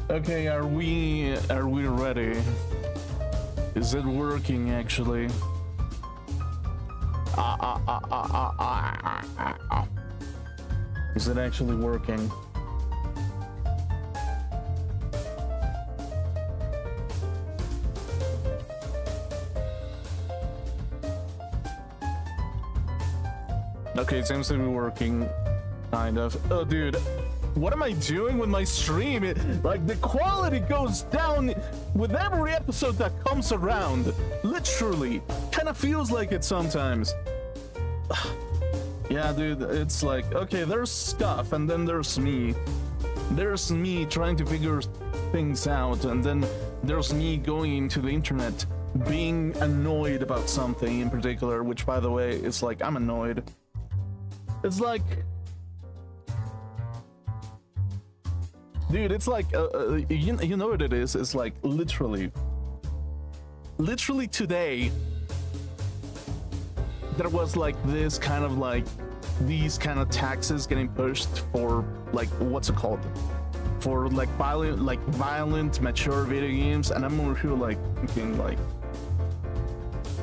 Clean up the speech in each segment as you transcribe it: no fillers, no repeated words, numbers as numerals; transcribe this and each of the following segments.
Okay, are we ready? Is it working actually? Is it actually working? Okay, it seems to be working, kind of. Oh, dude, what am I doing with my stream? Like, the quality goes down with every episode that comes around. Literally, kind of feels like it sometimes. Yeah, dude, it's like, okay, there's stuff, and then there's me. There's me trying to figure things out, and then there's me going into the internet, being annoyed about something in particular, which, by the way, is like, I'm annoyed. It's like, dude, it's like, you know what it is? It's like, literally today, there was like this kind of like, these kind of taxes getting pushed for like, what's it called? For like violent, mature video games, and I'm over here like thinking like,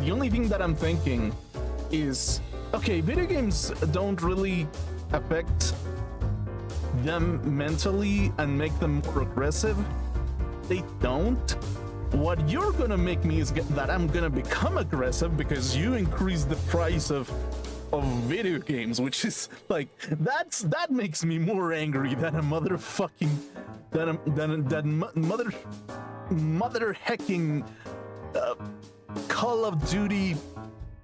the only thing that I'm thinking is, okay, video games don't really affect them mentally and make them more aggressive. They don't. What you're gonna make me is that I'm gonna become aggressive because you increase the price of video games, which is like, that makes me more angry than a motherfucking mother hecking Call of Duty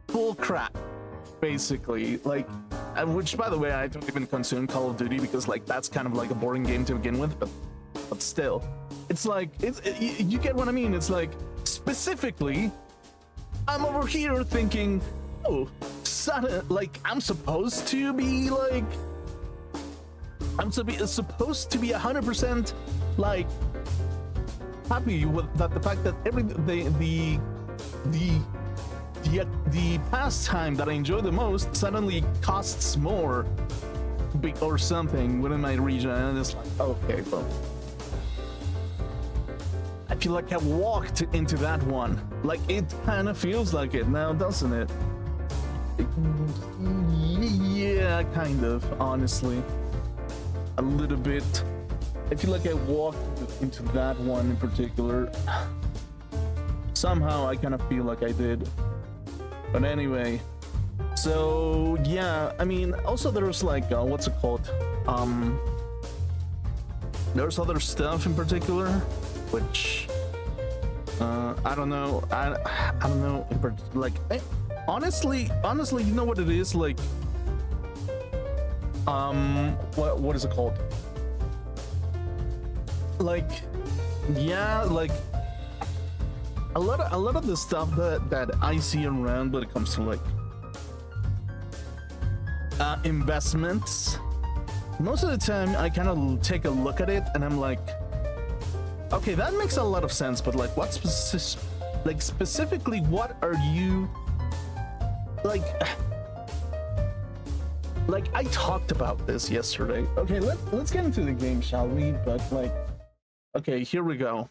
bullcrap. Basically, like, which, by the way, I don't even consume Call of Duty because like that's kind of like a boring game to begin with, but still, it's like, you get what I mean. It's like, specifically, I'm over here thinking, oh, like I'm supposed to be like, supposed to be 100% like happy with that, the fact that the pastime that I enjoy the most suddenly costs more or something within my region, and it's like, okay, well, I feel like I walked into that one. Like, it kind of feels like it now, doesn't it? Yeah, kind of, honestly. A little bit. I feel like I walked into that one in particular. Somehow I kind of feel like I did. But anyway, so yeah, I mean, also there's like, what's it called? There's other stuff in particular, which, I don't know. I don't know, like, honestly, you know what it is? Like, what is it called? Like, yeah, like, a lot of the stuff that I see around when it comes to like investments, most of the time I kind of take a look at it and I'm like, Okay, that makes a lot of sense, but like what like specifically what are you like like I talked about this yesterday. Okay, let's get into the game, shall we? But like, okay, here we go.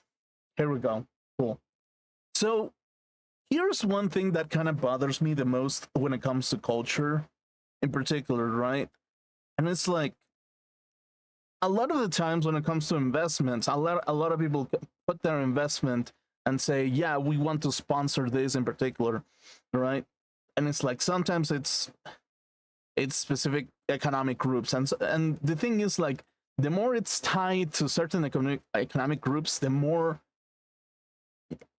Cool. So here's one thing that kind of bothers me the most when it comes to culture in particular, right? And it's like a lot of the times when it comes to investments, a lot of people put their investment and say, yeah, we want to sponsor this in particular, right? And it's like sometimes it's specific economic groups, and the thing is, like, the more it's tied to certain economic groups, the more,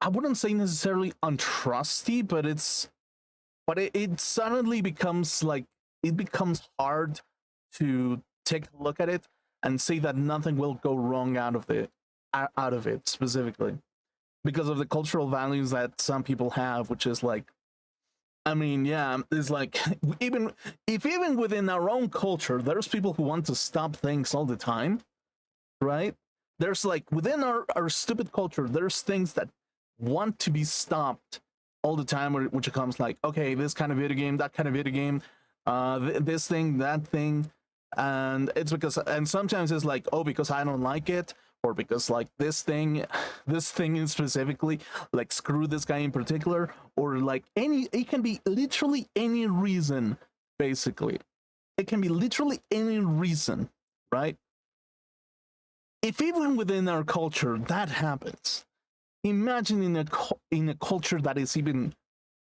I wouldn't say necessarily untrusty, but it suddenly becomes like, it becomes hard to take a look at it and say that nothing will go wrong out of it, specifically because of the cultural values that some people have, which is like, I mean, yeah, it's like even within our own culture, there's people who want to stop things all the time, right? There's like within our stupid culture, there's things that want to be stopped all the time, which comes like, okay, this kind of video game, that kind of video game, this thing, that thing, and it's because, and sometimes it's like, oh, because I don't like it, or because like this thing is specifically like, screw this guy in particular, or like it can be literally any reason. Basically, it can be literally any reason, right? If even within our culture that happens, imagine in a culture that is even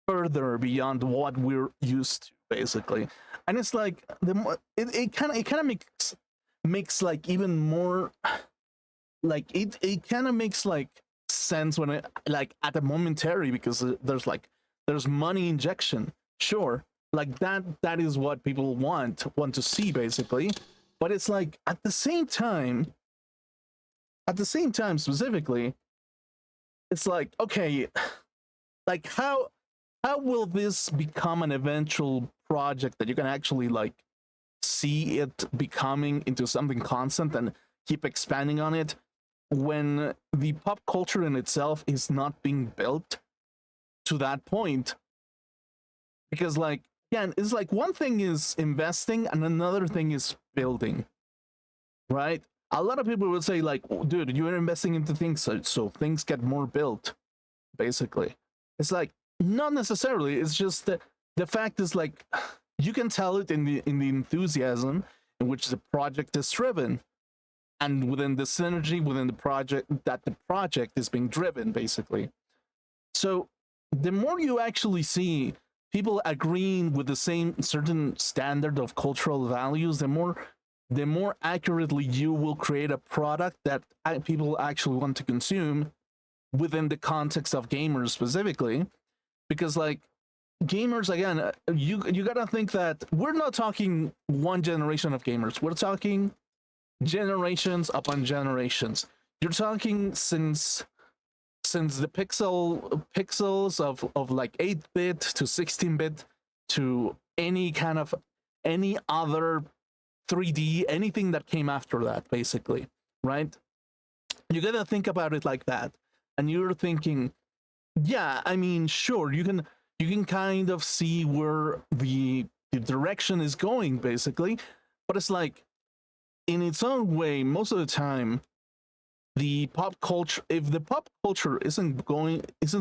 further beyond what we're used to, basically. And it's like the more it kind of makes like even more, like it kind of makes like sense when it, like, at the momentary, because there's money injection, sure, like that is what people want to see, basically. But it's like at the same time specifically, it's like, okay, like how will this become an eventual project that you can actually like see it becoming into something constant and keep expanding on it, when the pop culture in itself is not being built to that point? Because, like, again, it's like one thing is investing and another thing is building, right? A lot of people would say like, dude, you're investing into things so things get more built, basically. It's like, not necessarily. It's just that the fact is, like, you can tell it in the enthusiasm in which the project is driven, and within the synergy within the project that the project is being driven, basically. So the more you actually see people agreeing with the same certain standard of cultural values, the more accurately you will create a product that people actually want to consume within the context of gamers specifically. Because, like, gamers, again, you gotta think that we're not talking one generation of gamers. We're talking generations upon generations. You're talking since the pixels of like 8-bit to 16-bit to any other 3D, anything that came after that, basically, right? You gotta think about it like that, and you're thinking, yeah, I mean, sure, you can kind of see where the direction is going, basically, but it's like, in its own way, most of the time, the pop culture, if the pop culture isn't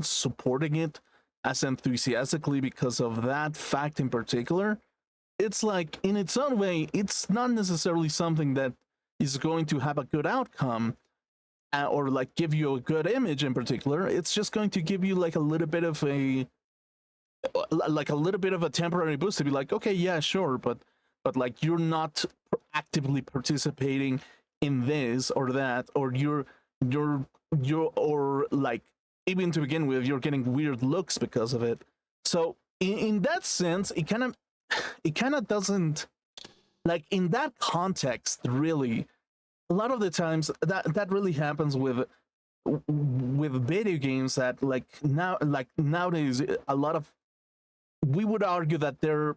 supporting it as enthusiastically because of that fact in particular, it's like, in its own way, it's not necessarily something that is going to have a good outcome, or like give you a good image in particular. It's just going to give you like a little bit of a temporary boost to be like, okay, yeah, sure, but like, you're not actively participating in this or that, or you're or like, even to begin with, you're getting weird looks because of it. So in that sense, it kind of doesn't, like, in that context, really, a lot of the times that really happens with video games, that like nowadays, a lot of, we would argue that they're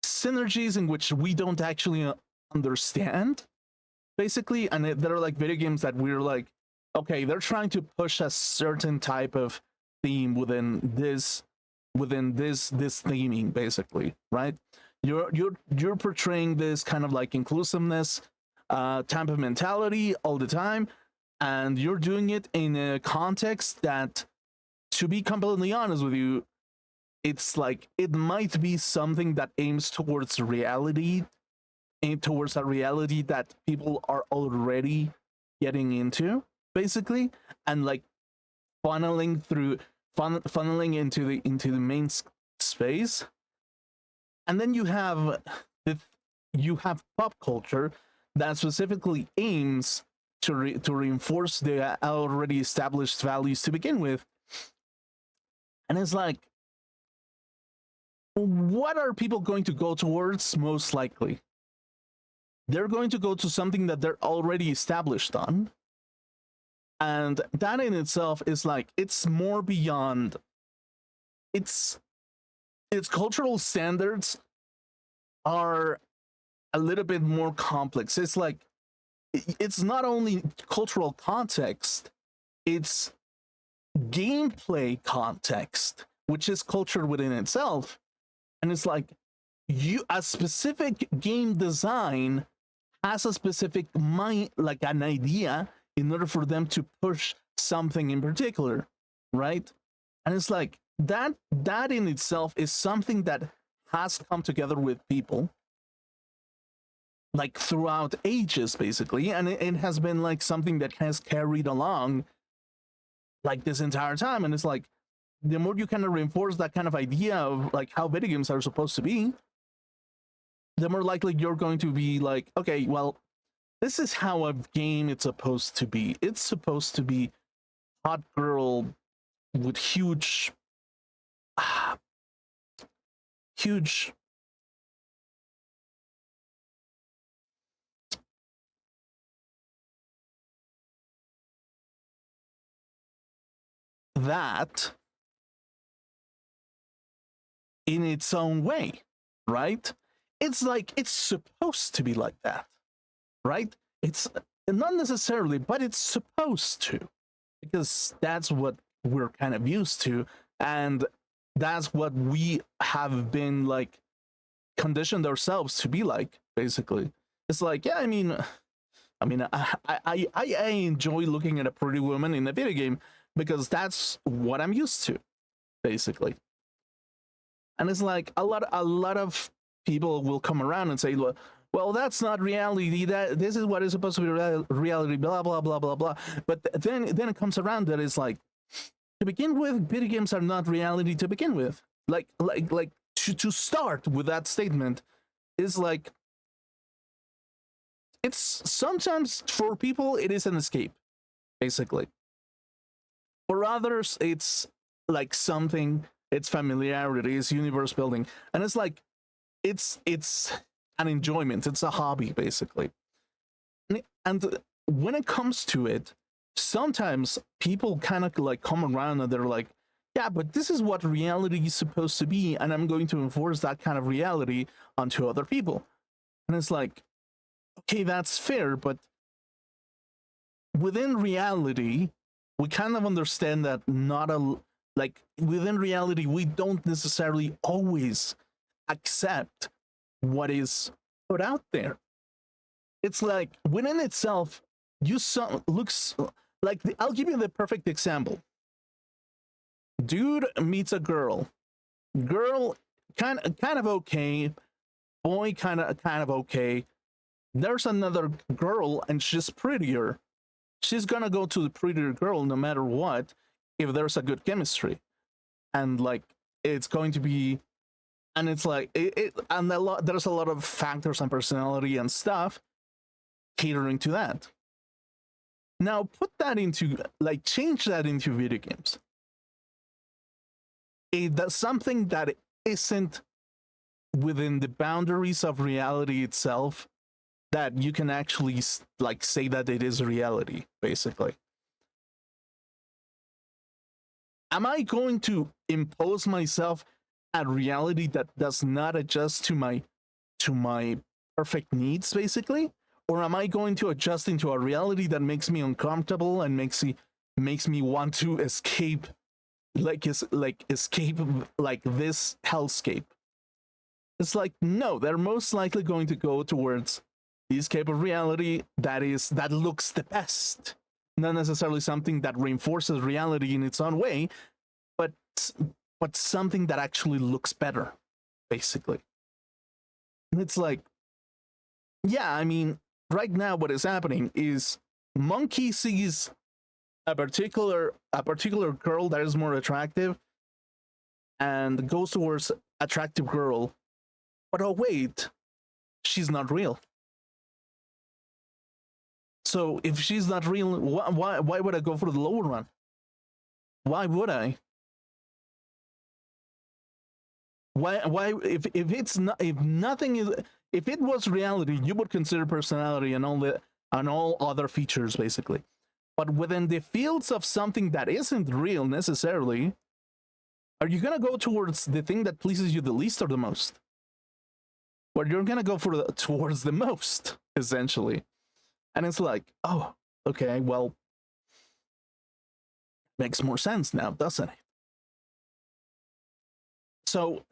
synergies in which we don't actually understand, basically, and there are like video games that we're like, okay, they're trying to push a certain type of theme within this theming, basically, right? You're portraying this kind of like inclusiveness type of mentality all the time, and you're doing it in a context that, to be completely honest with you, it's like it might be something that aims towards reality, and towards a reality that people are already getting into, basically, and like funneling into the main space. And then you have pop culture that specifically aims to reinforce the already established values to begin with. And it's like, what are people going to go towards? Most likely they're going to go to something that they're already established on, and that in itself is like, it's more beyond its cultural standards are a little bit more complex. It's like, it's not only cultural context, it's gameplay context, which is culture within itself. And it's like, a specific game design has a specific mind, like an idea, in order for them to push something in particular, right? And it's like that in itself is something that has come together with people like throughout ages, basically, and it has been like something that has carried along like this entire time. And it's like, the more you kind of reinforce that kind of idea of like how video games are supposed to be, the more likely you're going to be like, okay, well, this is how a game it's supposed to be. It's supposed to be hot girl with huge that in its own way, right? It's like, it's supposed to be like that, right? It's not necessarily, but it's supposed to, because that's what we're kind of used to, and that's what we have been like conditioned ourselves to be like, basically. It's like, yeah, I mean, I enjoy looking at a pretty woman in a video game because that's what I'm used to, basically. And it's like, a lot of people will come around and say, well, that's not reality, that this is what is supposed to be reality, blah blah blah blah blah. But then it comes around that it's like, to begin with, video games are not reality to begin with. Like to start with that statement is like, it's sometimes, for people it is an escape, basically. For others it's like something, it's familiarity, it's universe building, and it's like, it's an enjoyment, it's a hobby, basically. And when it comes to it, sometimes people kind of like come around and they're like, yeah, but this is what reality is supposed to be, and I'm going to enforce that kind of reality onto other people. And it's like, okay, that's fair, but within reality, we kind of understand that within reality, we don't necessarily always accept what is put out there. It's like, within itself, looks like, I'll give you the perfect example. Dude meets a girl kind of okay, boy kind of okay. There's another girl and she's prettier. She's gonna go to the prettier girl no matter what, if there's a good chemistry, and like, it's going to be, and it's like and there's a lot of factors and personality and stuff catering to that. Now put that into, like, change that into video games. That's something that isn't within the boundaries of reality itself, that you can actually like say that it is reality, basically. Am I going to impose myself a reality that does not adjust to my perfect needs, basically? or am I going to adjust into a reality that makes me uncomfortable and makes me want to escape, escape like this hellscape? It's like, no, they're most likely going to go towards the escape of reality that looks the best, not necessarily something that reinforces reality in its own way, but something that actually looks better, basically. And it's like, yeah, I mean, right now what is happening is Monkey sees a particular girl that is more attractive and goes towards attractive girl, but oh wait, she's not real. So if she's not real, why would I go for the lower one? Why would I? Why if it's not, if nothing is, if it was reality, you would consider personality and all other features, basically. But within the fields of something that isn't real necessarily, are you gonna go towards the thing that pleases you the least or the most? Or you're gonna go for towards the most, essentially. And it's like, oh, okay, well, makes more sense now, doesn't it? So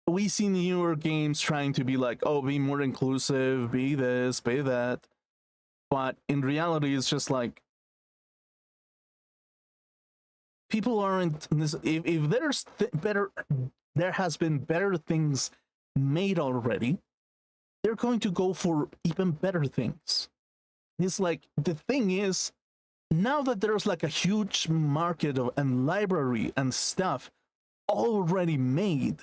we see newer games trying to be like, oh, be more inclusive, be this, be that. But in reality, it's just like, people aren't, if there's there has been better things made already, they're going to go for even better things. It's like, the thing is, now that there's like a huge market and library and stuff already made,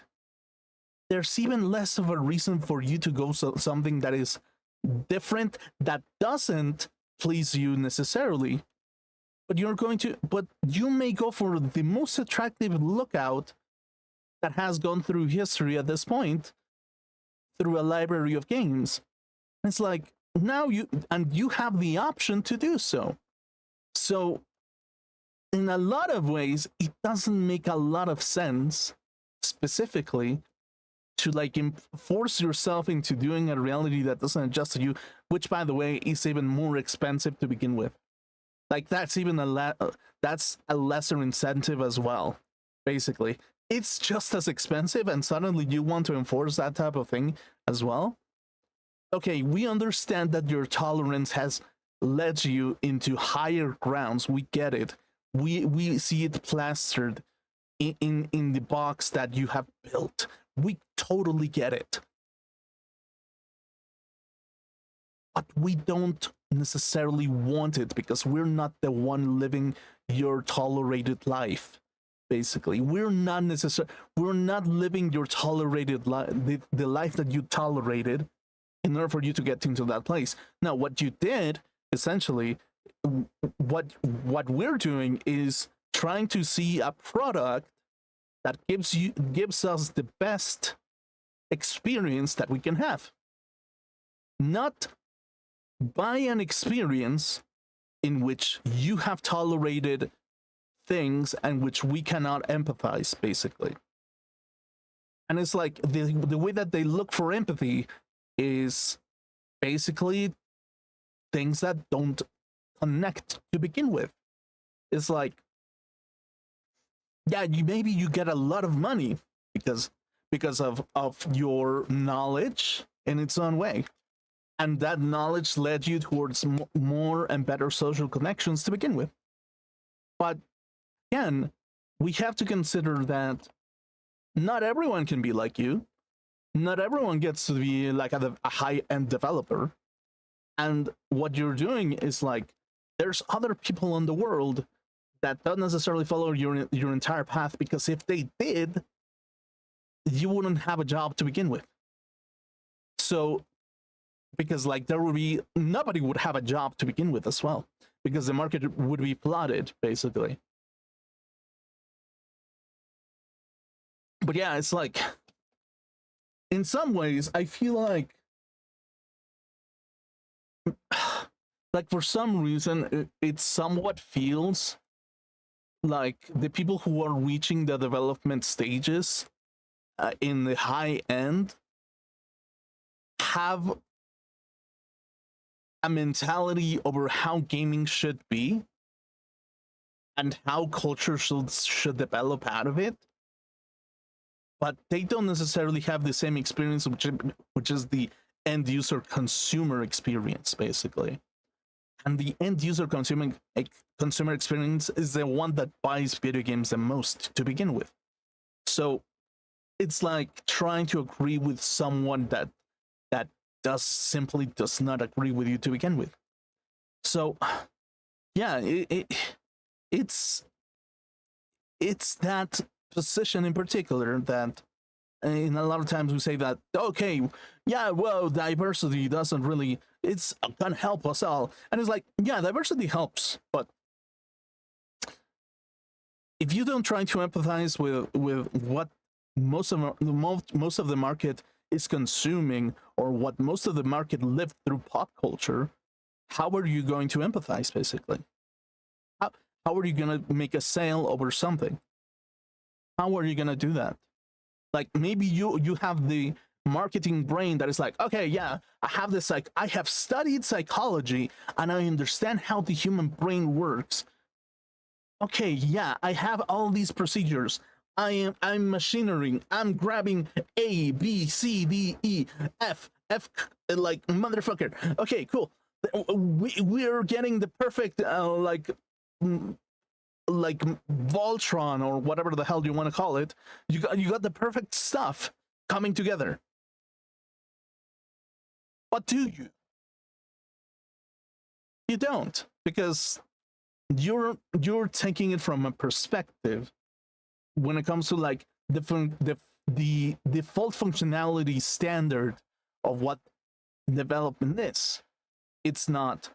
there's even less of a reason for you to go something that is different, that doesn't please you necessarily, but you may go for the most attractive lookout that has gone through history at this point through a library of games. It's like, now you have the option to do so. So in a lot of ways, it doesn't make a lot of sense specifically to like force yourself into doing a reality that doesn't adjust to you, which, by the way, is even more expensive to begin with. Like, that's even that's a lesser incentive as well, basically. It's just as expensive, and suddenly you want to enforce that type of thing as well. Okay, we understand that your tolerance has led you into higher grounds. We get it. We see it plastered in the box that you have built. We totally get it. But we don't necessarily want it because we're not the one living your tolerated life. Basically, we're not living your tolerated life, the life that you tolerated, in order for you to get into that place. Now, what you did, essentially, what we're doing is trying to see a product that gives us the best experience that we can have. Not buy an experience in which you have tolerated things and which we cannot empathize, basically. And it's like the way that they look for empathy is basically things that don't connect to begin with. It's like, yeah, maybe you get a lot of money because of your knowledge in its own way, and that knowledge led you towards more and better social connections to begin with. But again, we have to consider that not everyone can be like you. Not everyone gets to be like a high-end developer. And what you're doing is like, there's other people in the world that don't necessarily follow your entire path, because if they did, you wouldn't have a job to begin with. So, because like nobody would have a job to begin with as well, because the market would be flooded, basically. But yeah, it's like, in some ways, I feel like for some reason, it somewhat feels like the people who are reaching the development stages in the high end have a mentality over how gaming should be and how culture should develop out of it, but they don't necessarily have the same experience, which is the end user consumer experience, basically. And the end user consumer experience is the one that buys video games the most to begin with. So it's like trying to agree with someone that simply does not agree with you to begin with. So yeah, it's that position in particular that, and a lot of times we say that, okay, yeah, well, diversity doesn't really, it's gonna help us all. And it's like, yeah, diversity helps, but if you don't try to empathize with what most of the market is consuming, or what most of the market lived through pop culture, how are you going to empathize, basically? How are you going to make a sale over something? How are you going to do that? Like, maybe you have the marketing brain that is like, okay, yeah, I have this, like, I have studied psychology and I understand how the human brain works. Okay, yeah, I have all these procedures. I'm machinery. I'm grabbing A, B, C, D, E, F, like motherfucker. Okay, cool. We're getting the perfect like Voltron or whatever the hell you want to call it. You got the perfect stuff coming together. But do you? You don't, because you're taking it from a perspective when it comes to like the default functionality standard of what development is. It's not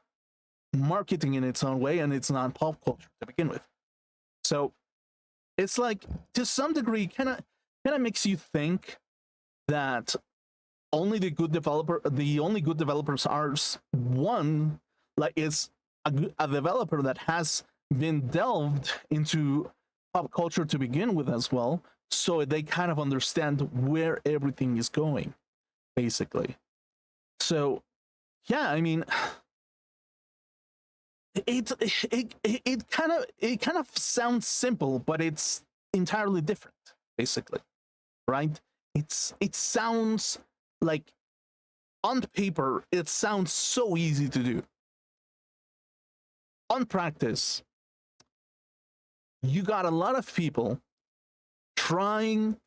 marketing in its own way, and it's not pop culture to begin with. So it's like, to some degree, kind of makes you think that only the only good developers are one, like, is a developer that has been delved into pop culture to begin with as well, so they kind of understand where everything is going, basically. So yeah, I mean, it kind of sounds simple, but it's entirely different, basically, right? It sounds like, on paper, it sounds so easy to do. On practice, you got a lot of people trying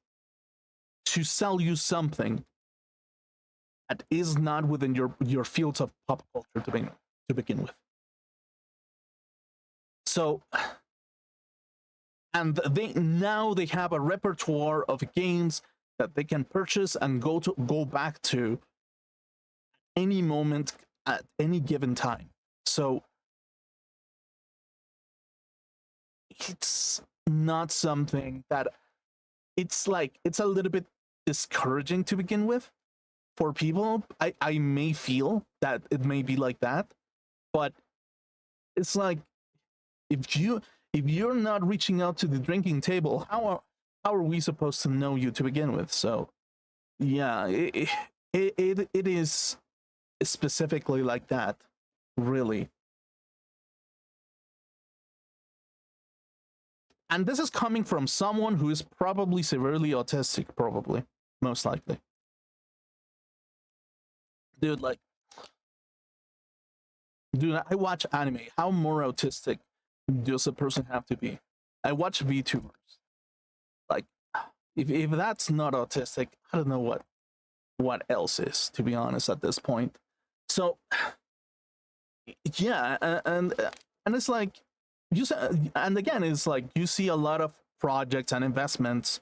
to sell you something that is not within your fields of pop culture to begin with. So, and they have a repertoire of games that they can purchase and go back to any moment at any given time. So it's not something that, it's like, it's a little bit discouraging to begin with for people. I may feel that it may be like that, but it's like, if you're not reaching out to the drinking table, how are we supposed to know you to begin with? So yeah, it is specifically like that, really. And this is coming from someone who is probably severely autistic, probably, most likely. Dude, I watch anime. How more autistic does a person have to be? I watch VTubers. Like, if that's not autistic, I don't know what else is, to be honest, at this point. So yeah, and it's like, and again, it's like, you see a lot of projects and investments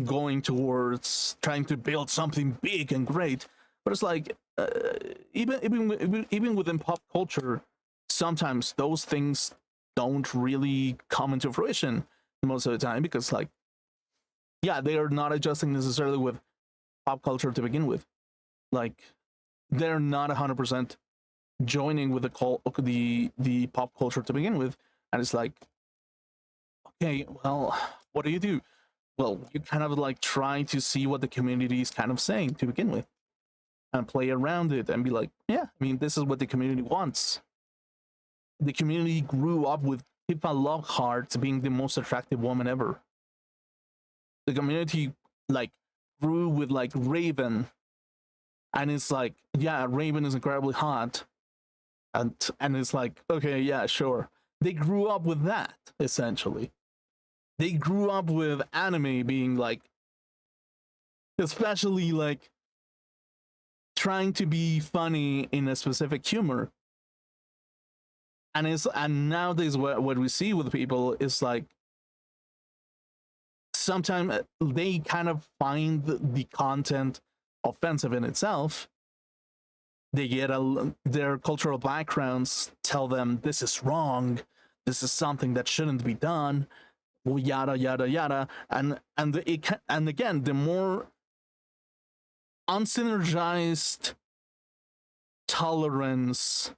going towards trying to build something big and great, but it's like, even within pop culture, sometimes those things don't really come into fruition most of the time, because, like, yeah, they are not adjusting necessarily with pop culture to begin with. Like, they're not 100% joining with the pop culture to begin with. And it's like, okay, well, what do? Well, you kind of like try to see what the community is kind of saying to begin with. and play around it and be like, yeah, I mean, this is what the community wants. The community grew up with Pippa Lockhart being the most attractive woman ever. The community like grew with like Raven, and it's like, yeah, Raven is incredibly hot, and it's like, okay, yeah, sure. They grew up with that, essentially. They grew up with anime being like, especially like trying to be funny in a specific humor. And nowadays what we see with people is like, sometimes they kind of find the content offensive in itself. They get their cultural backgrounds tell them this is wrong, this is something that shouldn't be done, yada yada yada, and again, the more unsynergized tolerance,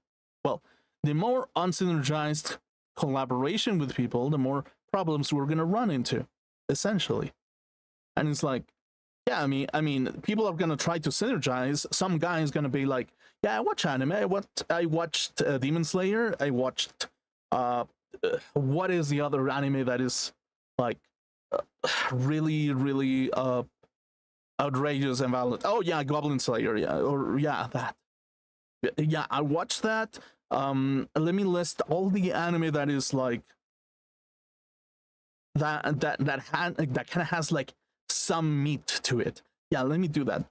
well, the more unsynergized collaboration with people, the more problems we're gonna run into, essentially. And it's like, yeah, I mean, people are gonna try to synergize. Some guy is gonna be like, yeah, I watch anime. I watched Demon Slayer. I watched what is the other anime that is like really, really outrageous and violent? Oh yeah, Goblin Slayer. Yeah, or yeah, that. Yeah, I watched that. Let me list all the anime that is like that kind of has like some meat to it. Yeah, let me do that.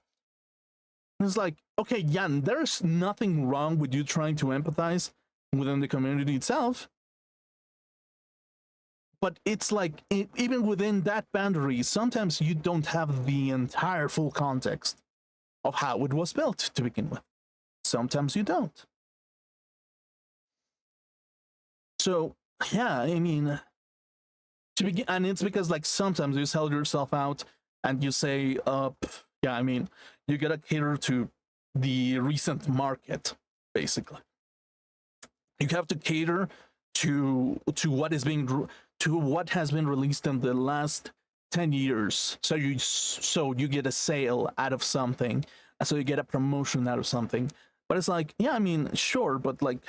It's like, okay, yeah, there's nothing wrong with you trying to empathize within the community itself, but it's like, even within that boundary, sometimes you don't have the entire full context of how it was built to begin with. Sometimes you don't. So yeah, I mean, to begin, and it's because like sometimes you sell yourself out and you say, yeah, I mean, you gotta cater to the recent market, basically. You have to cater to what is being to what has been released in the last 10 years. So you get a sale out of something, so you get a promotion out of something. But it's like, yeah, I mean, sure, but like,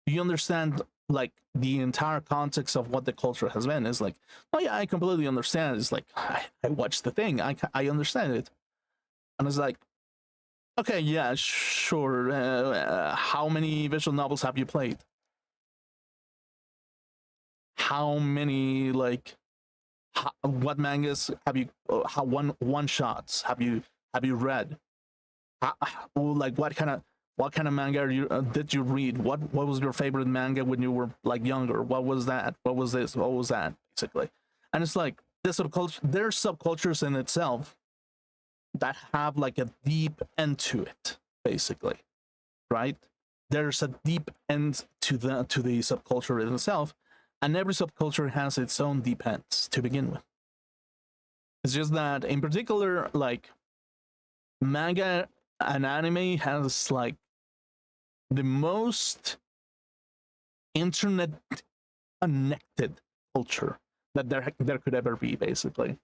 do you understand like the entire context of what the culture has been? Is like, oh yeah, I completely understand. It's like, I watched the thing, I understand it. And it's like, okay, yeah, sure. How many visual novels have you played? How many, like, what mangas have you? How one shots have you read? Like, what kind of manga did you read? What was your favorite manga when you were like younger? What was that? What was this? What was that? Basically, and it's like this subculture. There's subcultures in itself that have like a deep end to it, basically, right? There's a deep end to the subculture in itself, and every subculture has its own deep ends to begin with. It's just that, in particular, like manga and anime has like the most internet connected culture that there could ever be, basically,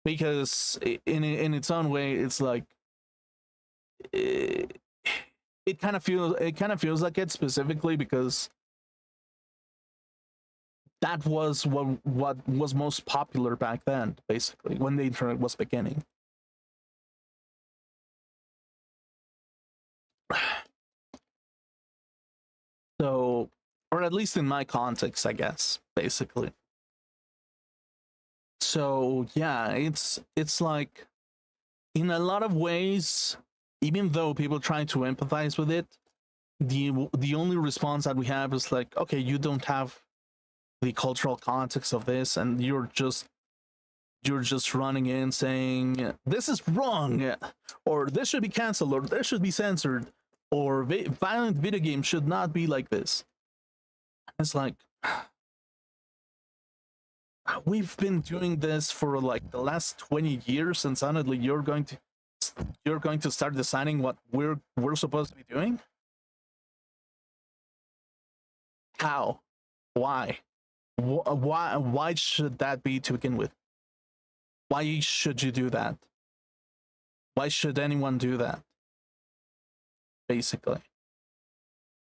because in its own way, it's like it kind of feels like it, specifically because that was what was most popular back then, basically, when the internet was beginning. So, or at least in my context, I guess, basically. So yeah, it's like, in a lot of ways, even though people try to empathize with it, the only response that we have is like, okay, you don't have the cultural context of this, and you're just running in saying this is wrong, or this should be canceled, or this should be censored, or violent video games should not be like this. It's like, we've been doing this for like the last 20 years, and suddenly you're going to start deciding what we're supposed to be doing? How? Why? Why should that be to begin with? Why should you do that? Why should anyone do that? basically.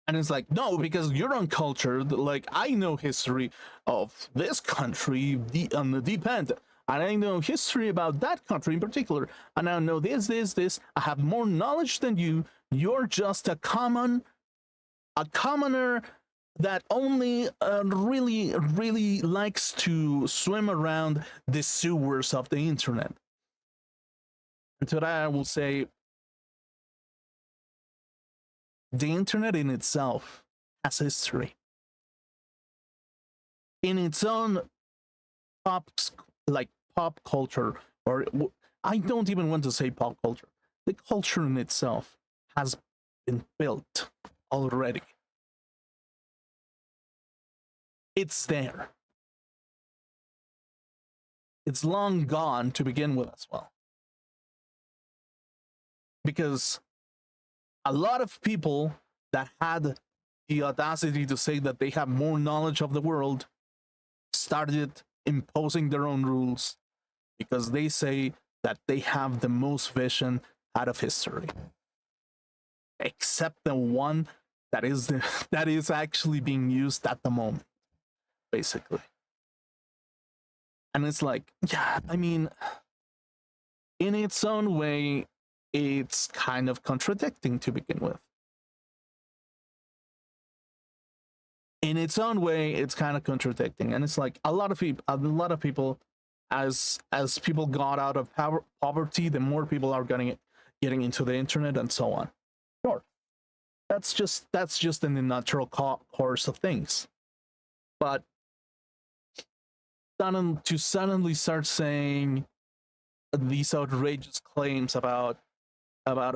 And it's like, no, because you're uncultured. Like, I know history of this country on the deep end, and I know history about that country in particular, and I know this. I have more knowledge than you. You're just a commoner that only really likes to swim around the sewers of the internet. And to that I will say, the internet in itself has history. In its own pop culture, or I don't even want to say pop culture. The culture in itself has been built already. It's there. It's long gone to begin with as well. Because a lot of people that had the audacity to say that they have more knowledge of the world started imposing their own rules because they say that they have the most vision out of history, except the one that is actually being used at the moment, basically. And it's like, yeah, I mean, in its own way, it's kind of contradicting to begin with. In its own way, it's kind of contradicting, and it's like a lot of people, as people got out of poverty, the more people are getting into the internet and so on. Sure, that's just in the natural course of things. But to suddenly start saying these outrageous claims about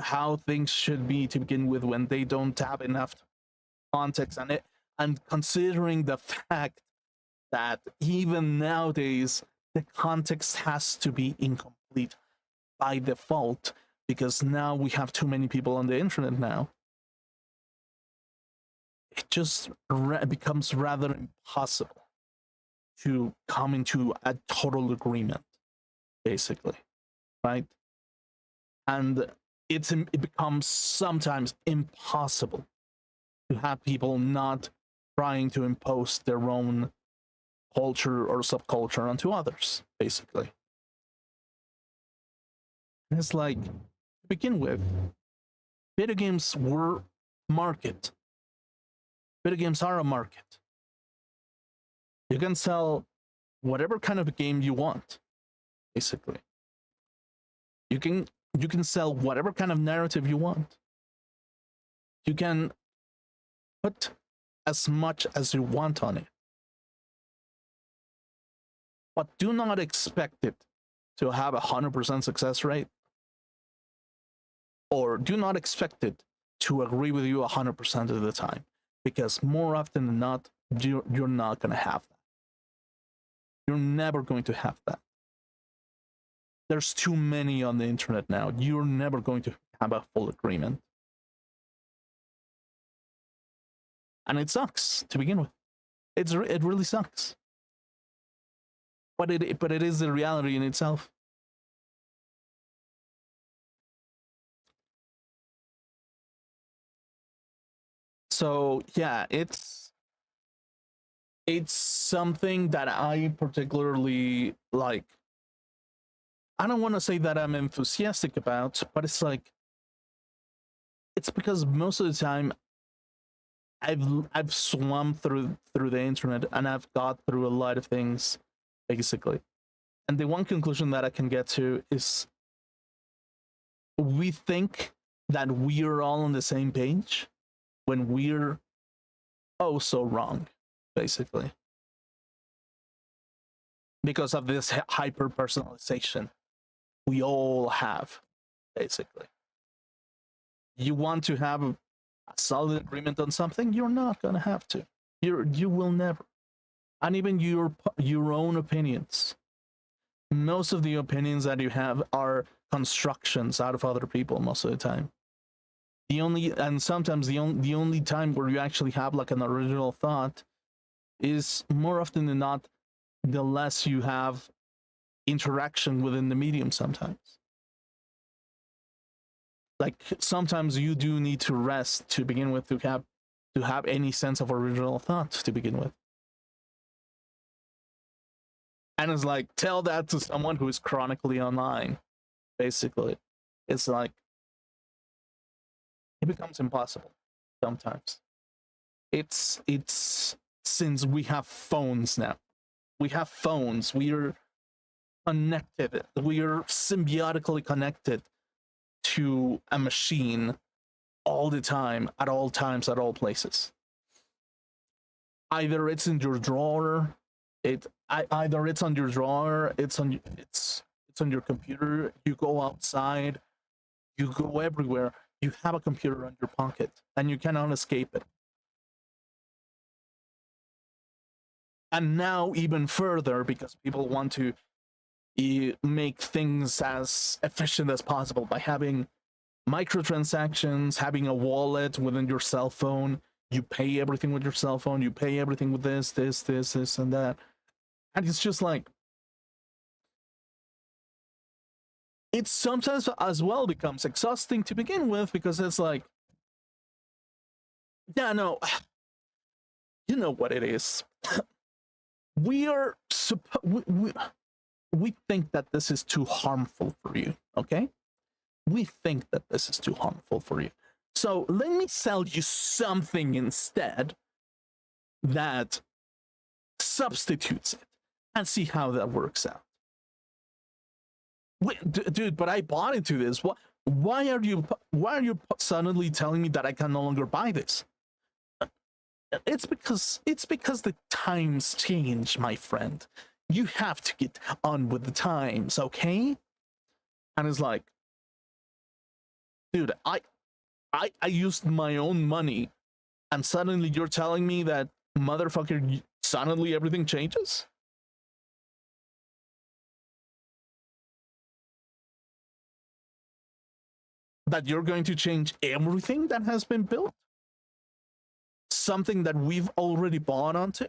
how things should be to begin with when they don't have enough context, and considering the fact that even nowadays the context has to be incomplete by default because now we have too many people on the internet now, it just becomes rather impossible to come into a total agreement, basically, right? And it becomes sometimes impossible to have people not trying to impose their own culture or subculture onto others, basically. And it's like, to begin with, video games were market. Video games are a market. You can sell whatever kind of game you want, basically. You can sell whatever kind of narrative you want. You can put as much as you want on it. But do not expect it to have 100% success rate. Or do not expect it to agree with you 100% of the time. Because more often than not, you're not going to have that. You're never going to have that. There's too many on the internet now. You're never going to have a full agreement. And it sucks to begin with. It really sucks. But it is the reality in itself. So yeah, it's something that I particularly like. I don't want to say that I'm enthusiastic about, but it's like, it's because most of the time I've swum through the internet and I've got through a lot of things, basically. And the one conclusion that I can get to is we think that we're all on the same page when we're oh so wrong, basically. Because of this hyper personalization we all have, basically. You want to have a solid agreement on something, you're not going to have to. You will never. And even your own opinions. Most of the opinions that you have are constructions out of other people most of the time. Sometimes the only time where you actually have like an original thought is more often than not the less you have interaction within the medium sometimes. Like sometimes you do need to rest to begin with, to have any sense of original thought to begin with. And it's like, tell that to someone who is chronically online, basically. It's like, it becomes impossible sometimes. It's since we have phones now. We have phones. We are connected. We are symbiotically connected to a machine all the time, at all times, at all places. Either it's in your drawer, either it's on your drawer, it's on your computer. You go outside, you go everywhere. You have a computer in your pocket, and you cannot escape it. And now even further, because people want to make things as efficient as possible by having microtransactions, having a wallet within your cell phone. You pay everything with your cell phone. You pay everything with this, and that. And it's just like, it sometimes as well becomes exhausting to begin with, because it's like, yeah, no, you know what it is. We are we think that this is too harmful for you, okay? We think that this is too harmful for you. So let me sell you something instead that substitutes it, and see how that works out. Wait, dude, but I bought into this. Why are you suddenly telling me that I can no longer buy this? It's because the times change, my friend. You have to get on with the times, okay? And it's like, dude, I used my own money, and suddenly you're telling me that, motherfucker, suddenly everything changes? That you're going to change everything that has been built? Something that we've already bought onto?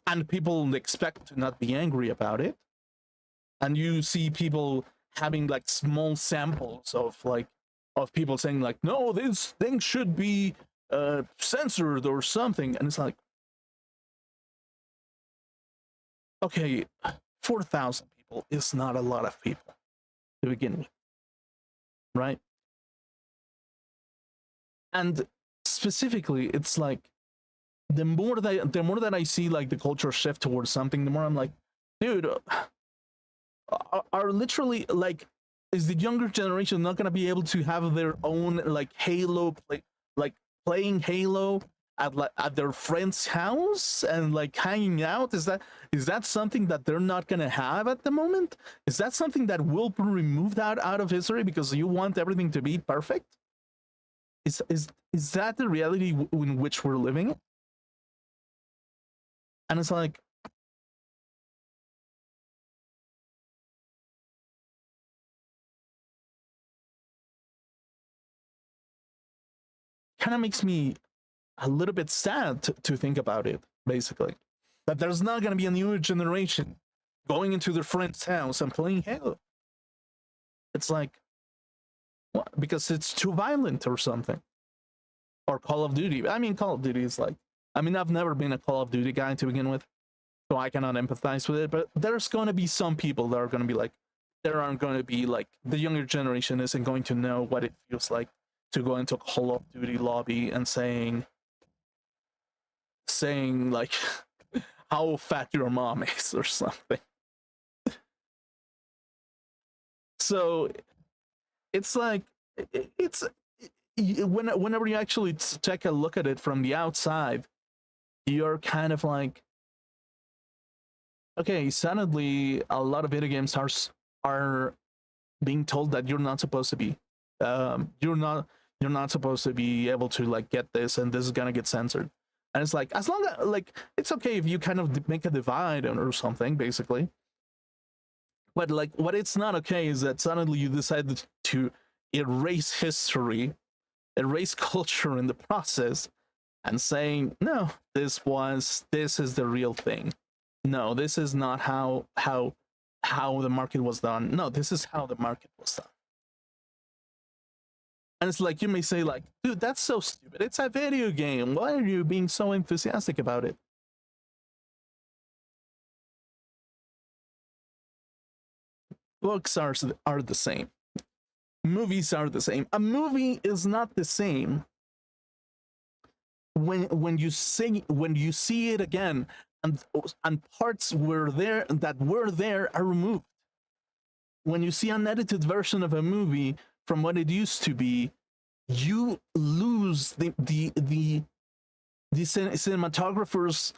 And people expect to not be angry about it. And you see people having like small samples of people saying like, no, this thing should be censored or something. And it's like, okay, 4,000 people is not a lot of people to begin with, right? And specifically, it's like, the more that I see like the culture shift towards something, the more I'm like, dude, are literally like, is the younger generation not gonna be able to have their own like Halo playing Halo at their friend's house and like hanging out? Is that something that they're not gonna have at the moment? Is that something that will be removed out of history because you want everything to be perfect? Is that the reality in which we're living? And it's like, kind of makes me a little bit sad to think about it, basically. That there's not going to be a new generation going into their friend's house and playing Halo. It's like, what? Because it's too violent or something. Or Call of Duty. I mean, Call of Duty is like, I mean, I've never been a Call of Duty guy to begin with, so I cannot empathize with it, but there's going to be some people that are going to be like, there aren't going to be like, the younger generation isn't going to know what it feels like to go into a Call of Duty lobby and saying like how fat your mom is or something. So it's like, whenever you actually take a look at it from the outside, you're kind of like, okay, suddenly a lot of video games are being told that you're not supposed to be, you're not supposed to be able to like get this, and this is gonna get censored. And it's like, as long as like, it's okay if you kind of make a divide or something, basically. But like, what it's not okay is that suddenly you decided to erase history, erase culture in the process, and saying, no, this is the real thing. No, this is not how how the market was done. No, this is how the market was done. And it's like, you may say like, dude, that's so stupid. It's a video game. Why are you being so enthusiastic about it? Books are the same. Movies are the same. A movie is not the same when you see it again, and parts were there are removed. When you see an edited version of a movie from what it used to be, you lose the cinematographer's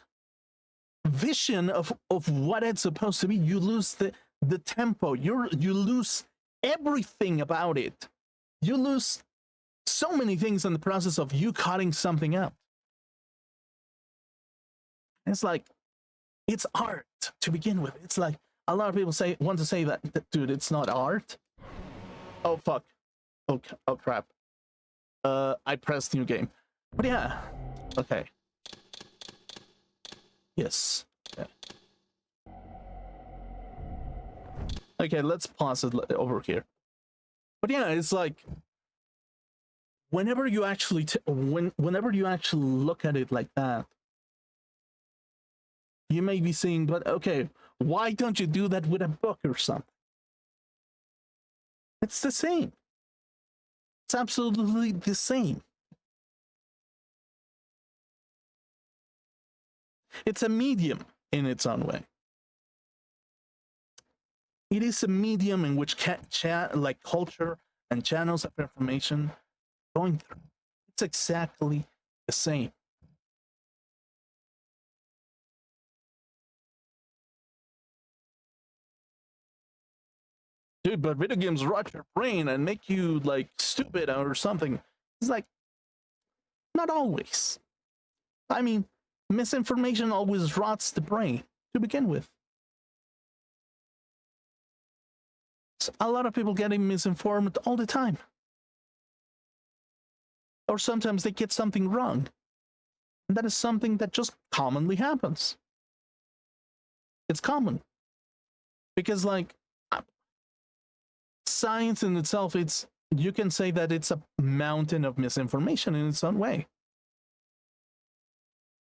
vision of what it's supposed to be. You lose the tempo. You lose everything about it. You lose so many things in the process of you cutting something out. It's like, it's art to begin with. It's like, a lot of people want to say that, dude, it's not art. Oh fuck. Oh crap. I pressed new game. But yeah. Okay. Yes. Okay. Okay, let's pause it over here. But yeah, it's like, whenever you actually whenever you actually look at it like that, you may be saying, but okay, why don't you do that with a book or something? It's the same. It's absolutely the same. It's a medium in its own way. It is a medium in which like culture and channels of information going through. It's exactly the same. Dude, but video games rot your brain and make you like stupid or something. It's like, not always. I mean, misinformation always rots the brain to begin with. So a lot of people getting misinformed all the time. Or sometimes they get something wrong. And that is something that just commonly happens. It's common. Because like, science in itself, you can say that it's a mountain of misinformation in its own way.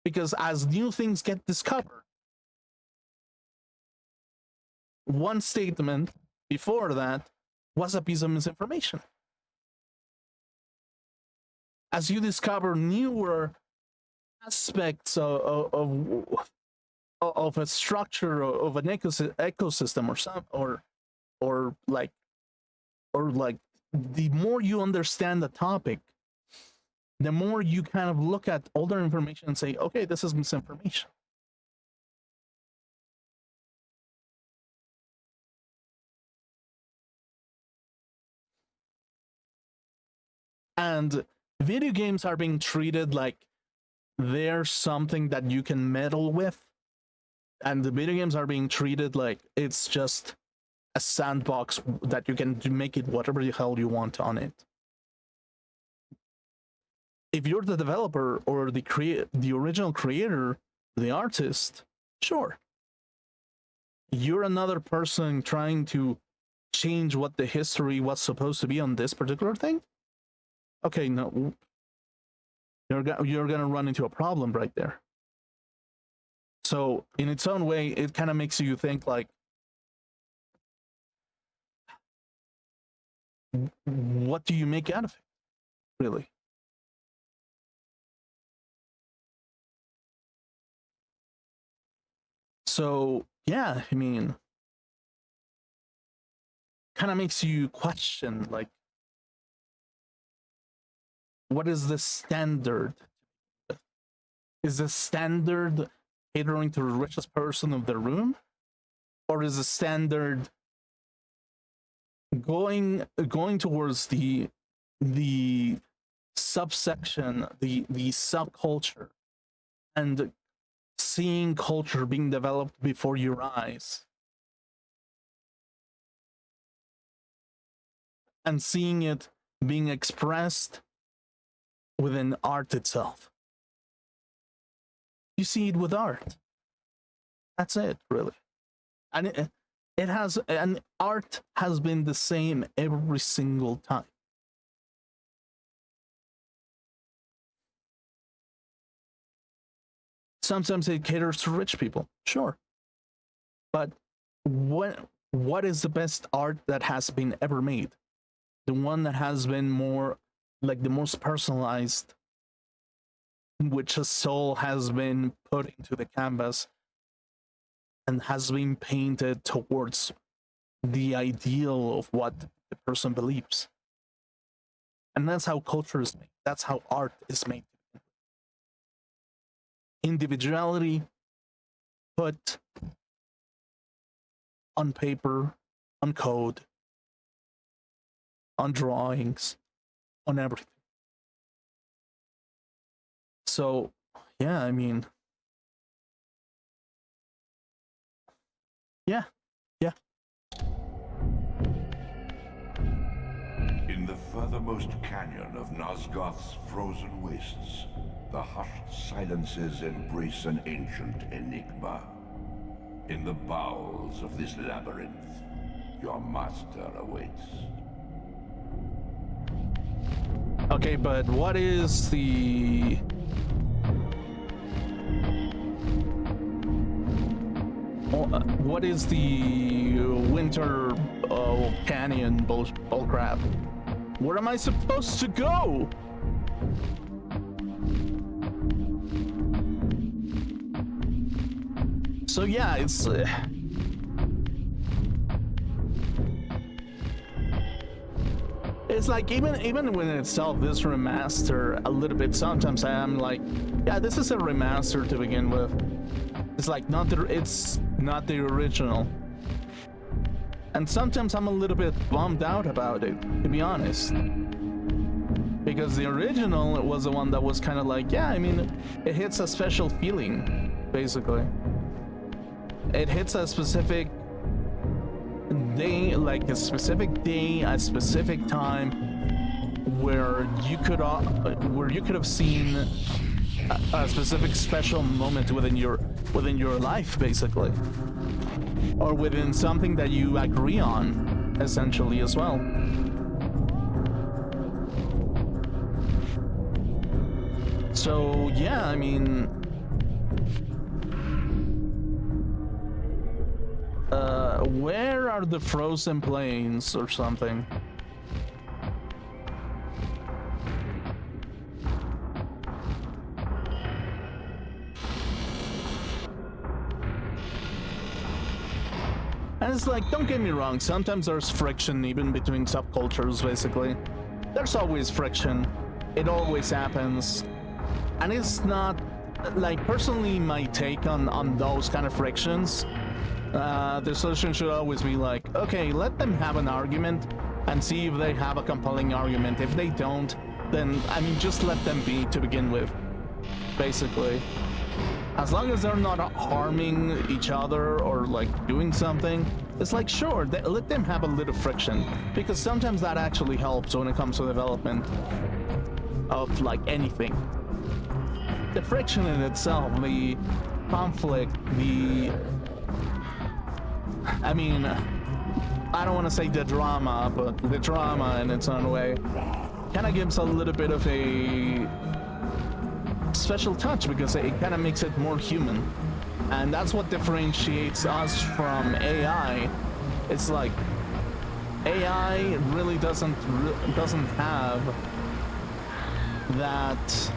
Because as new things get discovered, one statement before that was a piece of misinformation. As you discover newer aspects of a structure of an ecosystem or like the more you understand the topic, the more you kind of look at older information and say, okay, this is misinformation. And video games are being treated like they're something that you can meddle with. And the video games are being treated like it's just a sandbox that you can make it whatever the hell you want on it. If you're the developer or the original creator, the artist, sure. You're another person trying to change what the history was supposed to be on this particular thing. Okay, no, you're gonna run into a problem right there. So in its own way, it kind of makes you think like, what do you make out of it, really? So yeah, I mean, kind of makes you question like, what is the standard? Is the standard catering to the richest person of the room, or is the standard going towards the subsection, the subculture, and seeing culture being developed before your eyes, and seeing it being expressed within art itself? You see it with art. That's it, really. And it has, and art has been the same every single time. Sometimes it caters to rich people, sure, but what is the best art that has been ever made? The one that has been more like the most personalized, in which a soul has been put into the canvas and has been painted towards the ideal of what the person believes. And that's how culture is made. That's how art is made. Individuality put on paper, on code, on drawings, on everything. So, yeah, I mean, yeah. In the furthermost canyon of Nosgoth's frozen wastes, the hushed silences embrace an ancient enigma. In the bowels of this labyrinth, your master awaits. Okay, but what is the... what is the winter canyon bullcrap? Where am I supposed to go? So yeah, it's like even when itself this remaster a little bit, sometimes I am like, yeah, this is a remaster to begin with. It's like it's not the original. And sometimes I'm a little bit bummed out about it, to be honest. Because the original was the one that was kind of like, yeah, I mean, it hits a special feeling, basically. It hits a specific day, like a specific day, a specific time, where you could have seen a specific special moment within your life, basically, or within something that you agree on, essentially, as well. So yeah, I mean, where are the frozen plains or something? And it's like, don't get me wrong, sometimes there's friction even between subcultures, basically. There's always friction. It always happens. And it's not, like, personally, my take on those kind of frictions, the solution should always be like, okay, let them have an argument and see if they have a compelling argument. If they don't, then, I mean, just let them be to begin with, basically. As long as they're not harming each other or like doing something, it's like, sure, let them have a little friction, because sometimes that actually helps when it comes to development of like anything. The friction in itself, the conflict, I mean, I don't want to say the drama, but the drama in its own way kind of gives a little bit of a special touch, because it kind of makes it more human. And that's what differentiates us from AI. It's like AI really doesn't have that.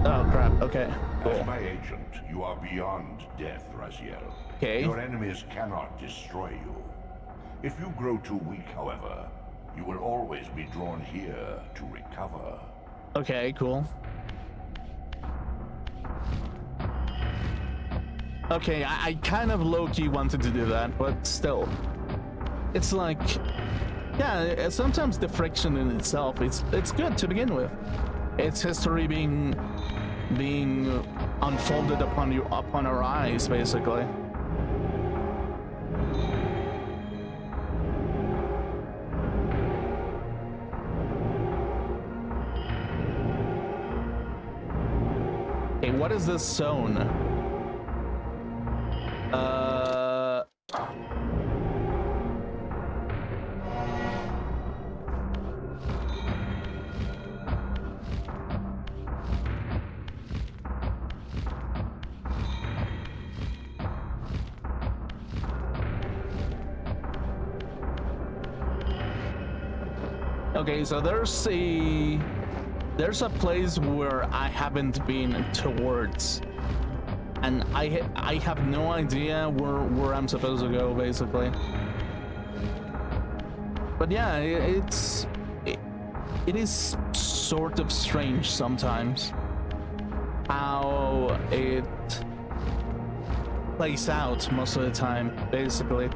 Oh crap, okay, cool. As my agent, you are beyond death, Raziel. Okay. Your enemies cannot destroy you. If you grow too weak, however, you will always be drawn here to recover. Okay, cool. Okay, I kind of low-key wanted to do that, but still. It's like, yeah, sometimes the friction in itself, it's good to begin with. It's history being unfolded upon our eyes, basically. Okay, what is this zone? Uh. Okay, so there's a place where I haven't been towards, and I have no idea where I'm supposed to go, basically. But yeah, it is sort of strange sometimes how it plays out most of the time, basically.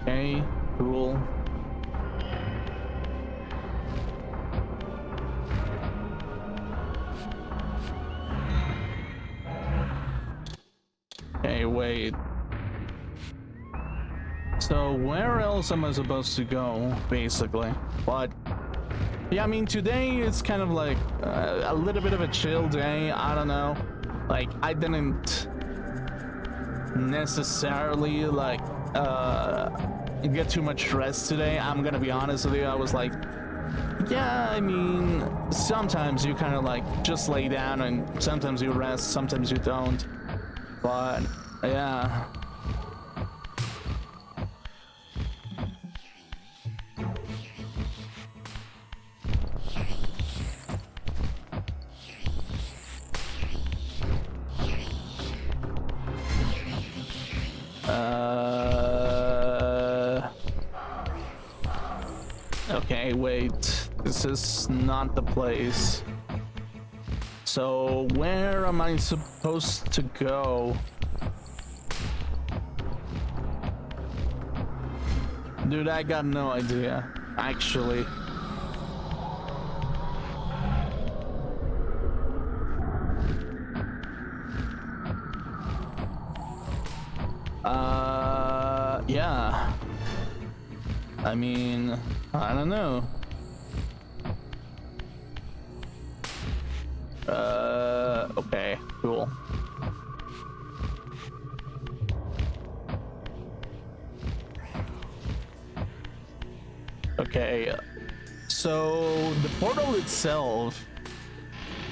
Okay, cool. Okay, wait. So where else am I supposed to go, basically? But yeah, I mean, today it's kind of like a little bit of a chill day. I don't know. Like, I didn't necessarily like get too much rest today. I'm gonna be honest with you. I was like, yeah, I mean, sometimes you kind of like just lay down, and sometimes you rest, sometimes you don't. But yeah. Okay, wait. This is not the place. So where am I supposed to go? Dude, I got no idea, actually. Yeah. I mean, I don't know. Okay, cool. Okay, so the portal itself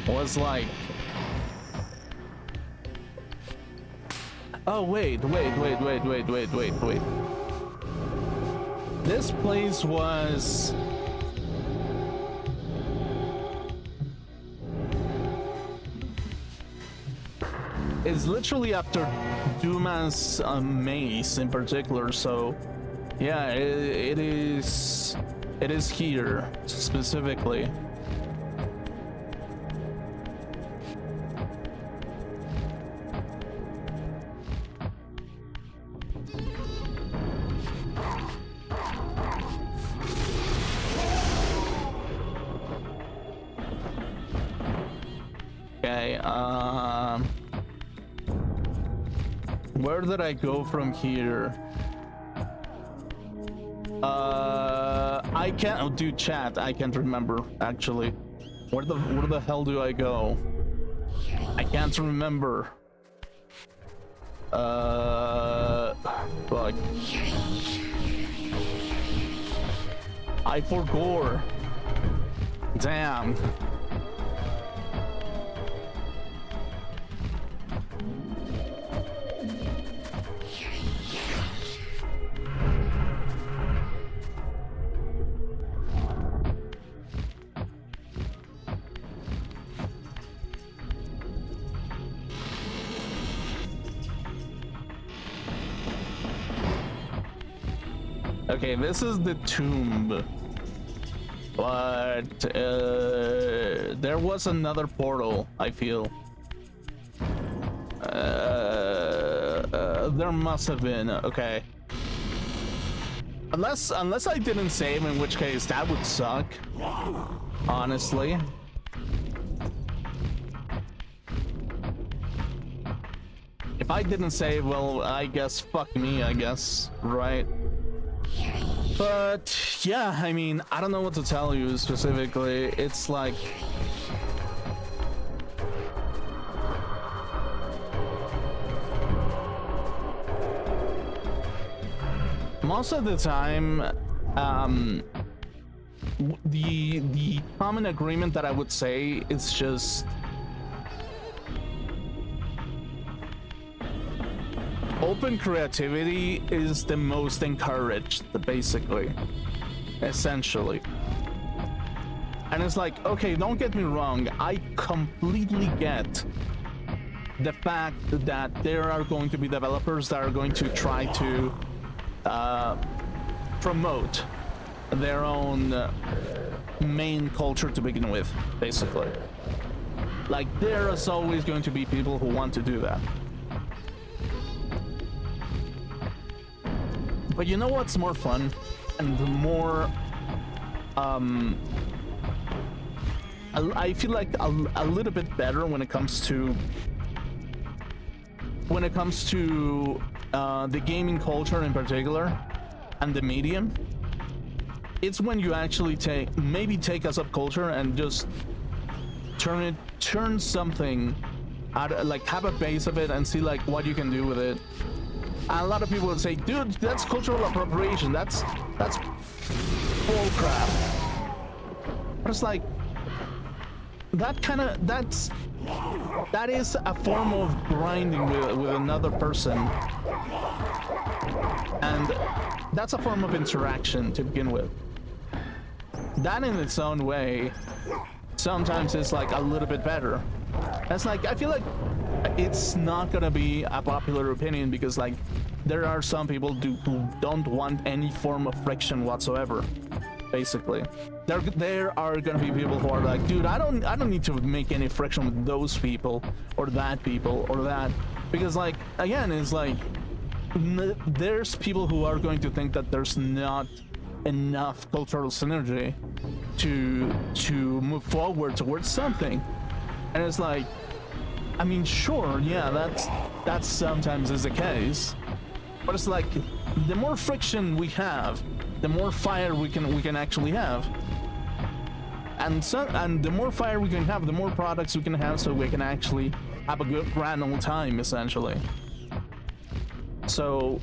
was like... Oh, wait. This place was... It's literally after Duma's maze in particular, so yeah, it is here specifically. Okay, where did I go from here? I can't. Oh, dude, chat. I can't remember actually. Where the hell do I go? I can't remember. Fuck. I forgot. Damn. Okay, this is the tomb, but there was another portal, I feel. There must have been. Okay, Unless I didn't save, in which case that would suck. Honestly. If I didn't save, well, I guess fuck me, I guess, right? But yeah, I mean, I don't know what to tell you specifically. It's like, most of the time, the common agreement that I would say is just open creativity is the most encouraged, basically, essentially. And it's like, okay, don't get me wrong, I completely get the fact that there are going to be developers that are going to try to promote their own main culture to begin with, basically. Like, there is always going to be people who want to do that. But you know what's more fun and more I feel like a little bit better when it comes to the gaming culture in particular and the medium. It's when you actually take a subculture and just turn something out, like have a base of it and see like what you can do with it. And a lot of people would say, dude, that's cultural appropriation. That's bull crap. But it's like, that is a form of grinding with another person. And that's a form of interaction to begin with. That in its own way, sometimes it's like a little bit better. That's like, I feel like it's not gonna be a popular opinion because like there are some people who don't want any form of friction whatsoever. Basically, there are gonna be people who are like, dude, I don't need to make any friction with those people or that, because like again, it's like there's people who are going to think that there's not enough cultural synergy to move forward towards something, and it's like, I mean, sure, yeah, that sometimes is the case, but it's like the more friction we have, the more fire we can actually have, and the more fire we can have, the more products we can have, so we can actually have a good grand old time, essentially. So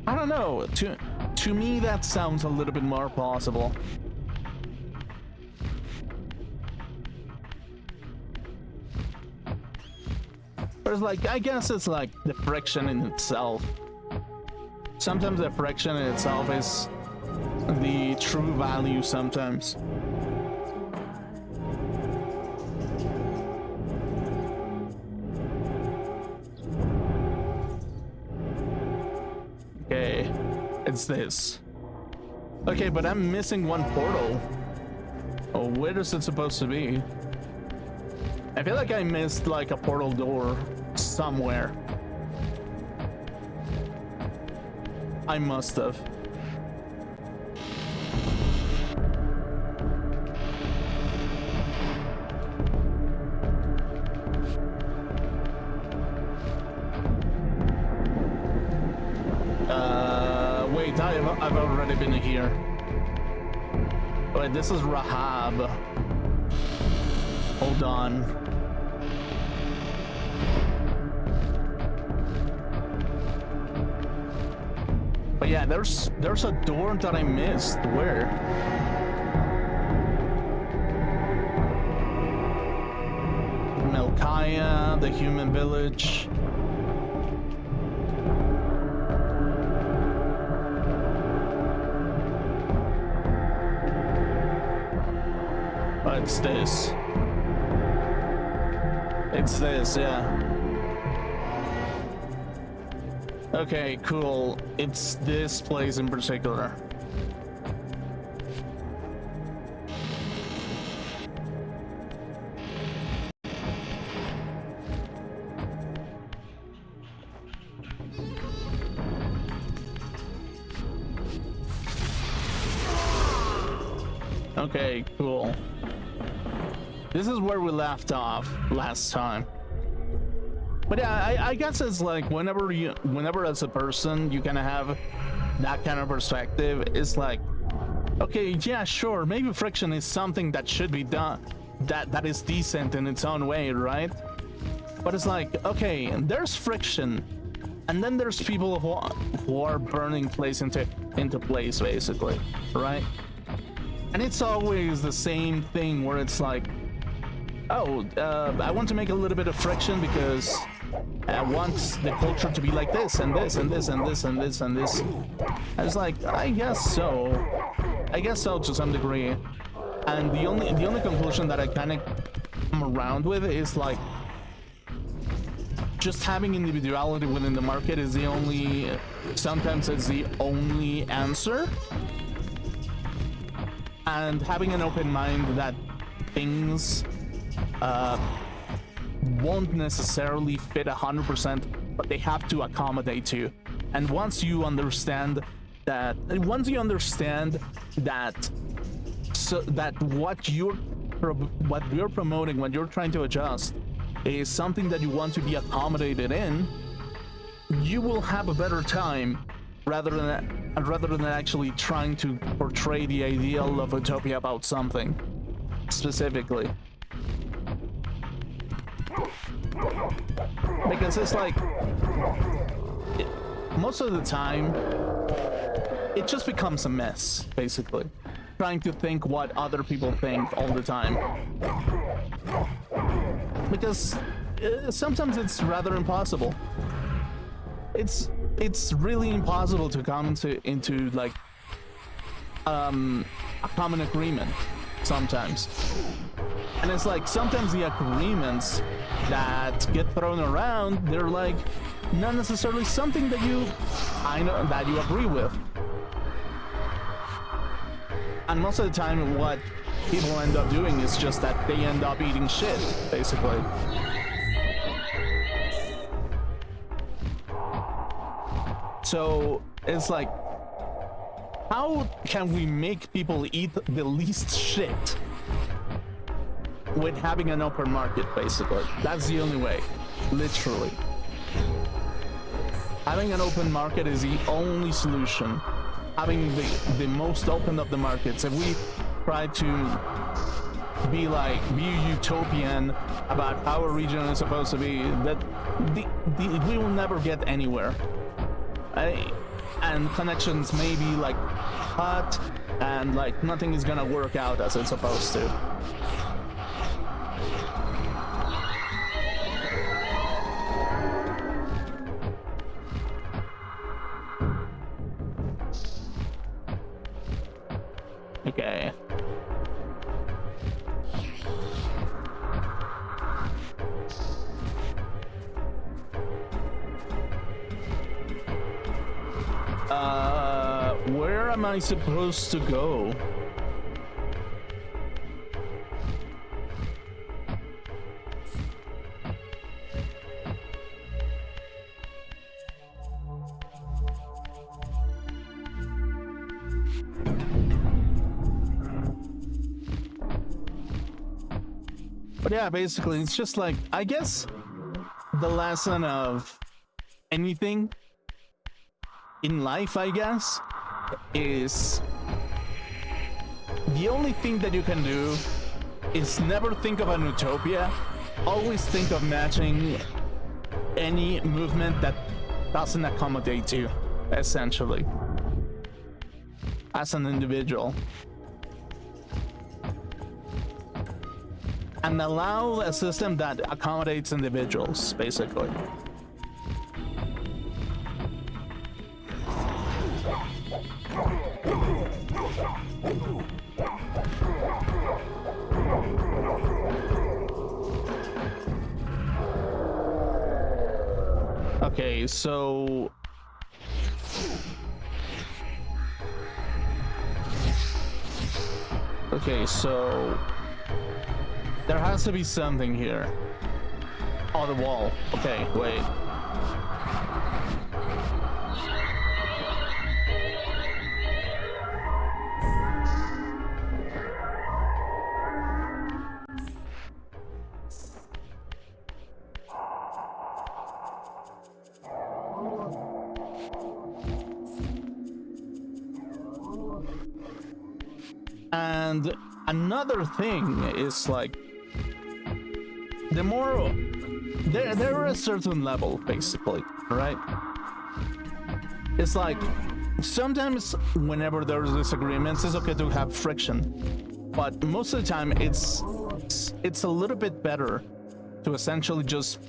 I don't know, to me that sounds a little bit more plausible. But it's like, I guess it's like the friction in itself. Sometimes the friction in itself is the true value sometimes. Okay, it's this. Okay, but I'm missing one portal. Oh, where is it supposed to be? I feel like I missed like a portal door somewhere. I must have. Wait, I've already been here. Wait, this is Rahab. Hold on. But yeah, there's a door that I missed. Where? Melkaya, the human village. It's this. It's this, yeah. Okay, cool. It's this place in particular. Okay, cool. This is where we left off last time. But yeah, I guess it's like whenever as a person you kind of have that kind of perspective, it's like, okay, yeah, sure, maybe friction is something that should be done, that is decent in its own way, right? But it's like, okay, there's friction, and then there's people who are burning place into place, basically, right? And it's always the same thing where it's like, oh, I want to make a little bit of friction because I want the culture to be like this and this and this and this and this and this. I was like, I guess so. I guess so to some degree. And the only conclusion that I kind of come around with is like, just having individuality within the market is the only, sometimes it's the only answer. And having an open mind that things won't necessarily fit 100%, but they have to accommodate you. And once you understand that, so that what you're promoting, what you're trying to adjust, is something that you want to be accommodated in, you will have a better time rather than actually trying to portray the ideal of utopia about something specifically. Because it's like, most of the time, it just becomes a mess, basically. Trying to think what other people think all the time. Because sometimes it's rather impossible. It's really impossible to come into like a common agreement sometimes. And it's like sometimes the agreements that get thrown around, they're like not necessarily something that you agree with. And most of the time what people end up doing is just that they end up eating shit, basically. So it's like, how can we make people eat the least shit with having an open market, basically? That's the only way, literally. Having an open market is the only solution. Having the most open of the markets. If we try to be utopian about how a region is supposed to be, that we will never get anywhere. And connections may be like hot, and like nothing is gonna work out as it's supposed to. Okay. Where am I supposed to go? But yeah, basically, it's just like, I guess the lesson of anything in life, I guess, is the only thing that you can do is never think of an utopia. Always think of matching any movement that doesn't accommodate you, essentially, as an individual. And allow a system that accommodates individuals, basically. Okay, so there has to be something here. Oh, the wall. Okay, wait. And another thing is like the more they're a certain level, basically, right? It's like sometimes whenever there's disagreements, it's okay to have friction, but most of the time it's a little bit better to essentially just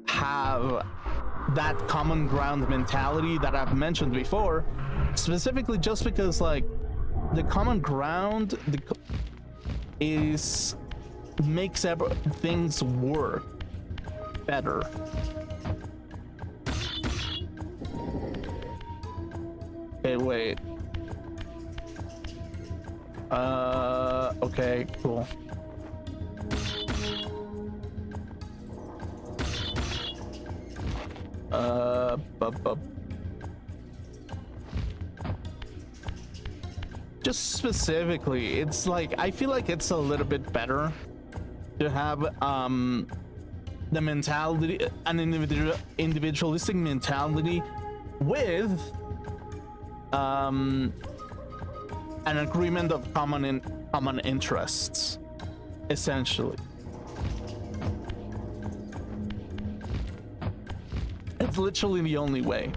have that common ground mentality that I've mentioned before, specifically just because like the common ground makes things work better. Okay, wait. Okay, cool. Just specifically, it's like I feel like it's a little bit better to have the mentality, an individualistic mentality with an agreement of common interests, essentially. It's literally the only way.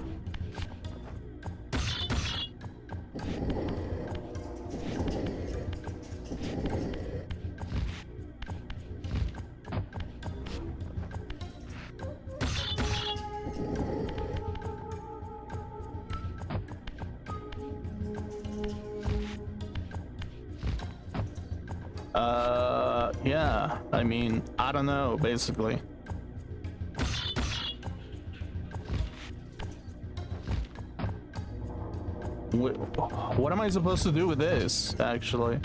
Yeah, I mean, I don't know, basically. What am I supposed to do with this, actually?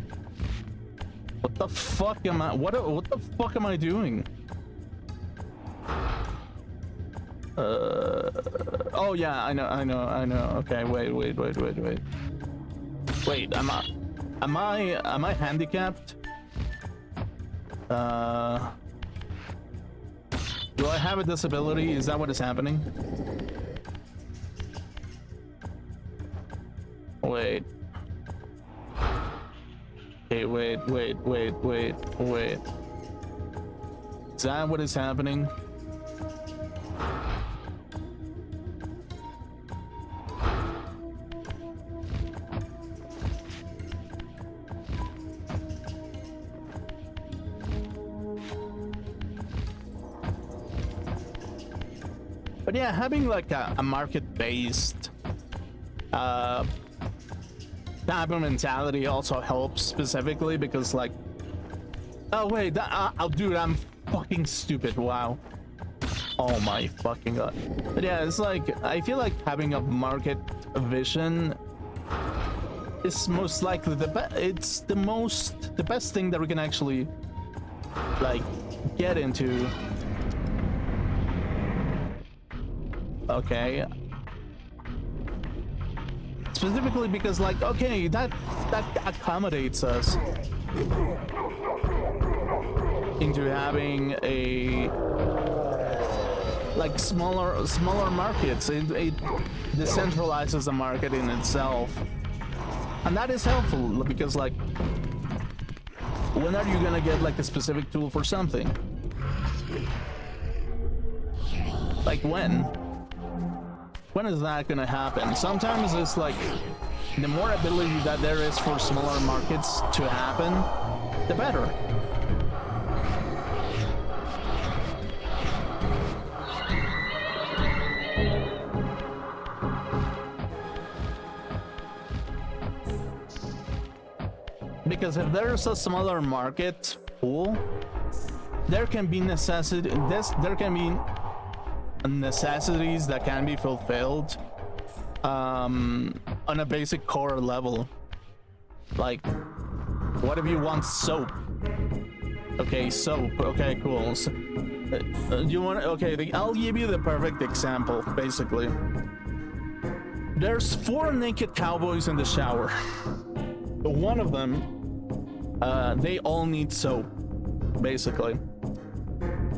What the fuck am I, what the fuck am I doing? Oh yeah, I know. Okay, wait. Wait, am I handicapped? Do I have a disability? Is that what is happening? Wait. Okay, wait. Is that what is happening? But yeah, having like a market-based type of mentality also helps, specifically because like, oh wait, dude, I'm fucking stupid. Wow. Oh my fucking god. But yeah, it's like I feel like having a market vision is most likely the best thing that we can actually like get into. Okay, specifically because like, okay, that accommodates us into having a like smaller markets. It decentralizes the market in itself, and that is helpful because like, when are you gonna get like a specific tool for something? Like when is that gonna happen? Sometimes it's like the more ability that there is for smaller markets to happen, the better. Because if there's a smaller market pool, there can be necessities that can be fulfilled on a basic core level. Like, what if you want soap? Okay, soap. Okay, cool. So, you want? Okay, I'll give you the perfect example. Basically, there's 4 naked cowboys in the shower. One of them, they all need soap, basically.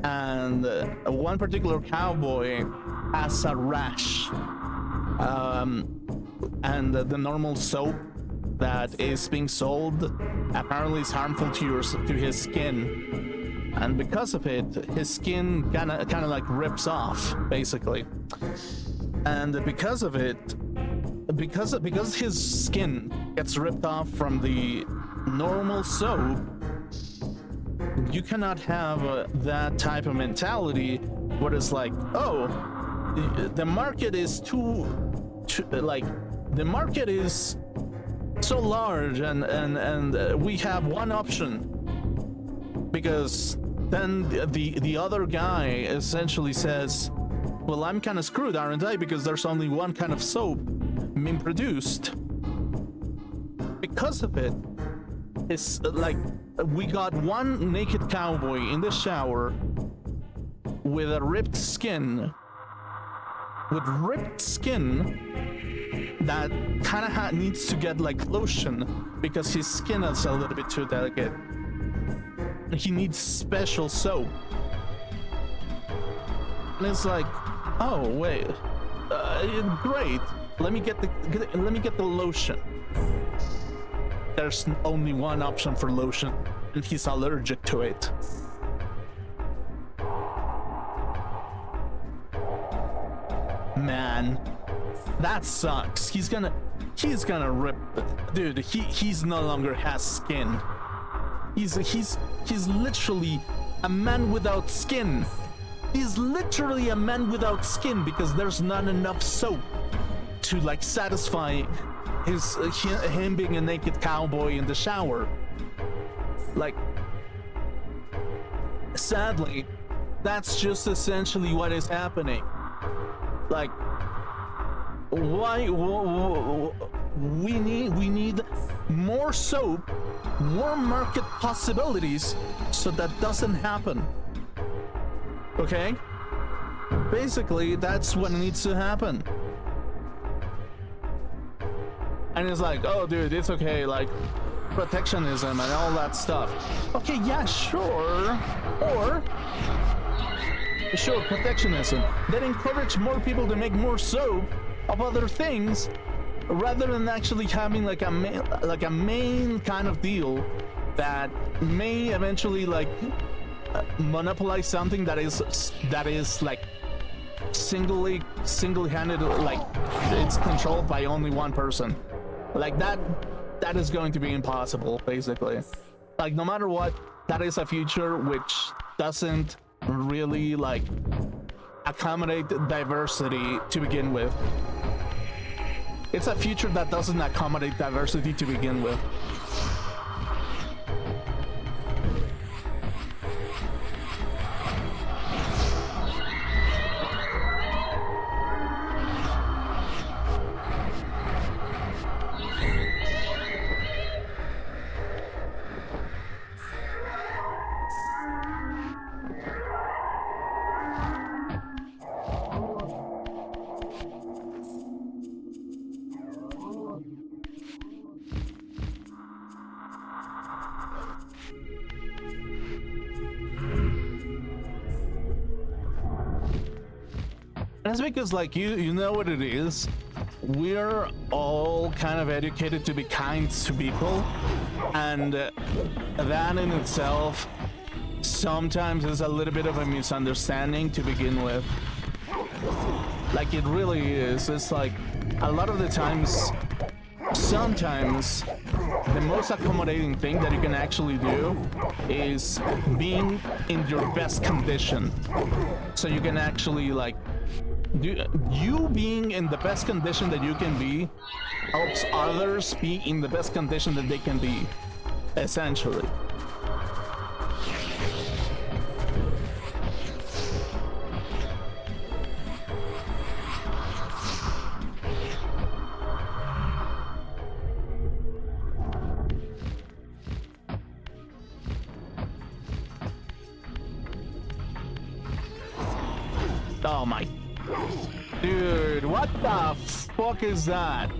And one particular cowboy has a rash, and the normal soap that is being sold apparently is harmful to his skin, and because of it, his skin kind of like rips off basically, and because of it, because his skin gets ripped off from the normal soap, you cannot have that type of mentality where it's like, oh, the market is the market is so large and we have one option, because then the other guy essentially says, well, I'm kind of screwed, aren't I, because there's only one kind of soap being produced. Because of it, it's like we got one naked cowboy in the shower with a ripped skin, that kind of needs to get like lotion because his skin is a little bit too delicate. He needs special soap, and it's like, oh wait, great. Let me get the lotion. There's only one option for lotion, and he's allergic to it. Man, that sucks. He's gonna rip, dude. He's no longer has skin. He's literally a man without skin. He's literally a man without skin because there's not enough soap to like satisfy him being a naked cowboy in the shower. Like, sadly, that's just essentially what is happening. Like, why we need more soap, more market possibilities so that doesn't happen. Okay? Basically, that's what needs to happen. And it's like, oh dude, it's okay, like protectionism and all that stuff. Okay, yeah, sure. Or sure, protectionism. Then encourage more people to make more soap of other things, rather than actually having like a main kind of deal that may eventually like monopolize something that is like single-handed, like it's controlled by only one person. Like that is going to be impossible, basically. Like, no matter what, that is a future which doesn't really like accommodate diversity to begin with. It's a future that doesn't accommodate diversity to begin with. That's because, like, you know what it is. We're all kind of educated to be kind to people, and that in itself sometimes is a little bit of a misunderstanding to begin with. Like, it really is. It's like a lot of the times, sometimes the most accommodating thing that you can actually do is being in your best condition, so you can actually like you being in the best condition that you can be helps others be in the best condition that they can be, essentially. Oh my... Dude, what the fuck is that?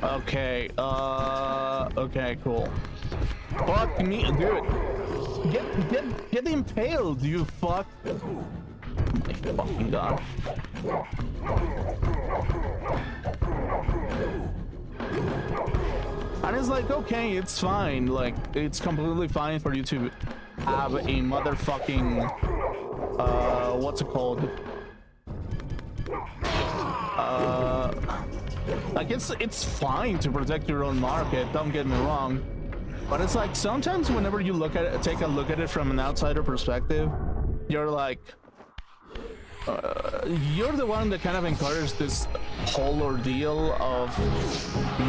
Okay, okay, cool. Fuck me, dude. Get impaled, you fuck. My fucking god. And it's like, okay, it's fine. Like, it's completely fine for you to have a motherfucking, what's it called? Like, it's fine to protect your own market, don't get me wrong. But it's like, sometimes whenever you look at it, take a look at it from an outsider perspective, you're like, you're the one that kind of encouraged this whole ordeal of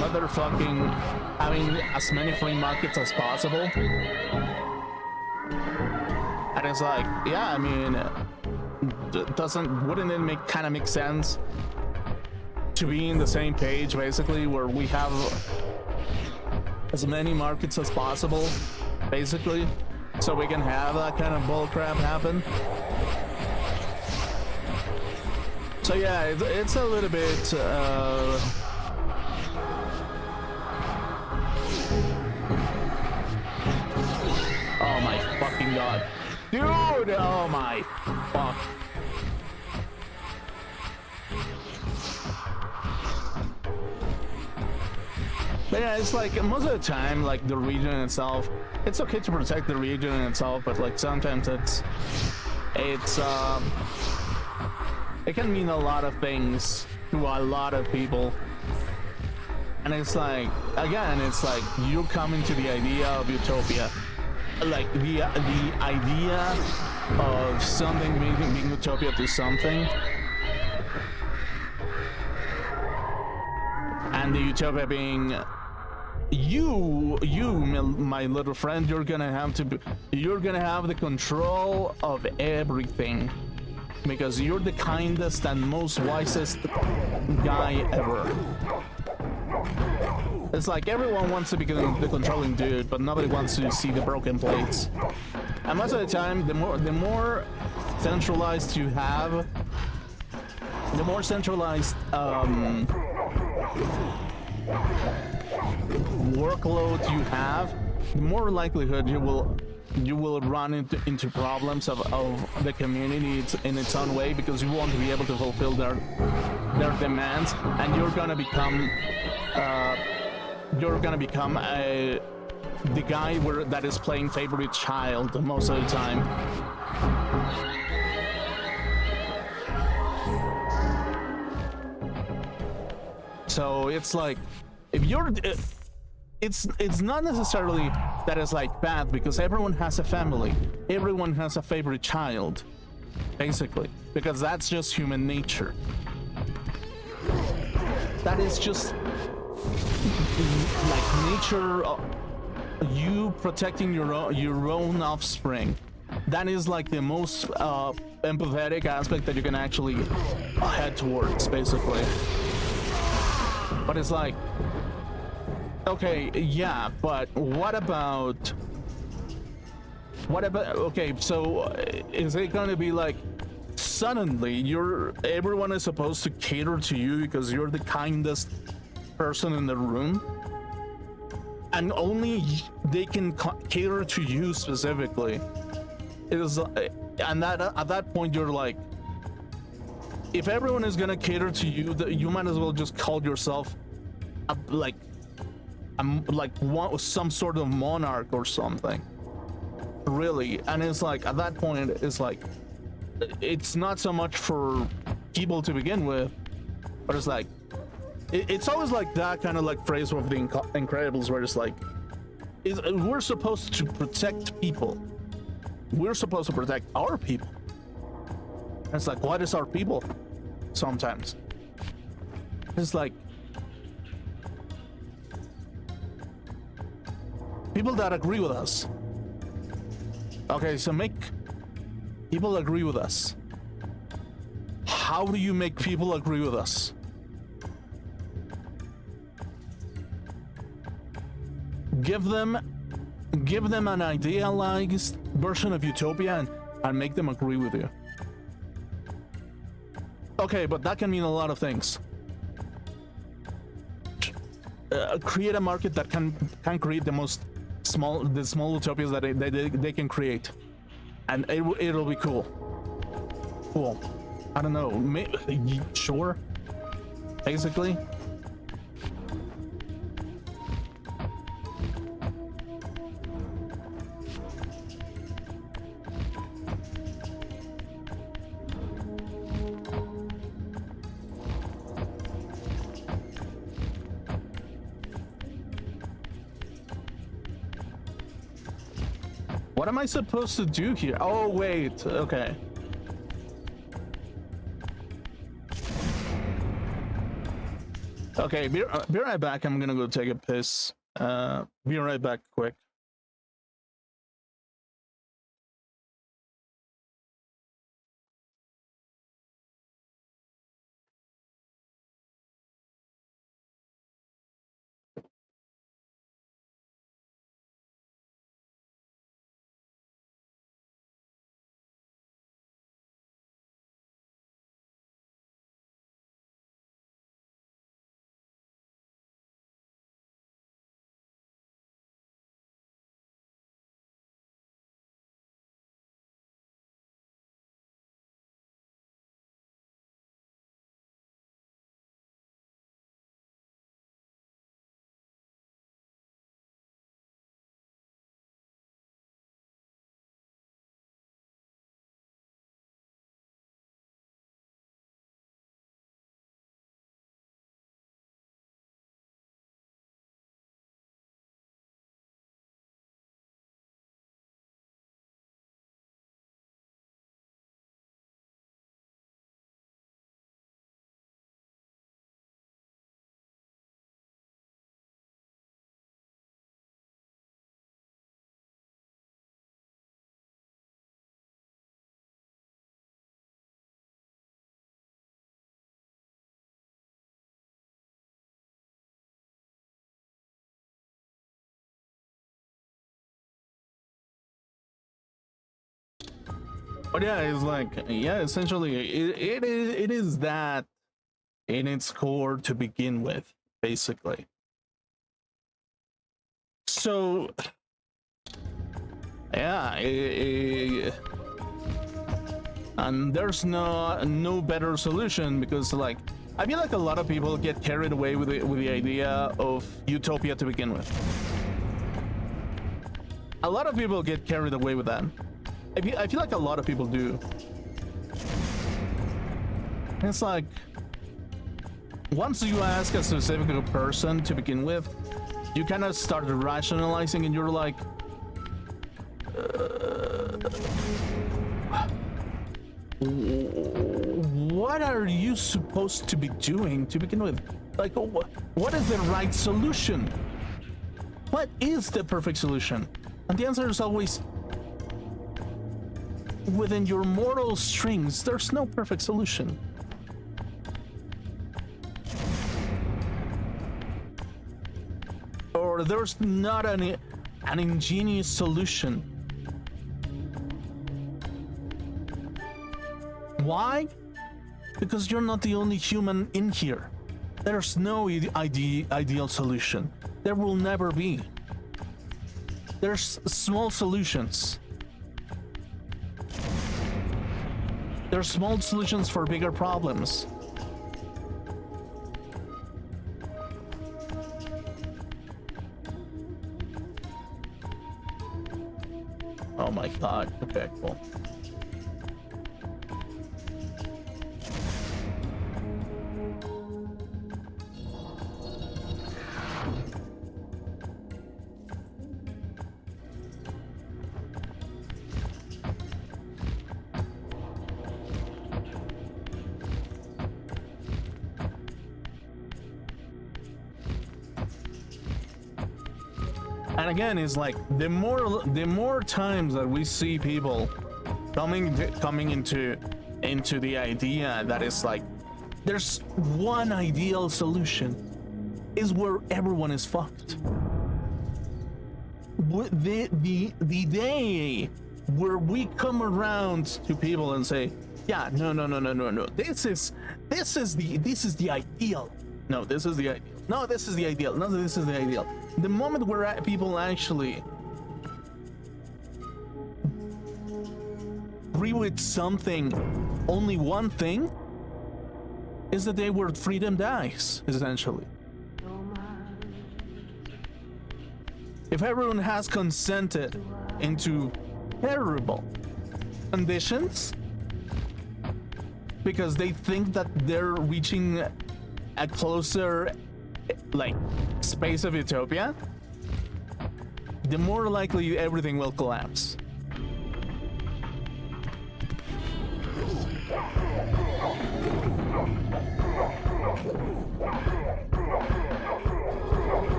motherfucking having as many free markets as possible. And it's like, yeah, I mean, wouldn't it kind of make sense to be in the same page, basically, where we have as many markets as possible, basically, so we can have that kind of bullcrap happen? So yeah, it's a little bit, oh my fucking god. Dude, oh my fuck. But yeah, it's like, most of the time, like, the region itself, it's okay to protect the region itself, but like, sometimes it can mean a lot of things to a lot of people. And it's like, again, it's like you're coming to the idea of utopia. Like the idea of something being utopia to something. And the utopia being you, my little friend, you're gonna have the control of everything. Because you're the kindest and most wisest guy ever. It's like everyone wants to be the controlling dude, but nobody wants to see the broken plates. And most of the time, the more centralized you have, the more centralized workload you have, the more likelihood you will run into problems of the community in its own way, because you won't be able to fulfill their demands, and you're gonna become the guy that is playing favorite child most of the time. So it's like, if you're it's not necessarily that it's like bad, because everyone has a family, everyone has a favorite child, basically, because that's just human nature. That is just like nature, you protecting your own offspring. That is like the most empathetic aspect that you can actually head towards, basically. But it's like, okay, yeah, but what about, okay, so is it gonna be like, suddenly everyone is supposed to cater to you because you're the kindest person in the room? And only they can cater to you specifically. It is, and that at that point you're like, if everyone is gonna cater to you, you might as well just call yourself some sort of monarch or something, really. And it's like, at that point, it's like, it's not so much for people to begin with, but it's like, it's always like that kind of like phrase of the Incredibles, where it's like, we're supposed to protect people, we're supposed to protect our people. And it's like, what is our people? Sometimes it's like people that agree with us. Okay, so make people agree with us. How do you make people agree with us? Give them an idealized version of utopia and make them agree with you. Okay, but that can mean a lot of things. Create a market that can create the most small utopias that they can create, and it'll be cool. Cool. I don't know. Sure. Basically. What am I supposed to do here? Oh, wait. Okay. Okay, be right back. I'm gonna go take a piss. Be right back quick. But yeah, it's like, yeah, essentially it is that in its core to begin with, basically. So yeah, and there's no better solution, because like I feel like a lot of people get carried away with the idea of utopia to begin with. A lot of people get carried away with that. I feel like a lot of people do. It's like, once you ask a specific person to begin with, you kind of start rationalizing, and you're like, what are you supposed to be doing to begin with? Like, what is the right solution? What is the perfect solution? And the answer is always, within your moral strings, there's no perfect solution. Or there's not an ingenious solution. Why? Because you're not the only human in here. There's no ideal solution. There will never be. There's small solutions. There's small solutions for bigger problems. Oh my god. Okay, cool. And again, it's like the more times that we see people coming into the idea that it's like there's one ideal solution, is where everyone is fucked. The day where we come around to people and say, yeah, no, this is the ideal. No, this is the ideal. No, this is the ideal. No, this is the ideal. The moment where people actually agree with something, only one thing, is the day where freedom dies, essentially. If everyone has consented into terrible conditions because they think that they're reaching a closer, like, space of utopia, the more likely everything will collapse.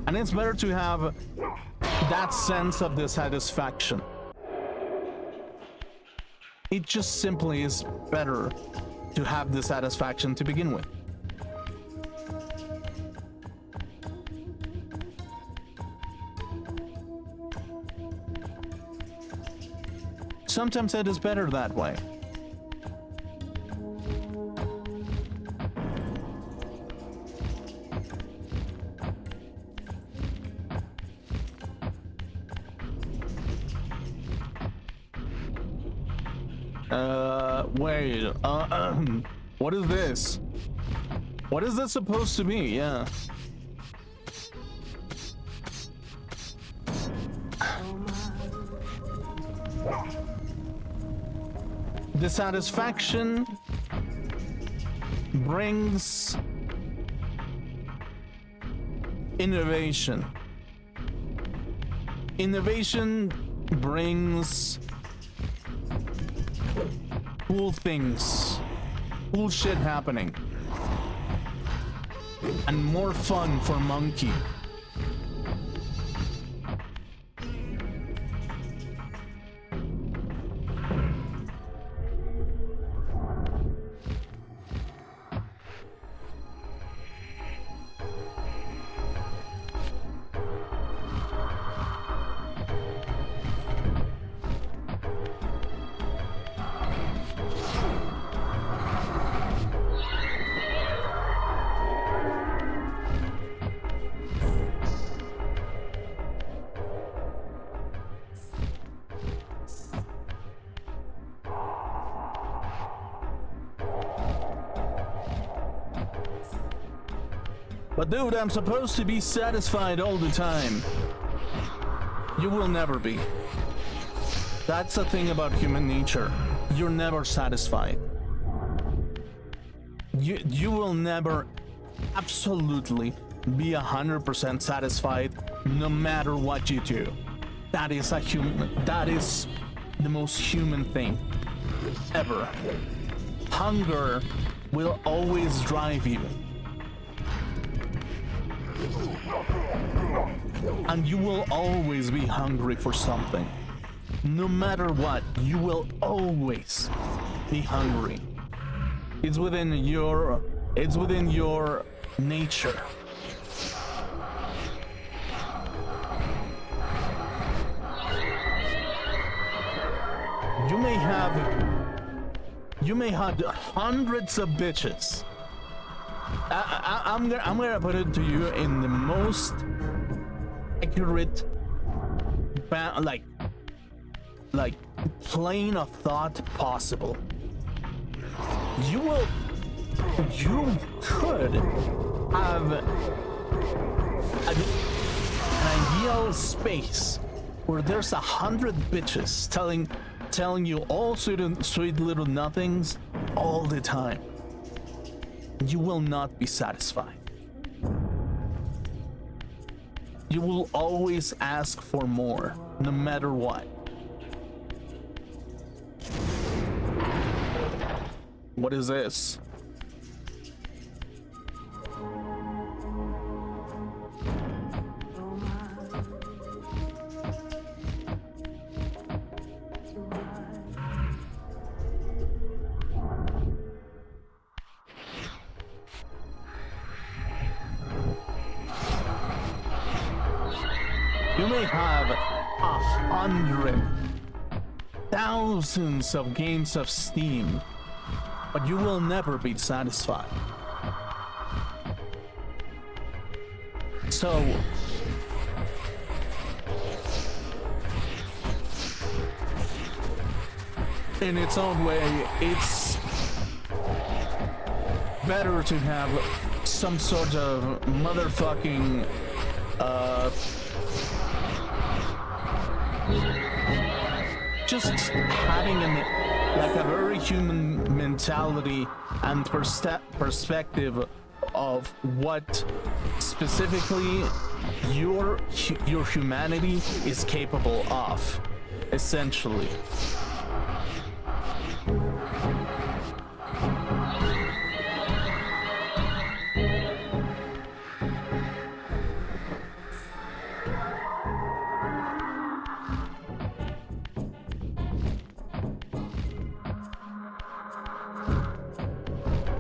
And it's better to have that sense of dissatisfaction. It just simply is better to have dissatisfaction to begin with. Sometimes it is better that way. Wait, what is this? What is this supposed to be? Yeah. Dissatisfaction brings innovation. Innovation brings cool things, cool shit happening, and more fun for Monkey. But dude, I'm supposed to be satisfied all the time. You will never be. That's the thing about human nature. You're never satisfied. You will never absolutely be 100% satisfied no matter what you do. That is the most human thing ever. Hunger will always drive you. And you will always be hungry for something. No matter what, you will always be hungry. It's within your nature. You may have hundreds of bitches. I'm gonna put it to you in the most accurate, like plane of thought possible. You could have an ideal space where there's 100 bitches telling you all sweet little nothings all the time. You will not be satisfied. You will always ask for more, no matter what. What is this? You may have 100,000 of games of Steam, but you will never be satisfied. So, in its own way, it's better to have some sort of motherfucking just having like a very human mentality and perspective of what specifically your humanity is capable of, essentially.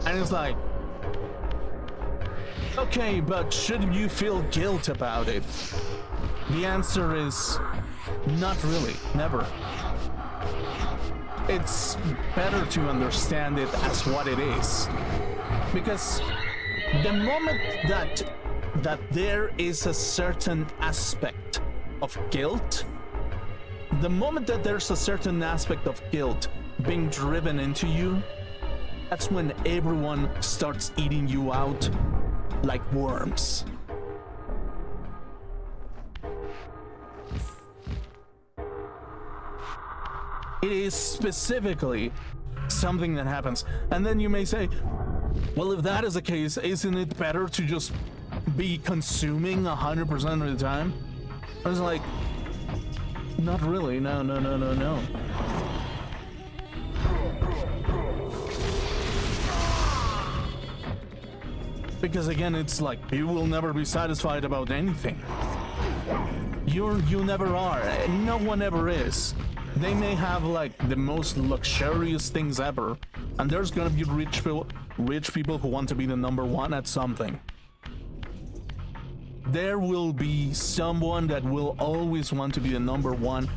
And it's like, okay, but shouldn't you feel guilt about it? The answer is not really, never. It's better to understand it as what it is. Because the moment that there is a certain aspect of guilt, the moment that there's a certain aspect of guilt being driven into you, that's when everyone starts eating you out like worms. It is specifically something that happens. And then you may say, well, if that is the case, isn't it better to just be consuming 100% of the time? I was like, not really, no. Because again, it's like, you will never be satisfied about anything. You never are. No one ever is. They may have like the most luxurious things ever, and there's gonna be rich people who want to be the #1 at something. There will be someone that will always want to be the #1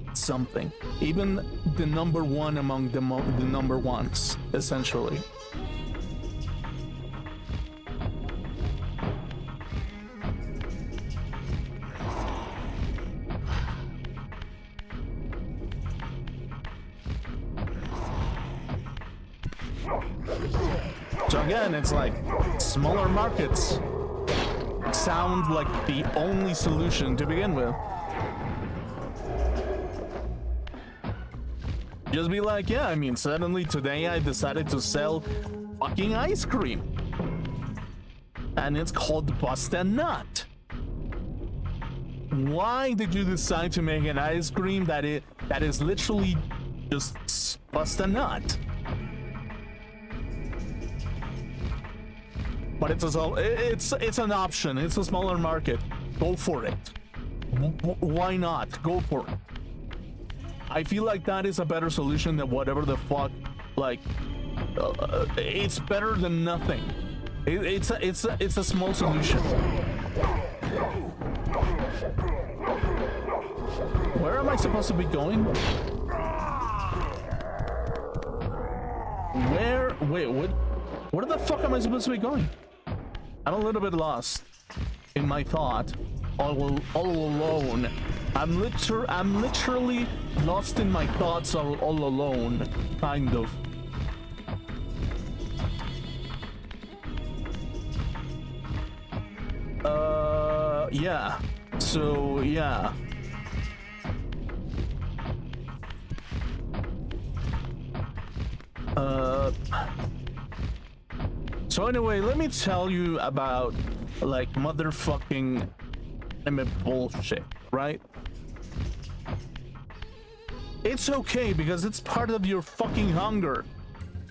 at something. Even the #1 among the #1s, essentially. So again, it's like smaller markets sound like the only solution to begin with. Just be like, yeah, I mean, suddenly today I decided to sell fucking ice cream. And it's called Bust a Nut. Why did you decide to make an ice cream that is literally just bust a nut? But it's an option. It's a smaller market. Go for it. Why not? Go for it. I feel like that is a better solution than whatever the fuck. Like, it's better than nothing. It's a small solution. Where am I supposed to be going? Where? Wait, what? Where the fuck am I supposed to be going? I'm a little bit lost in my thought, all alone. I'm literally lost in my thoughts all alone, kind of. Yeah. So, yeah. So anyway, let me tell you about, like, motherfucking anime bullshit, right? It's okay because it's part of your fucking hunger.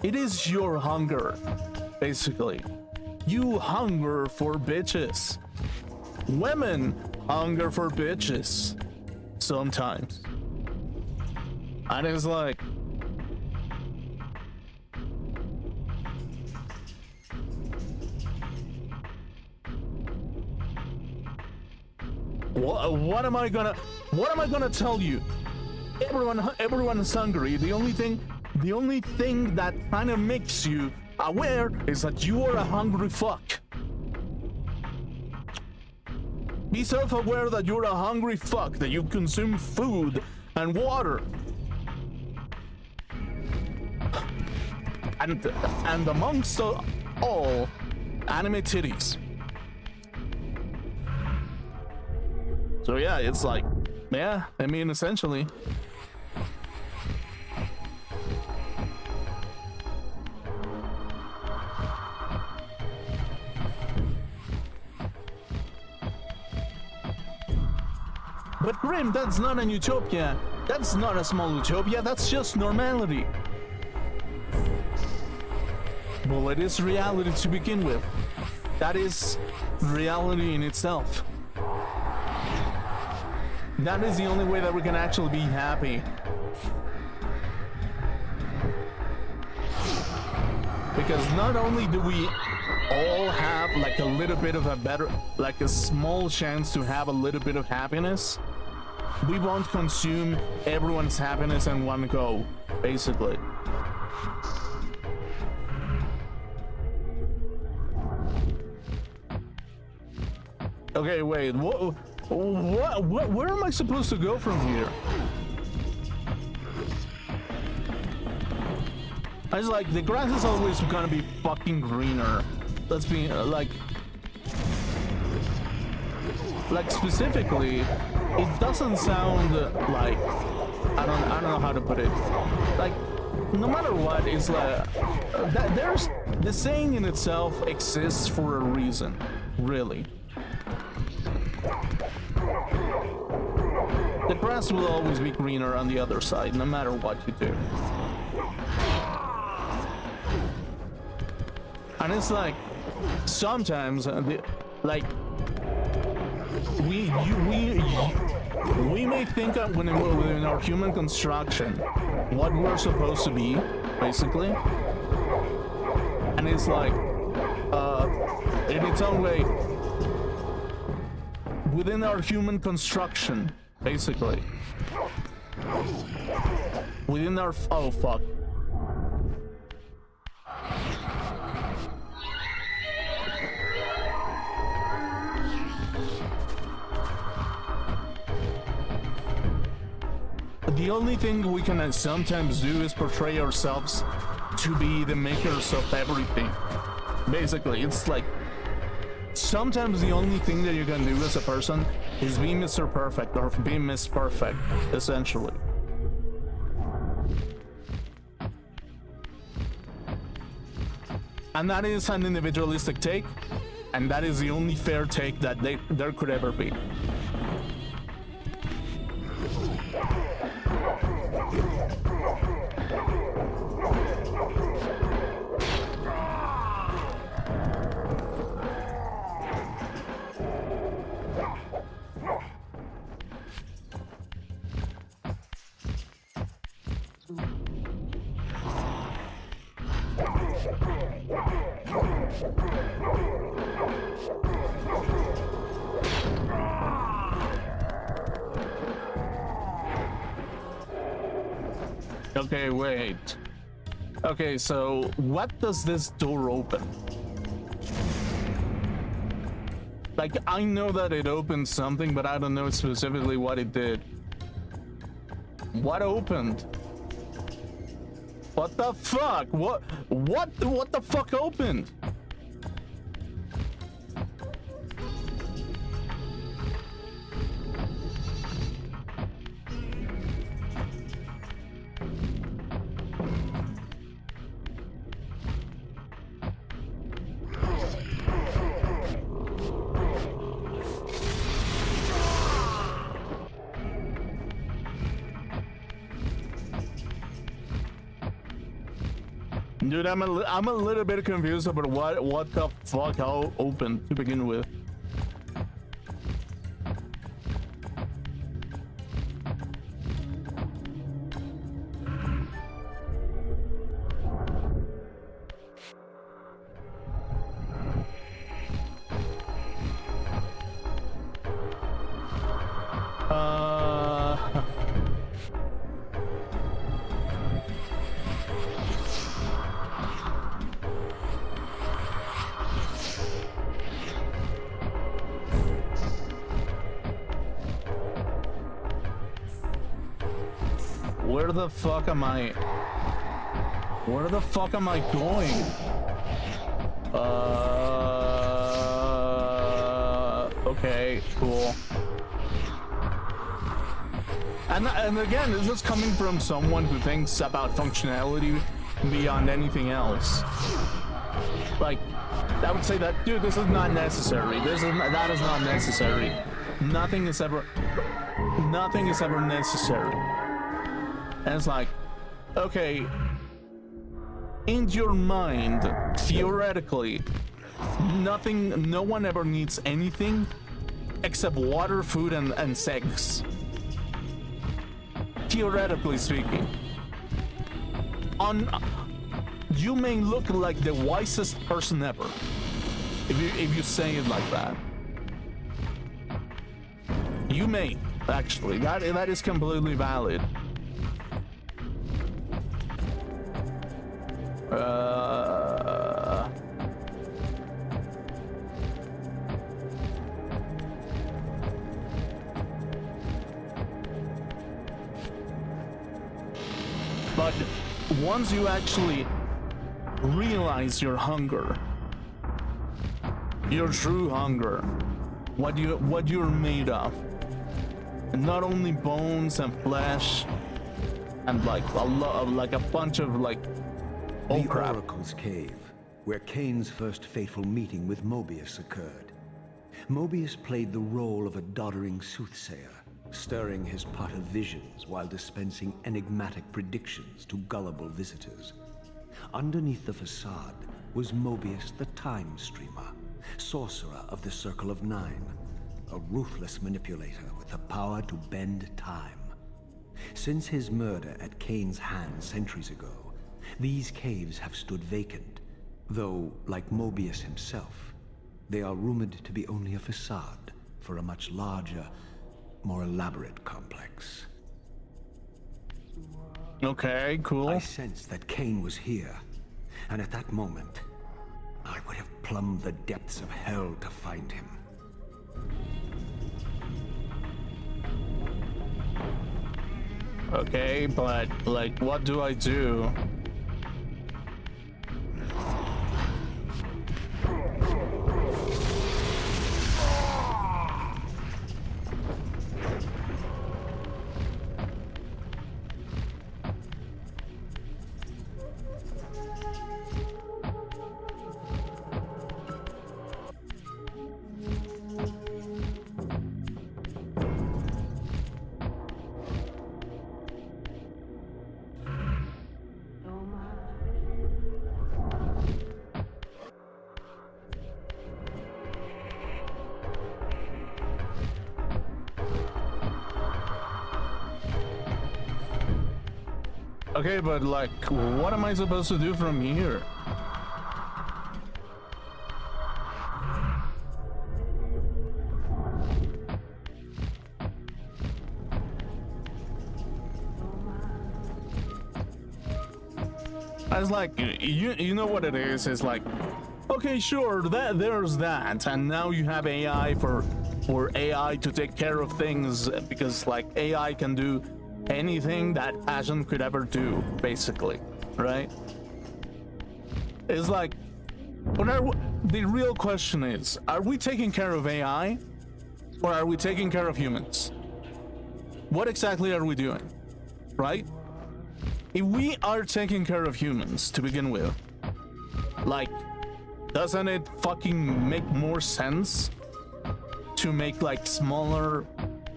It is your hunger, basically. You hunger for bitches. Women hunger for bitches. Sometimes. And it's like, what am I gonna tell you? Everyone is hungry. The only thing that kind of makes you aware is that you are a hungry fuck. Be self-aware that you're a hungry fuck, that you consume food and water. and amongst all, anime titties. So yeah, it's like, yeah, I mean, essentially. But Grim, that's not an utopia. That's not a small utopia, that's just normality. Well, it is reality to begin with. That is reality in itself. That is the only way that we can actually be happy. Because not only do we all have like a little bit of a better, like a small chance to have a little bit of happiness, we won't consume everyone's happiness in one go, basically. Okay, wait, what, where am I supposed to go from here? I was like, the grass is always gonna be fucking greener. Let's be, like specifically, it doesn't sound like, I don't know how to put it. Like, no matter what, it's like, there's, the saying in itself exists for a reason, really. The grass will always be greener on the other side, no matter what you do. And it's like, sometimes, like, we may think that within our human construction, what we're supposed to be, basically. And it's like, in its own way, within our human construction, basically. Within our, oh fuck. The only thing we can sometimes do is portray ourselves to be the makers of everything. Basically, it's like, sometimes the only thing that you can do as a person is be Mr. Perfect or be Miss Perfect, essentially. And that is an individualistic take, and that is the only fair take that there could ever be. Okay, wait. Okay, so what does this door open? Like, I know that it opened something, but I don't know specifically what it did. What opened? What the fuck? What the fuck opened? Dude, I'm a little bit confused about what the fuck how opened to begin with. Where the fuck am I? Where the fuck am I going? Okay, cool. And again, this is coming from someone who thinks about functionality beyond anything else. Like, I would say that, dude, this is not necessary. That is not necessary. Nothing is ever necessary. And it's like, okay, in your mind, theoretically, no one ever needs anything except water, food, and sex. Theoretically speaking. You may look like the wisest person ever if you say it like that. You may, actually. That is completely valid. But once you actually realize your hunger, your true hunger, what you're made of, and not only bones and flesh, and like a bunch of like the Oracle's Cave, where Kain's first fateful meeting with Mobius occurred. Mobius played the role of a doddering soothsayer, stirring his pot of visions while dispensing enigmatic predictions to gullible visitors. Underneath the facade was Mobius the Time Streamer, sorcerer of the Circle of Nine, a ruthless manipulator with the power to bend time. Since his murder at Kain's hand centuries ago, these caves have stood vacant, though, like Mobius himself, they are rumored to be only a facade for a much larger, more elaborate complex. Okay, cool. I sensed that Kain was here, and at that moment, I would have plumbed the depths of hell to find him. Okay, but like, what do I do? Okay, but like, what am I supposed to do from here? I was like, you know what it is? It's like, okay, sure, there's that, and now you have AI for AI to take care of things, because like AI can do anything that Ashen could ever do, basically, right? It's like, the real question is, are we taking care of AI, or are we taking care of humans? What exactly are we doing, right? If we are taking care of humans to begin with, like, doesn't it fucking make more sense to make like smaller,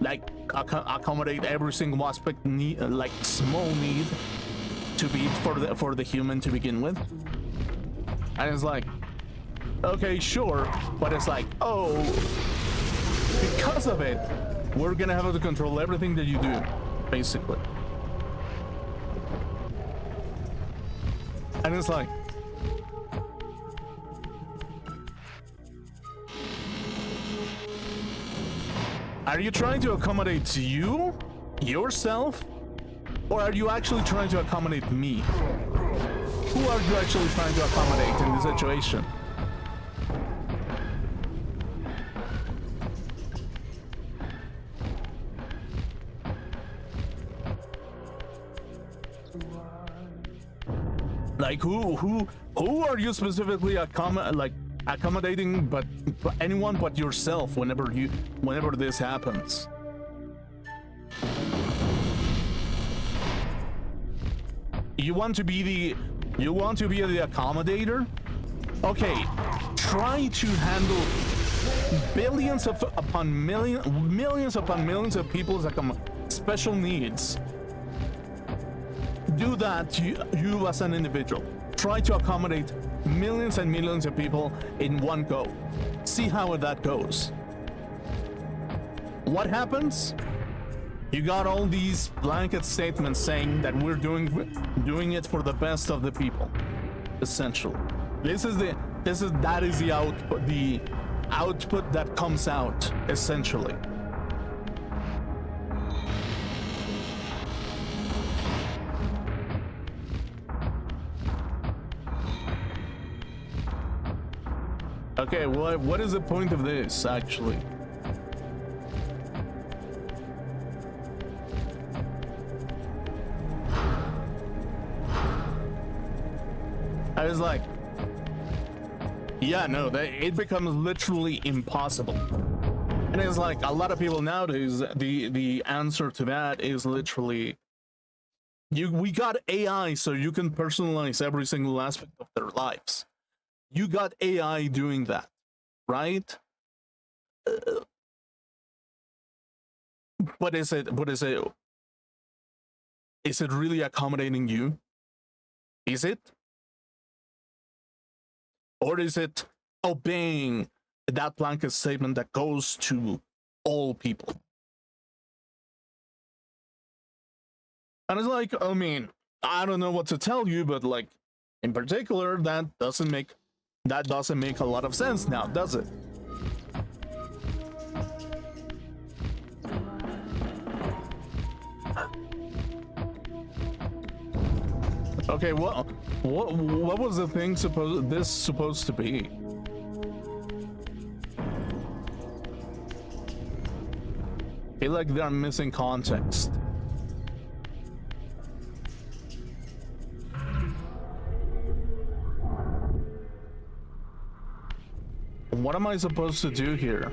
like accommodate every single aspect need, like small need to be for the human to begin with? And it's like, okay, sure, but it's like, oh, because of it, we're gonna have to control everything that you do, basically. And it's like, are you trying to accommodate you, yourself, or are you actually trying to accommodate me? Who are you actually trying to accommodate in this situation? Like who are you specifically accommodating but anyone but yourself whenever this happens? You want to be the accommodator? Okay, try to handle millions upon millions of people's special needs. Do that, you as an individual. Try to accommodate millions and millions of people in one go. See how that goes. What happens? You got all these blanket statements saying that we're doing it for the best of the people. Essentially, that is the output that comes out. Essentially. Okay, what is the point of this actually? I was like, yeah, no, it becomes literally impossible. And it's like a lot of people nowadays, the answer to that is literally, we got AI so you can personalize every single aspect of their lives. You got AI doing that, right? But is it really accommodating you? Is it? Or is it obeying that blanket statement that goes to all people? And it's like, I mean, I don't know what to tell you, but like, in particular, that doesn't make a lot of sense now, does it? Okay, what was the thing supposed to be? I feel like they're missing context. What am I supposed to do here?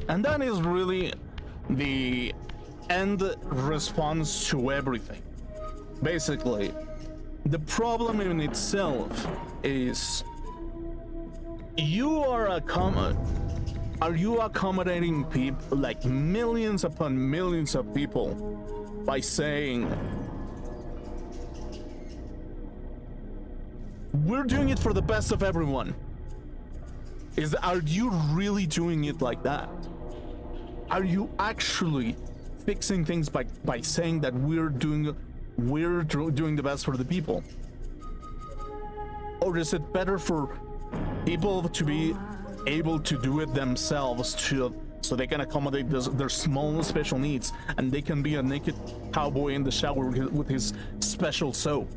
And that is really the end response to everything. Basically, the problem in itself is, are you accommodating people, like millions upon millions of people, by saying we're doing it for the best of everyone? Are you really doing it like that? Are you actually fixing things by saying that we're doing the best for the people? Or is it better for people to be able to do it themselves so they can accommodate their small special needs, and they can be a naked cowboy in the shower with his special soap?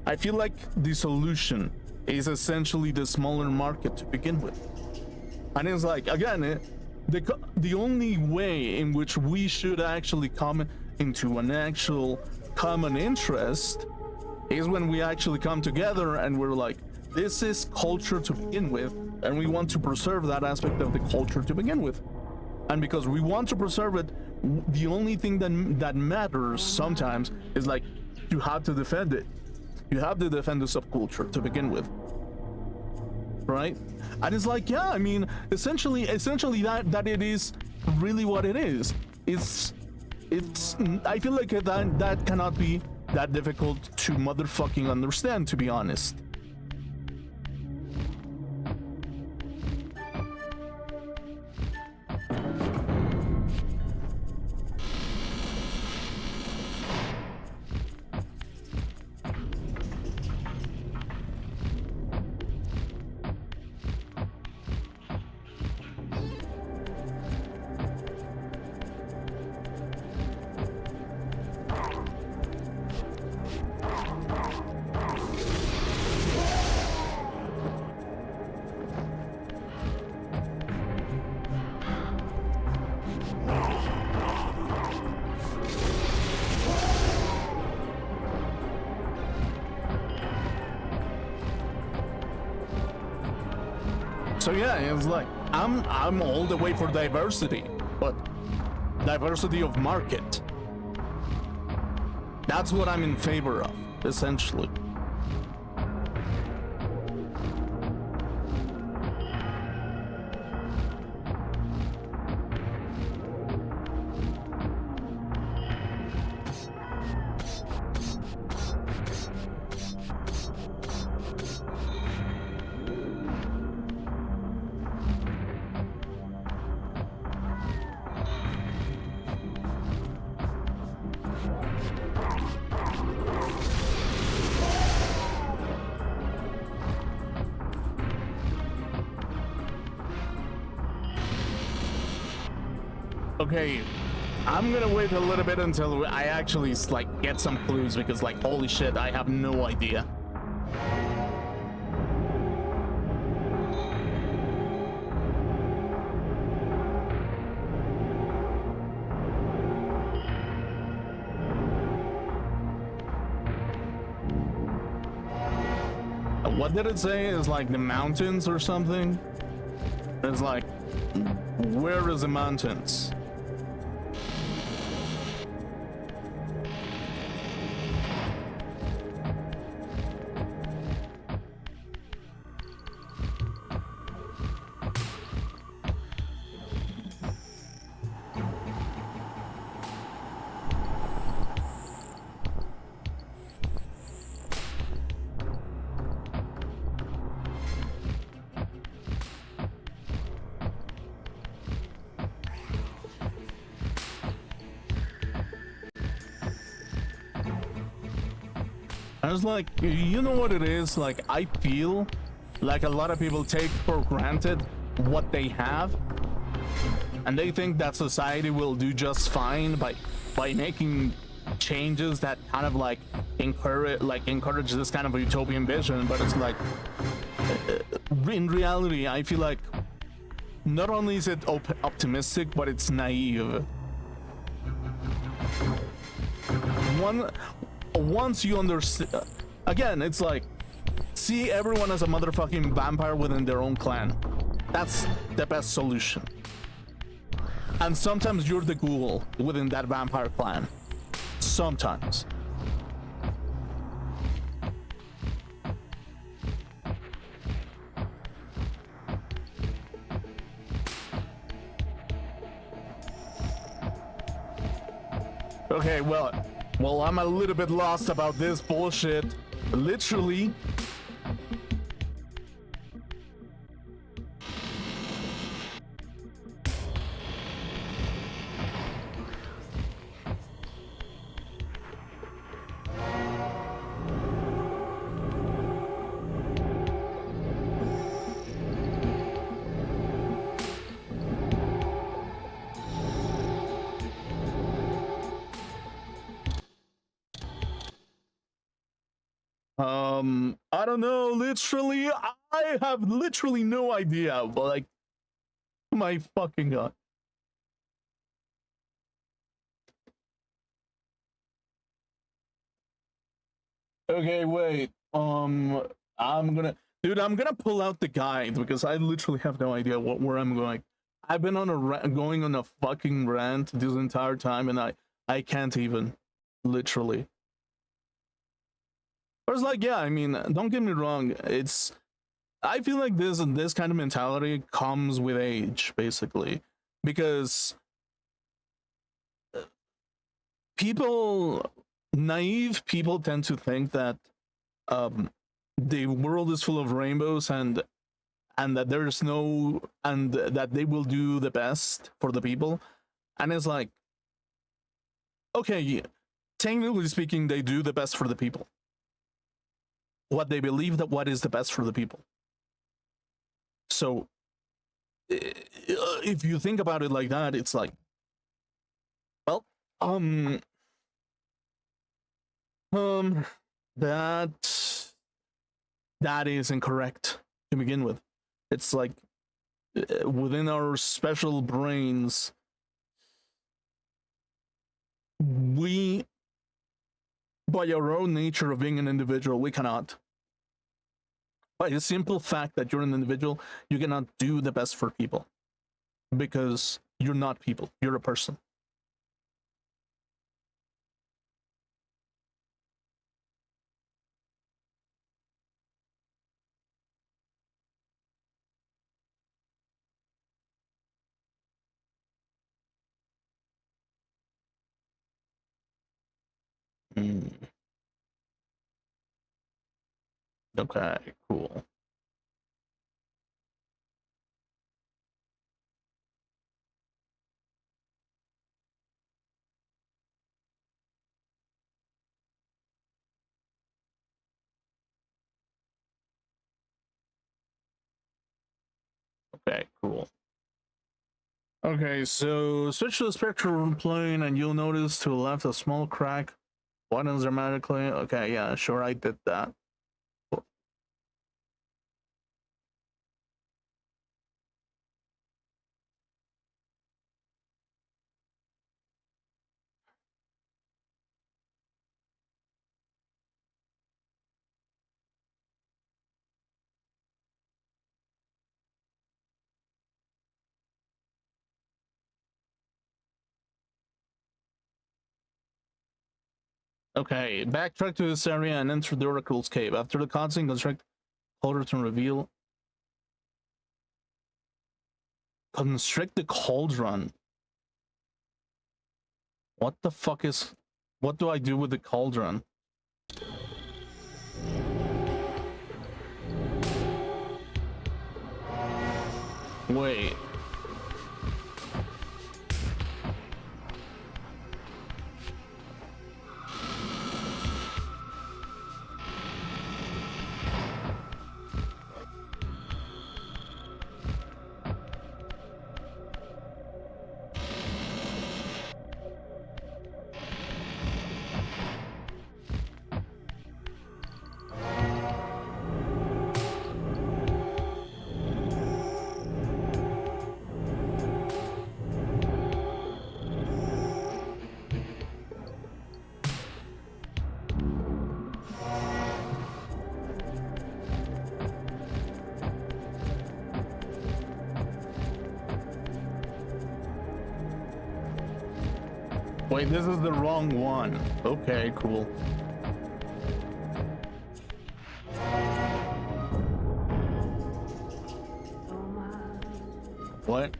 I feel like the solution is essentially the smaller market to begin with. And it's like, again, the only way in which we should actually come into an actual common interest is when we actually come together and we're like, this is culture to begin with, and we want to preserve that aspect of the culture to begin with. And because we want to preserve it, the only thing that matters sometimes is like, you have to defend it. You have to defend the subculture to begin with. Right? And it's like, yeah, I mean, essentially that it is really what it is. It's I feel like that cannot be that difficult to motherfucking understand, to be honest. So yeah, it's like I'm all the way for diversity, but diversity of market. That's what I'm in favor of, essentially. Okay, I'm gonna wait a little bit until I actually like get some clues, because like holy shit, I have no idea. What did it say? Is like the mountains or something? It's like, where is the mountains? I was like, you know what it is? Like, I feel like a lot of people take for granted what they have, and they think that society will do just fine by making changes that kind of like encourage this kind of utopian vision. But it's like, in reality, I feel like not only is it optimistic, but it's naive. Once you understand, again, it's like, see everyone as a motherfucking vampire within their own clan. That's the best solution. And sometimes you're the ghoul within that vampire clan. Sometimes. Okay, well, I'm a little bit lost about this bullshit. Literally. I don't know, literally, I have literally no idea, but like, oh my fucking god. Okay, wait, I'm gonna pull out the guide, because I literally have no idea where I'm going. I've been on going on a fucking rant this entire time, and I can't even, literally. But it's like, yeah, I mean, don't get me wrong, I feel like this kind of mentality comes with age, basically, because naive people tend to think that the world is full of rainbows, and that there's no, and that they will do the best for the people. And it's like, okay, technically speaking, they do the best for the people. What they believe that what is the best for the people. So if you think about it like that, it's like, well, that is incorrect to begin with. It's like, within our special brains, we, by our own nature of being an individual, we cannot by the simple fact that you're an individual, you cannot do the best for people because you're not people, you're a person. Mm. Okay, cool. Okay, cool. Okay, so switch to the spectral plane and you'll notice to the left a small crack widens dramatically. Okay, yeah, sure, I did that. Okay, backtrack to this area and enter the Oracle's cave. After the cutscene, construct cauldron reveal. Constrict the cauldron. What the fuck is... What do I do with the cauldron? Wait. Wait, this is the wrong one. Okay, cool. What?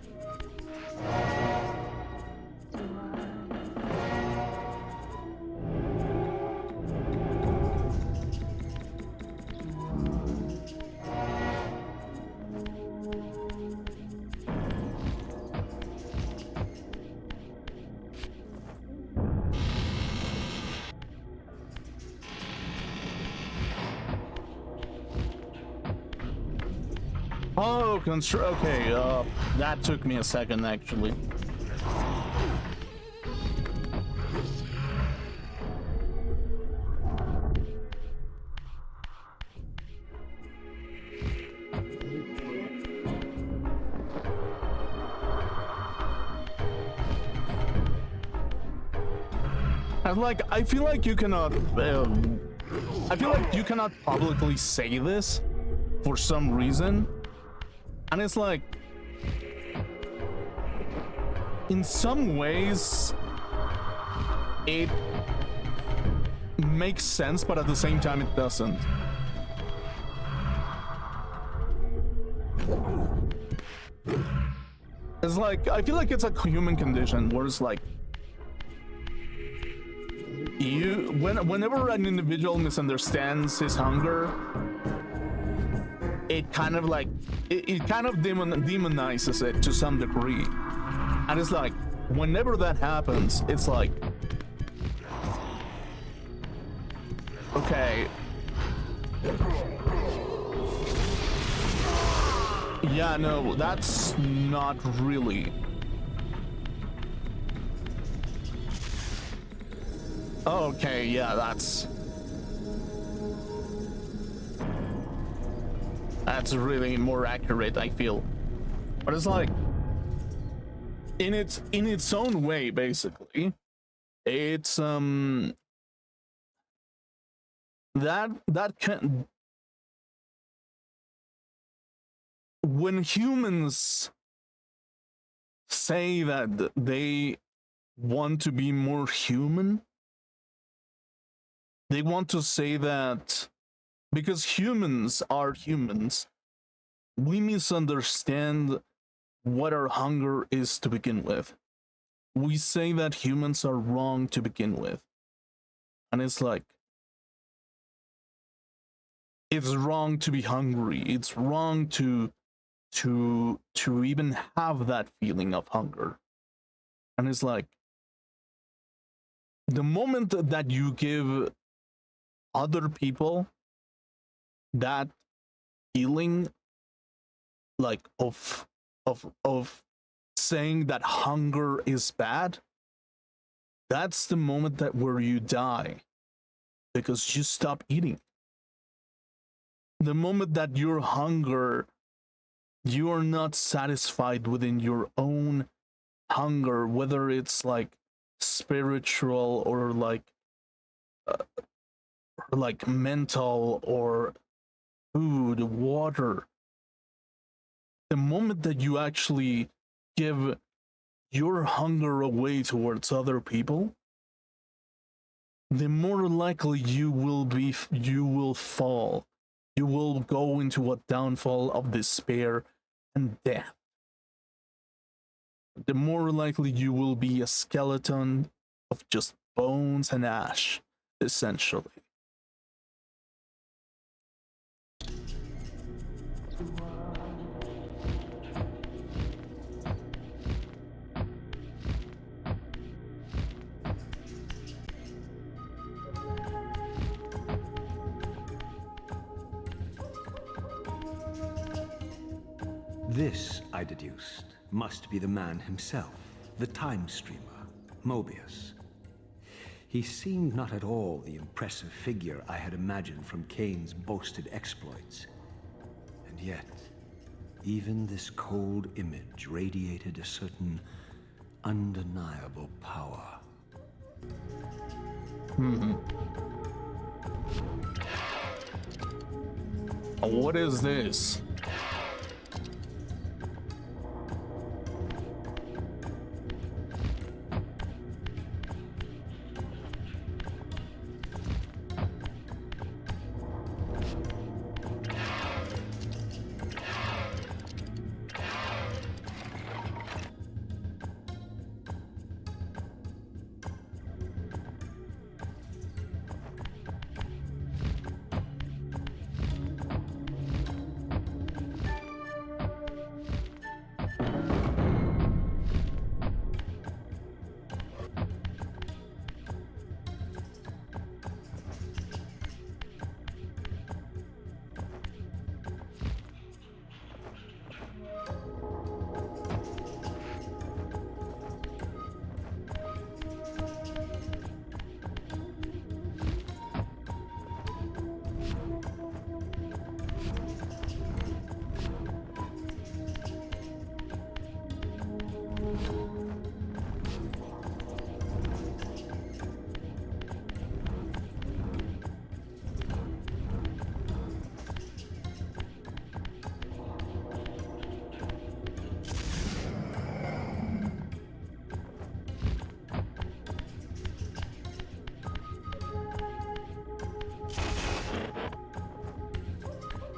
Oh, okay, that took me a second, actually. And like, I feel like you cannot publicly say this for some reason. And it's like, in some ways, it makes sense, but at the same time, it doesn't. It's like, I feel like it's a human condition where it's like, whenever an individual misunderstands his hunger, it kind of like it kind of demonizes it to some degree. And it's like, whenever that happens, it's like, okay, yeah, no, that's not really. Okay, yeah, that's really more accurate, I feel. But it's like, in its own way, basically, it's that when humans say that they want to be more human, they want to say that because humans are humans, we misunderstand what our hunger is to begin with. We say that humans are wrong to begin with. And it's like, it's wrong to be hungry. It's wrong to even have that feeling of hunger. And it's like, the moment that you give other people that feeling, like of saying that hunger is bad, that's the moment that where you die, because you stop eating. The moment that your hunger, you are not satisfied within your own hunger, whether it's like spiritual or like mental or food, water. The moment that you actually give your hunger away towards other people, the more likely you will fall. You will go into a downfall of despair and death. The more likely you will be a skeleton of just bones and ash, essentially. This, I deduced, must be the man himself, the time streamer, Mobius. He seemed not at all the impressive figure I had imagined from Kain's boasted exploits. And yet, even this cold image radiated a certain undeniable power. What is this?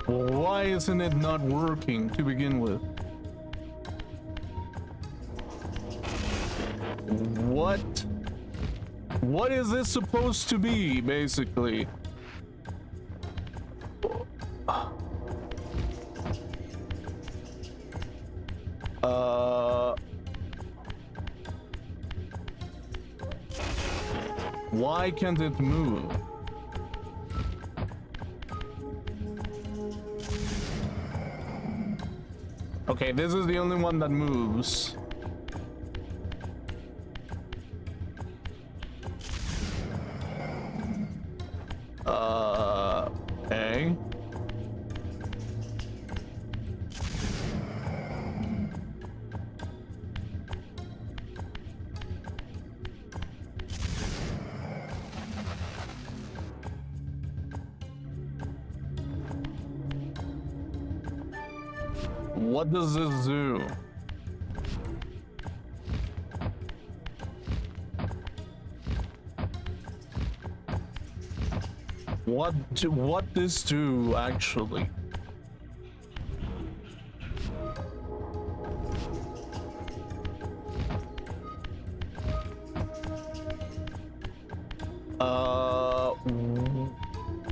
Why isn't it not working to begin with? What is this supposed to be, basically? Why can't it move? Okay, this is the only one that moves. Okay. What does this do? What this do actually?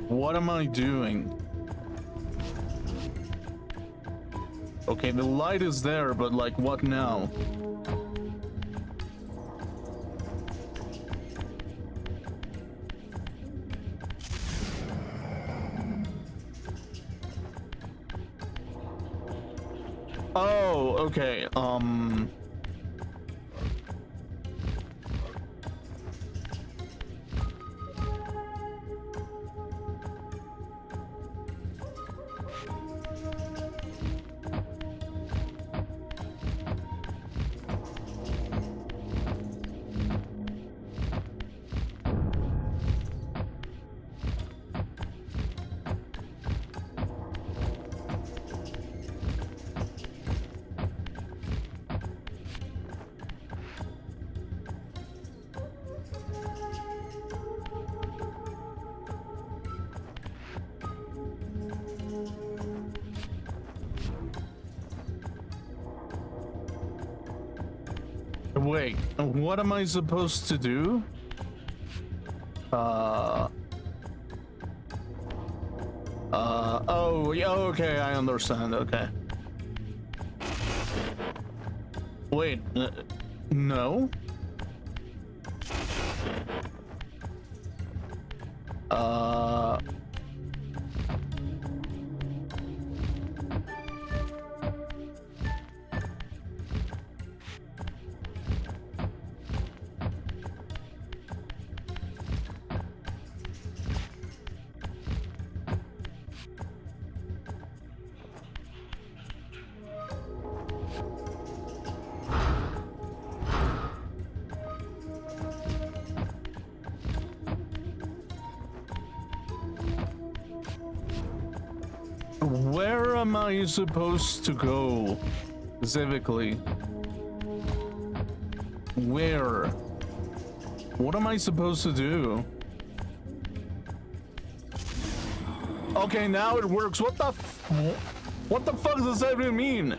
What am I doing? Okay, the light is there, but like what now? Oh, okay. Wait, what am I supposed to do? Oh, yeah, okay, I understand, okay. Wait, no? Where am I supposed to go specifically? Where? What am I supposed to do? Okay, now it works. What the fuck does that even mean?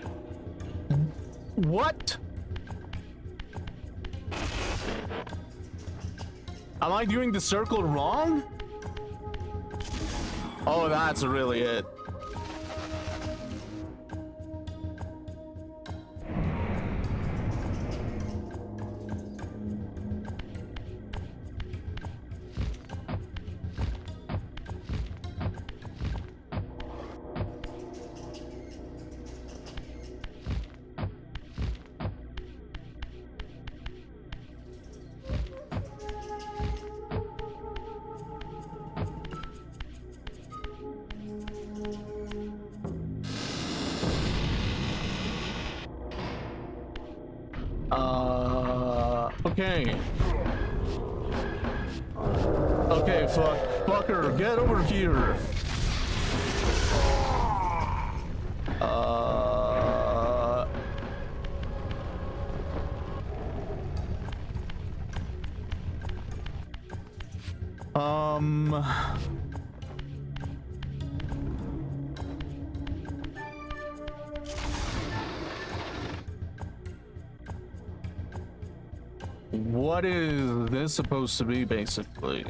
What? Am I doing the circle wrong? Oh, that's really it. Okay. Okay, fucker, get over here. What is this supposed to be, basically?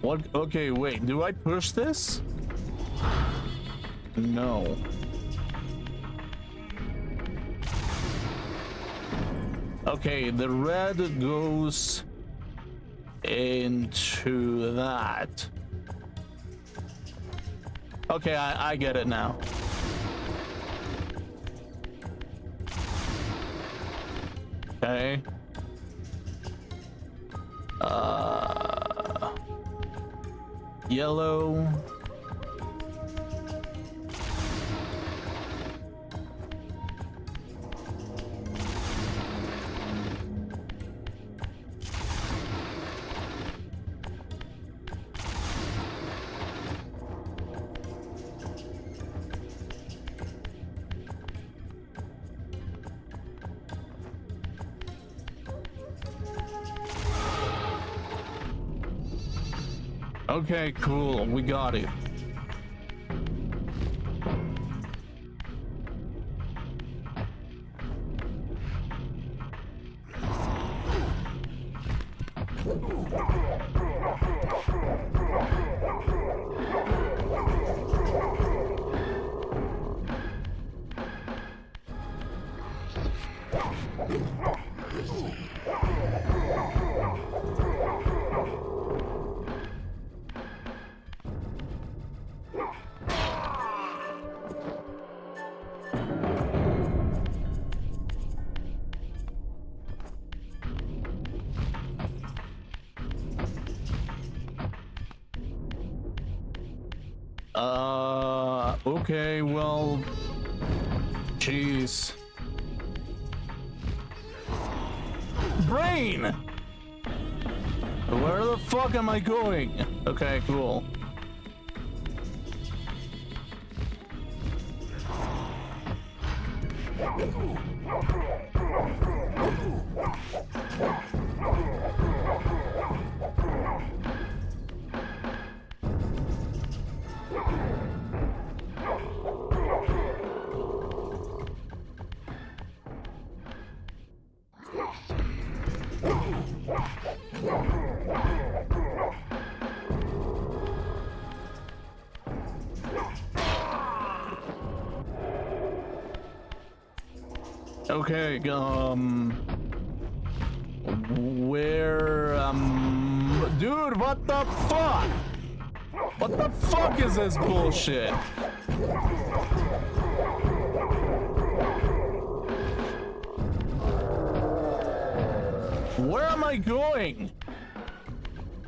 What? Okay, wait, do I push this? No. Okay, the red goes into that. Okay, I get it now. Okay. Yellow. Okay, cool. We got it. Okay, well, jeez. Brain! Where the fuck am I going? Okay, cool. Okay, where, dude, what the fuck? What the fuck is this bullshit? Where am I going?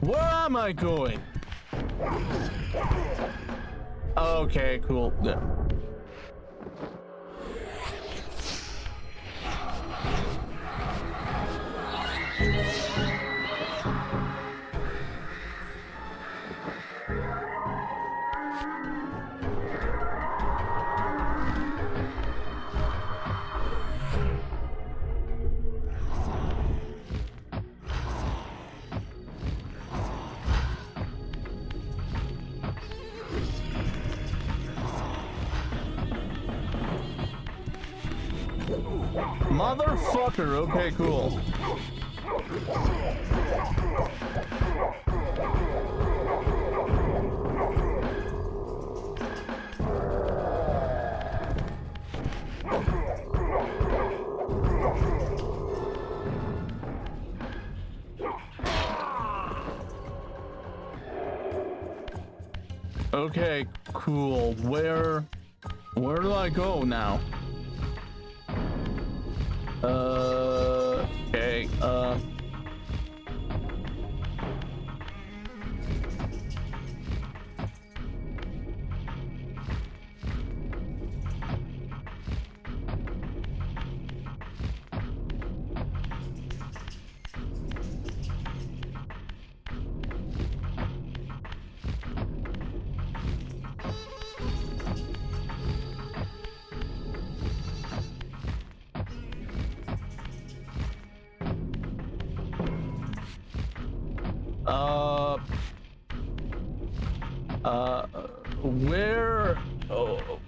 Where am I going? Okay, cool. Yeah. Motherfucker, okay, cool. Okay, cool. Where do I go now? Okay,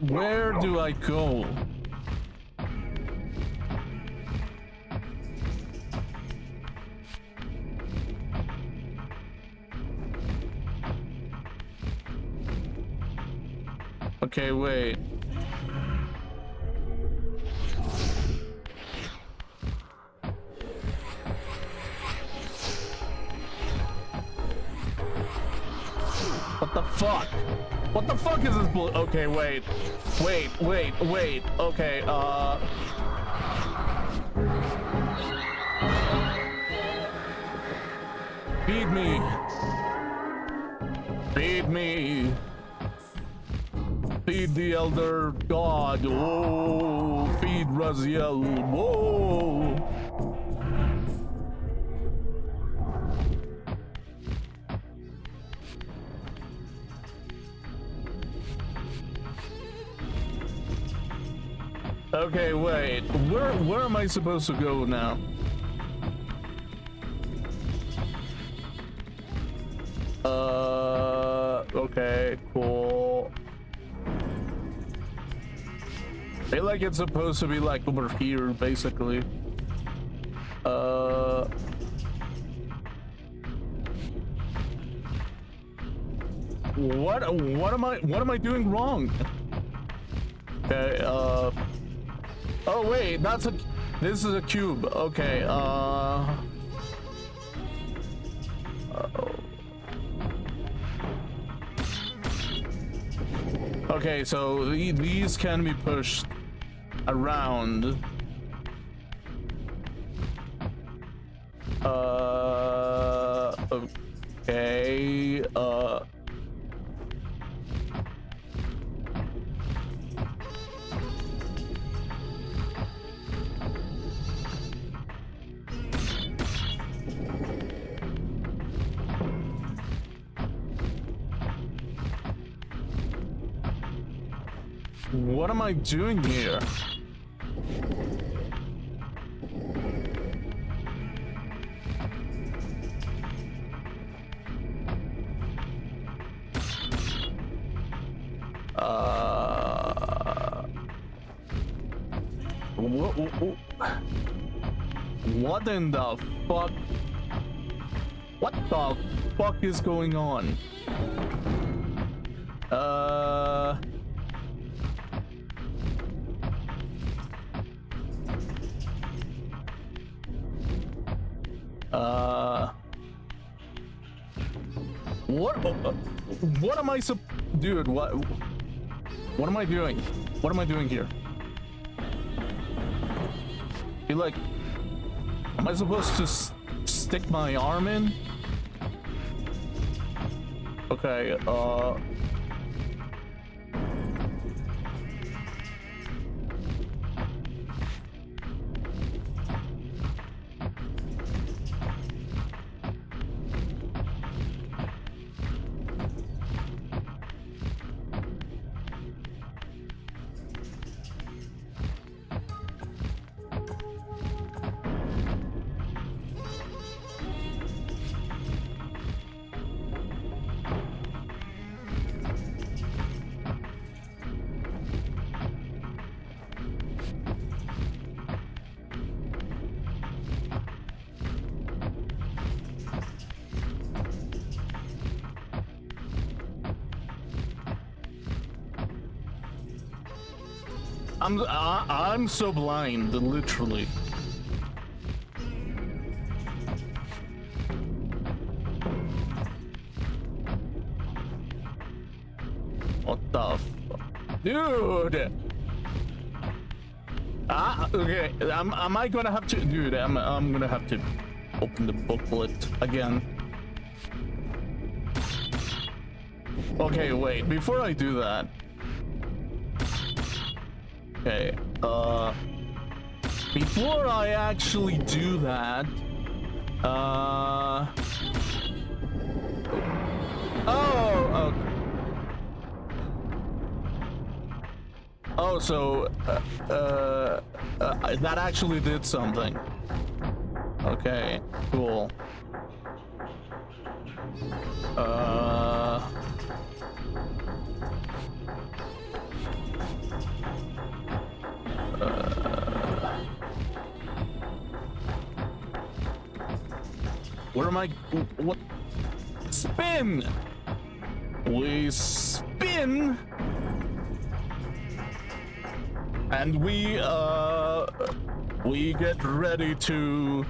where do I go? Okay, wait. What the fuck? What the fuck is this bull? Okay, wait. Okay, feed me. Feed me. Feed the elder god. Oh, feed Raziel. Whoa. Okay, wait. Where am I supposed to go now? Okay, cool. I feel like it's supposed to be like over here, basically. What am I doing wrong? Okay, oh wait, this is a cube. Okay, okay, so these can be pushed around. Okay, what am I doing here? What in the fuck? What the fuck is going on? What am I dude, what am I doing? What am I doing here? Feel like, am I supposed to stick my arm in? Okay, I'm so blind, literally. What the fuck? Dude! Okay, am I gonna have to, dude, I'm gonna have to open the booklet again. Okay, wait, before I do that. Okay, before I actually do that, so, that actually did something. Okay, cool. Where am I? What? Spin! We spin! And we get ready to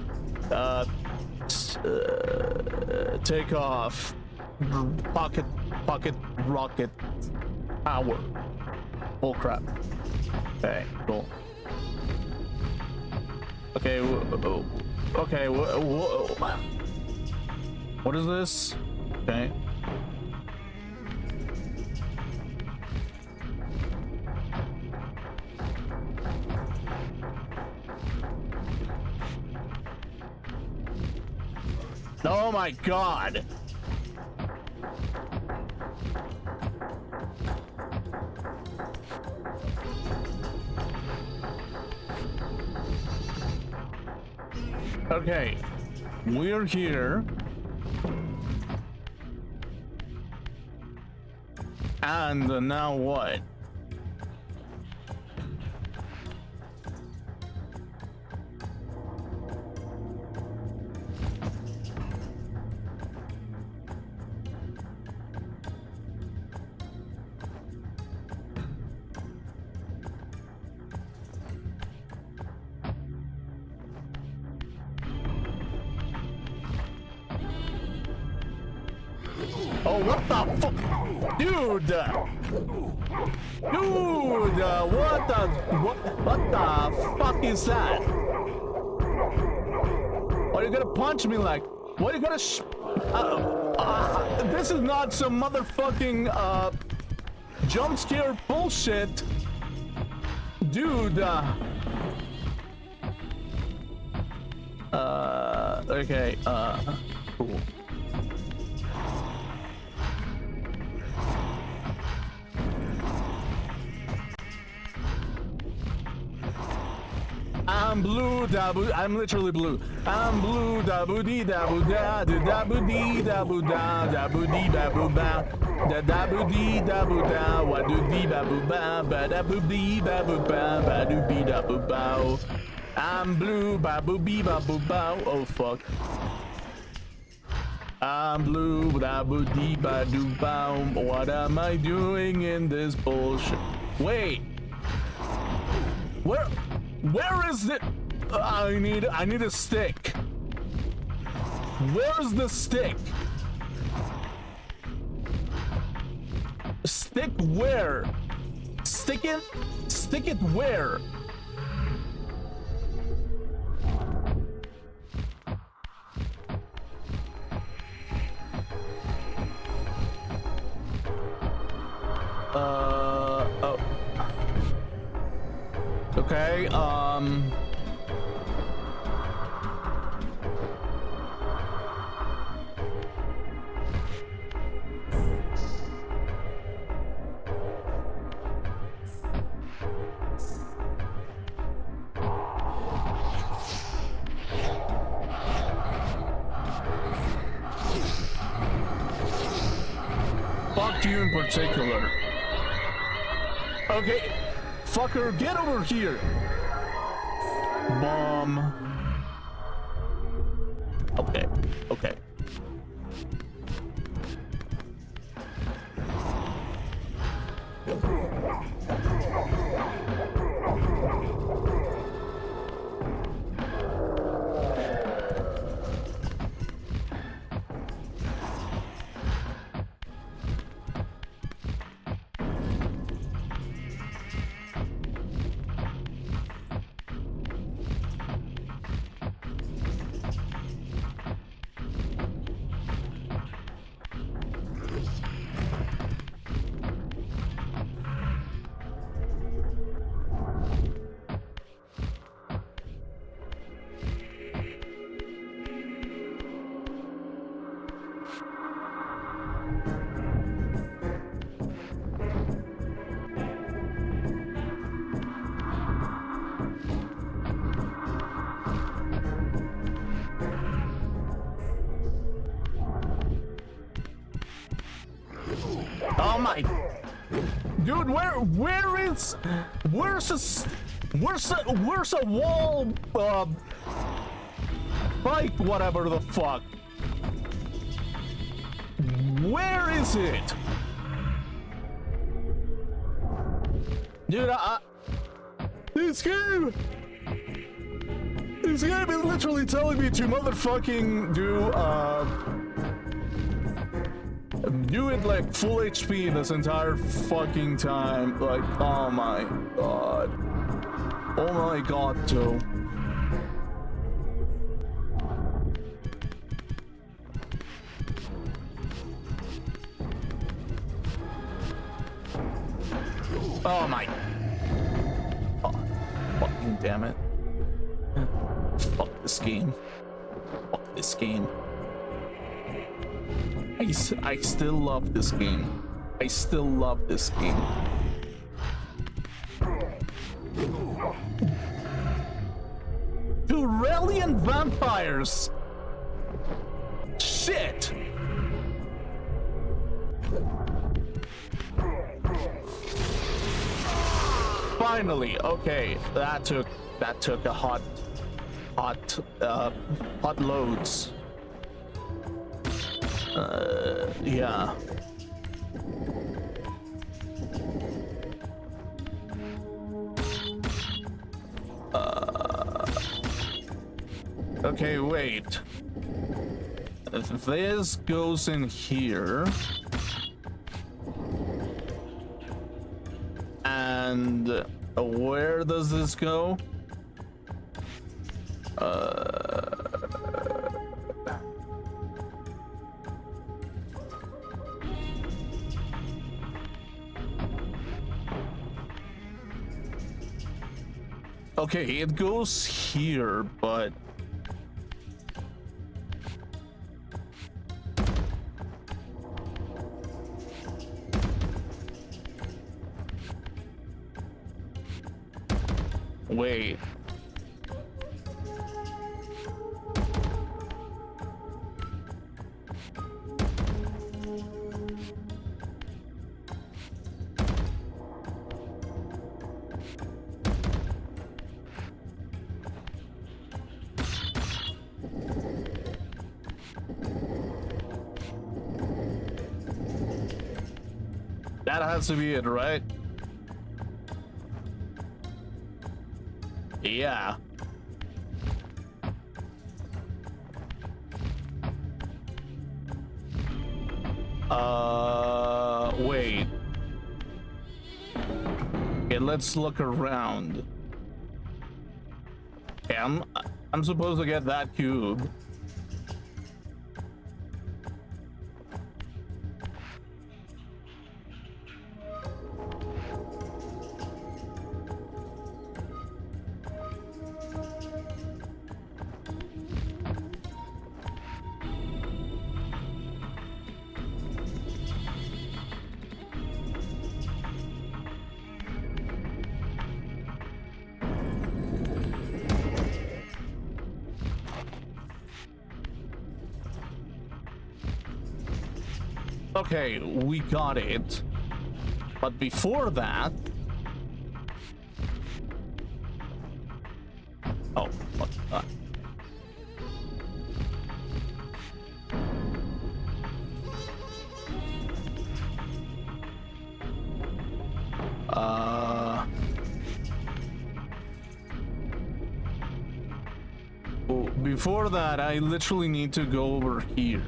take off. Pocket rocket power. Oh crap. Okay, cool. Okay, okay, what is this? Okay. Oh my god. Okay, we're here. And now what? Oh, what the fuck? Dude! Dude! What the fuck is that? Are you gonna punch me like? What are you gonna this is not some motherfucking, jump scare bullshit. Dude, okay, cool. I'm blue, I'm literally blue. I'm blue, dabu dee dabu da, dabu dee dabu da, dabu dee dabu ba, da dabu dee dabu da, wa do dee babu ba, ba dabu dee babu ba, ba do bee dabu bow. I'm blue, babu bee babu bow. Oh fuck. I'm blue, dabu dee ba do bow. What am I doing in this bullshit? Wait. Where is it? I need a stick. Where's the stick? Stick where? Stick it where? Oh. Okay, fuck you in particular. Okay, fucker, get over here. Bomb. Okay, okay. Oh my, dude, where's a wall, bike, whatever the fuck. Where is it? Dude, this game is literally telling me to motherfucking do it like full HP this entire fucking time. Like, oh my god. Oh my god, Joe. Oh my. Oh, fucking damn it. Fuck this game. Fuck this game. I still love this game. I still love this game. Turelian vampires! Shit! Finally, okay, that took a hot loads. Yeah. Okay, wait. This goes in here. And where does this go? Okay, it goes here, but wait. That has to be it, right? Yeah. Wait. Okay, let's look around. Okay, I'm supposed to get that cube. Okay, we got it. But before that... Oh, what? Before that, I literally need to go over here.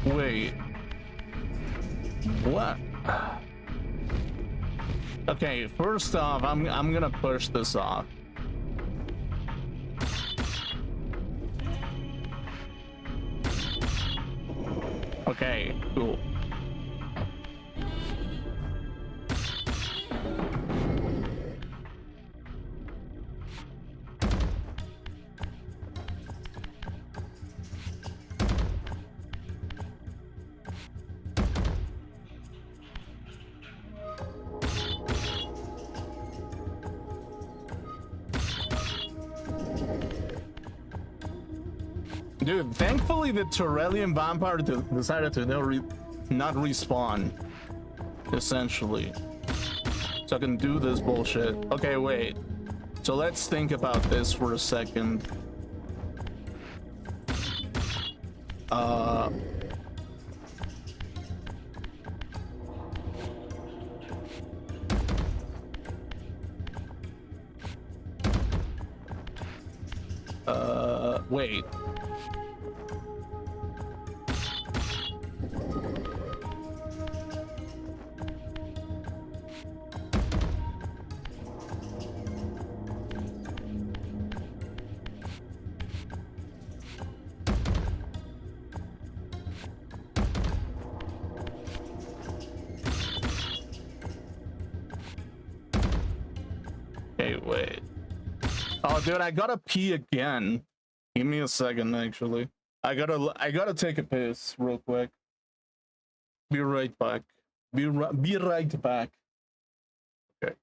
Wait. What? Okay, first off, I'm gonna push this off. Okay, cool. Dude, thankfully the Turellian vampire decided to not respawn, essentially. So I can do this bullshit. Okay, wait. So let's think about this for a second. Wait. Oh, dude, I gotta pee again. Give me a second, actually. I gotta take a piss real quick. Be right back. Be right back. Okay.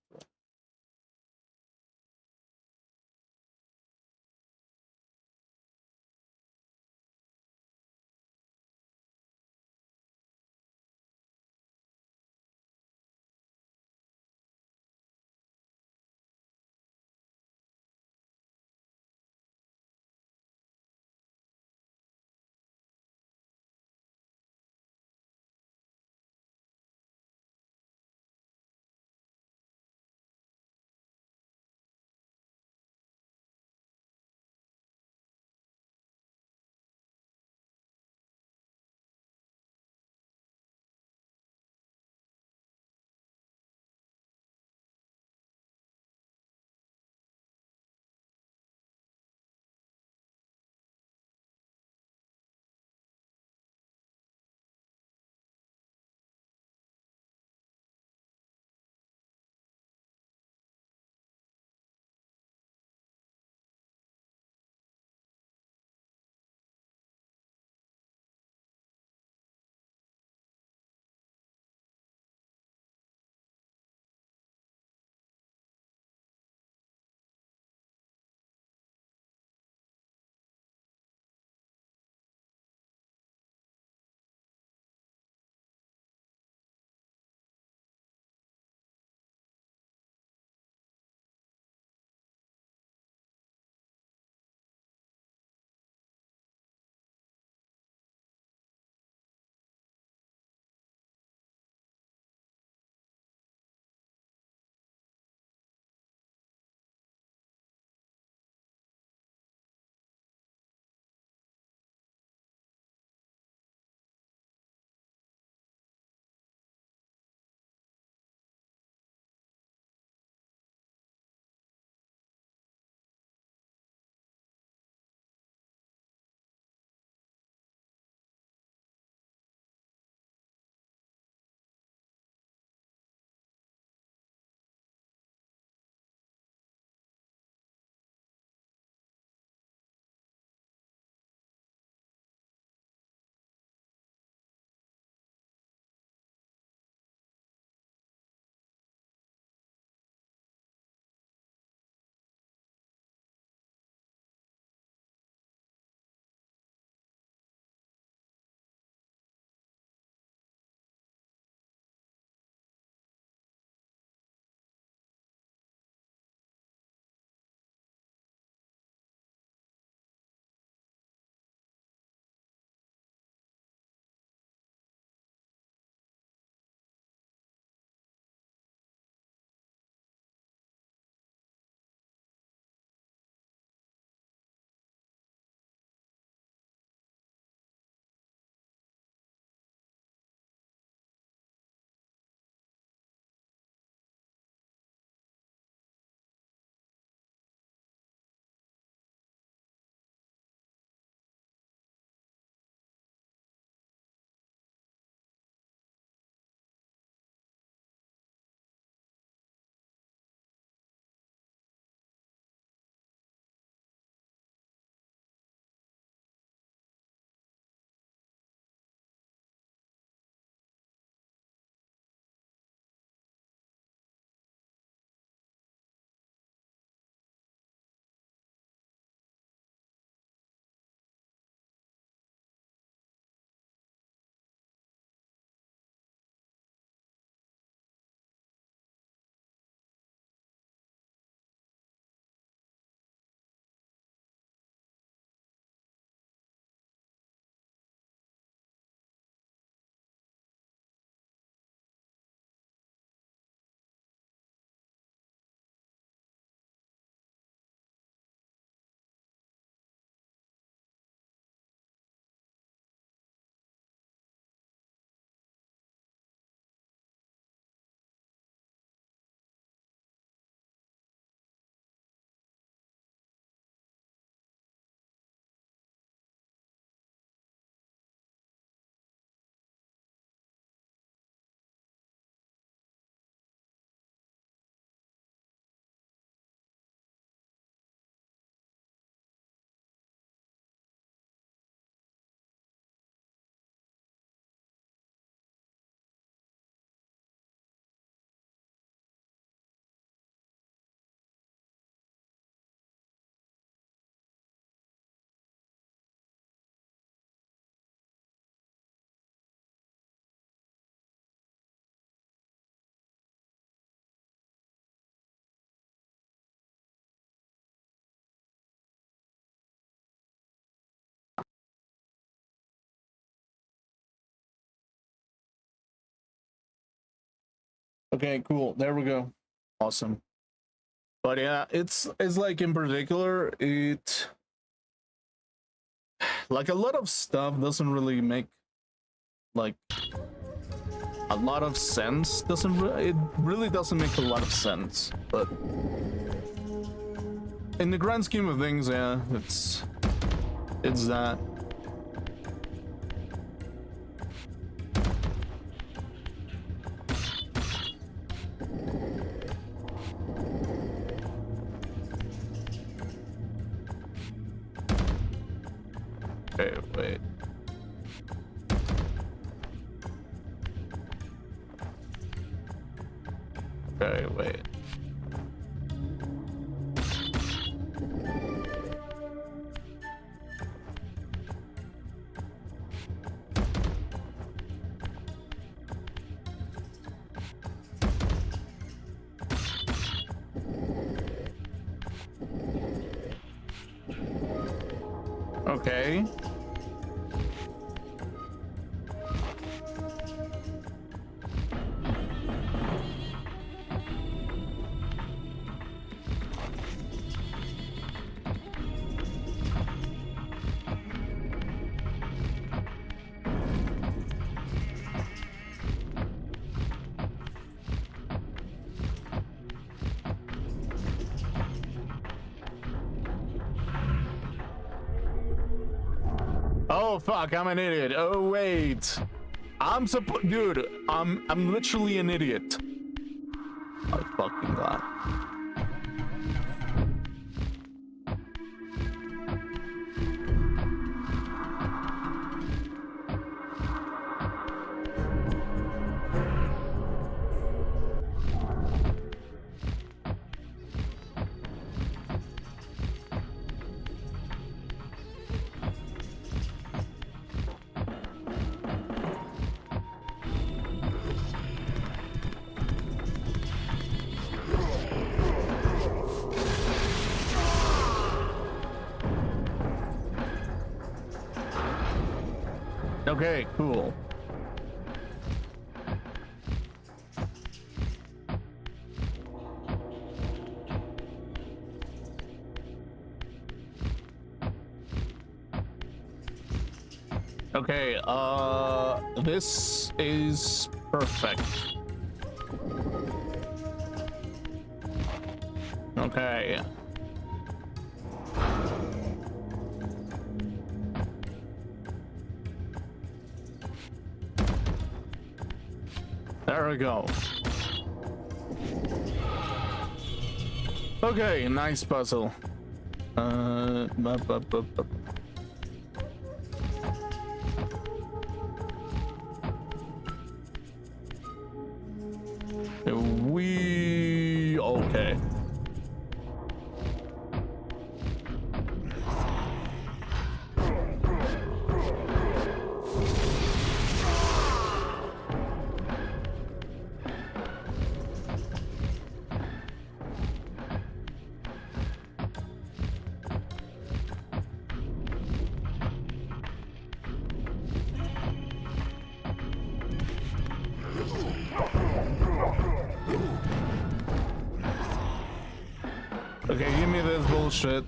Okay, cool. There we go. Awesome. But yeah, it's like in particular, it like a lot of stuff doesn't really make like a lot of sense. It really doesn't make a lot of sense. But in the grand scheme of things, yeah, it's that. Okay, wait. Okay, wait. Okay. Oh fuck, I'm an idiot. Oh wait. Dude, I'm literally an idiot. Oh fucking god. Okay, cool. Okay, this is perfect. Okay. There we go. Okay, nice puzzle. Okay. Okay, give me this bullshit.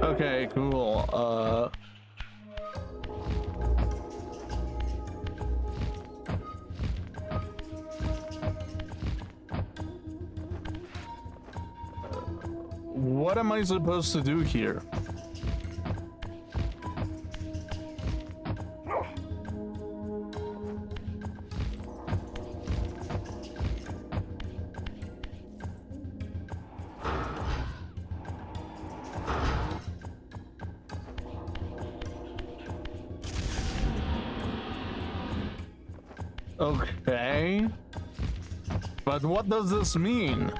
Okay, cool. What am I supposed to do here? Okay. But what does this mean?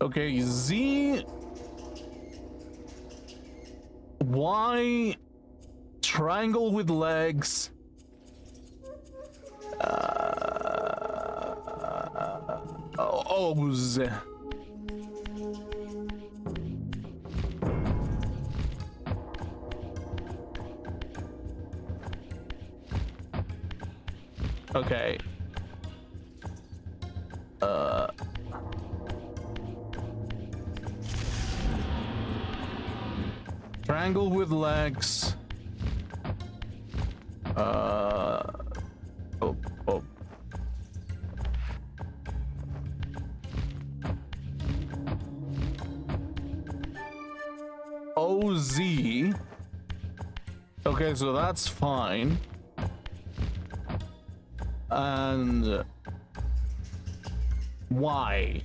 Okay, Z. Y. Triangle with legs. O's. Okay. Triangle with legs. Oh. OZ. Okay, so that's fine. And Y.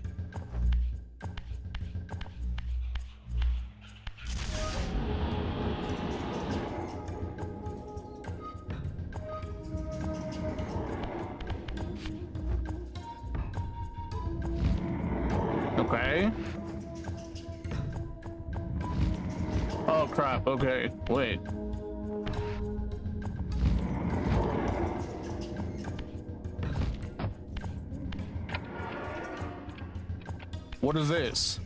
Okay. Oh crap, okay, wait. What is this?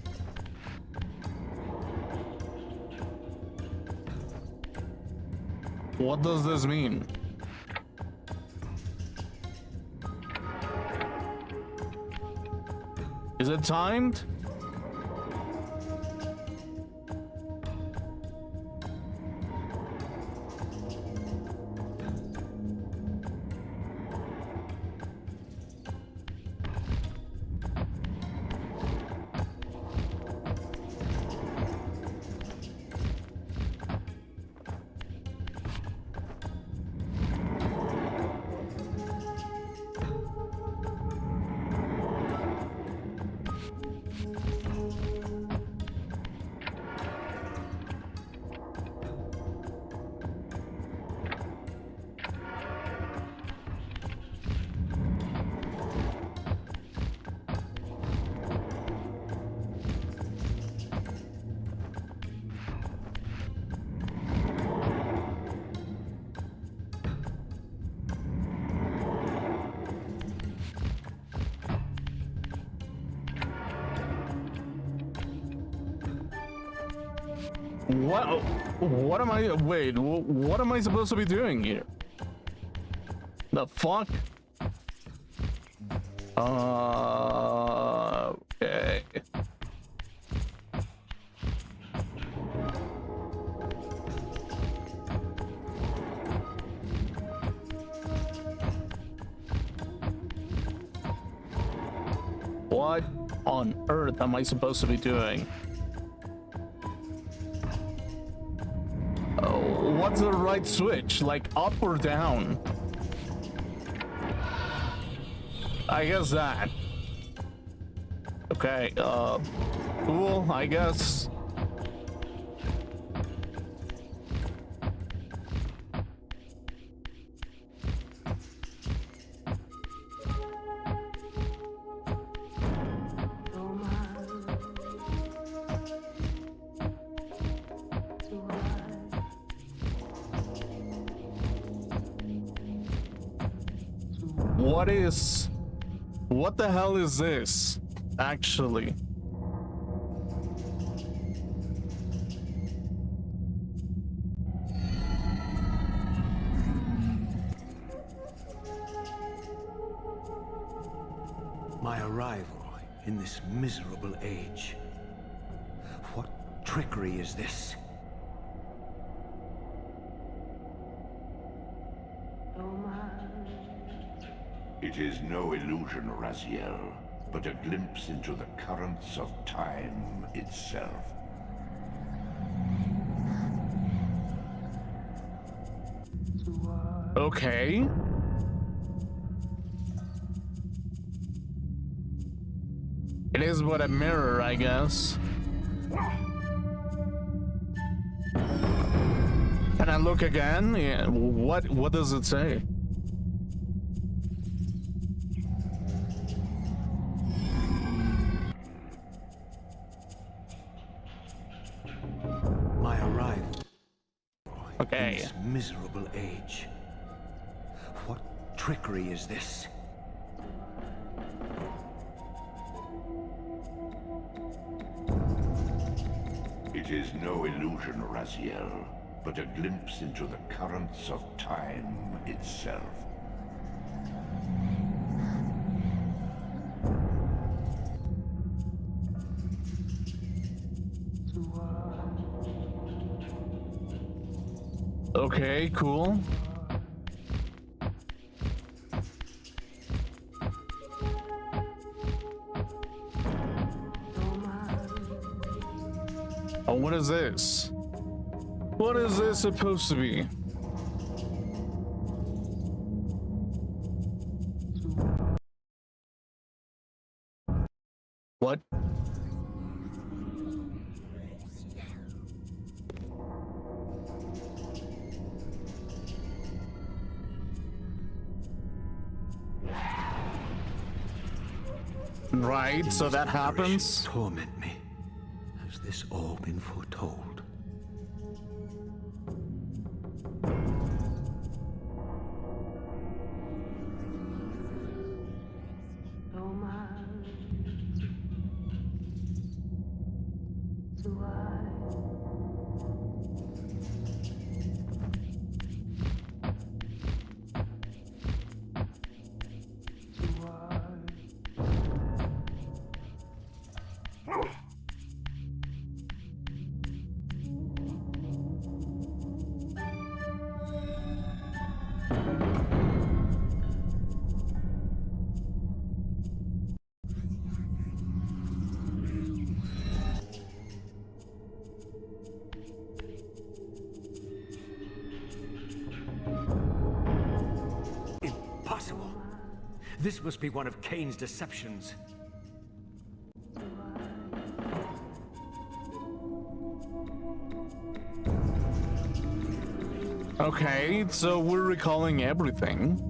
What does this mean? Is it timed? What am I, wait, what am I supposed to be doing here? The fuck? Okay. What on earth am I supposed to be doing? What's the right switch? Like up or down? I guess that. Okay, cool, I guess. What the hell is this, actually? My arrival in this miserable age. What trickery is this? It is no illusion, Raziel, but a glimpse into the currents of time itself. Okay. It is but a mirror, I guess. Can I look again? Yeah. What does it say? Okay. in this miserable age. What trickery is this? It is no illusion, Raziel, but a glimpse into the currents of time itself. Okay, cool. Oh, what is this? What is this supposed to be? What? Right, so that happens. Torment me. Has this all been foretold? Impossible! This must be one of Kain's deceptions. Okay, so we're recalling everything.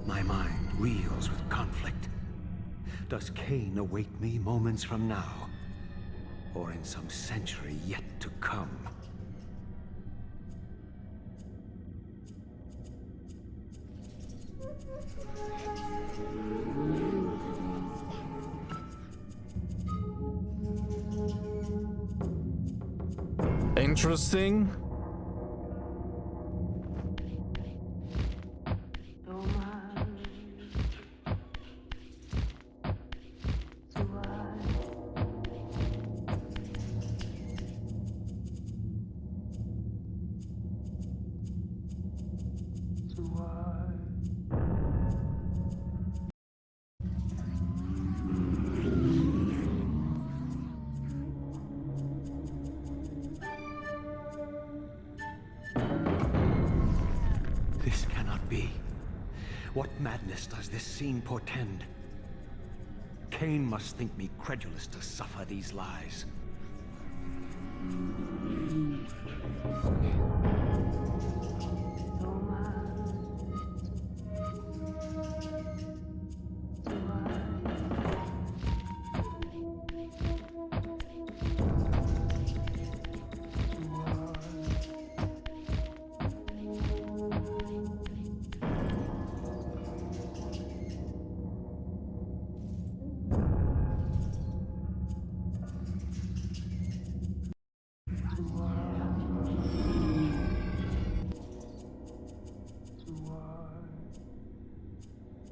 My mind reels with conflict. Does Kain await me moments from now? Or in some century yet to come? Interesting. This cannot be. What madness does this scene portend? Kain must think me credulous to suffer these lies.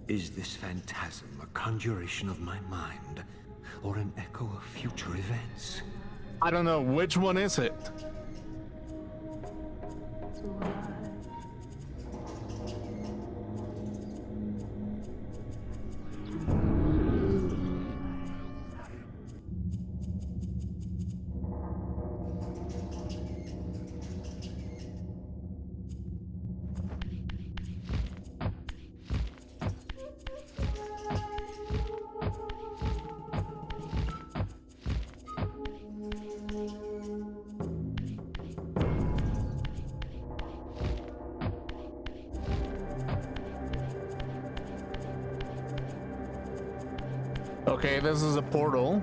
Is this phantasm a conjuration of my mind, or an echo of future events? I don't know, which one is it? Okay, this is a portal.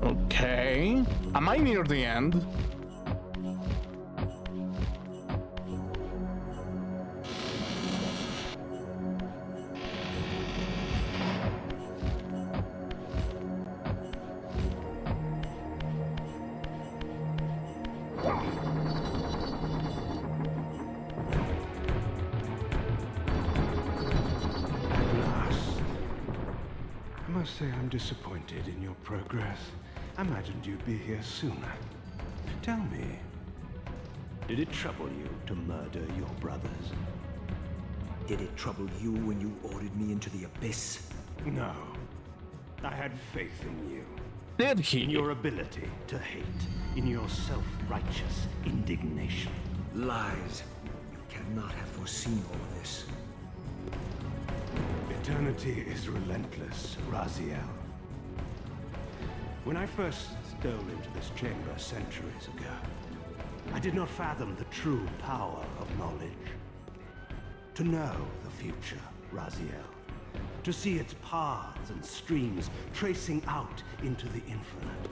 Okay. Am I near the end? I must say I'm disappointed in your progress. I imagined you'd be here sooner. Tell me, did it trouble you to murder your brothers? Did it trouble you when you ordered me into the abyss? No. I had faith in you. Did he? In your ability to hate. In your self-righteous indignation. Lies. You cannot have foreseen all of this. Eternity is relentless, Raziel. When I first stole into this chamber centuries ago, I did not fathom the true power of knowledge. To know the future, Raziel. To see its paths and streams tracing out into the infinite.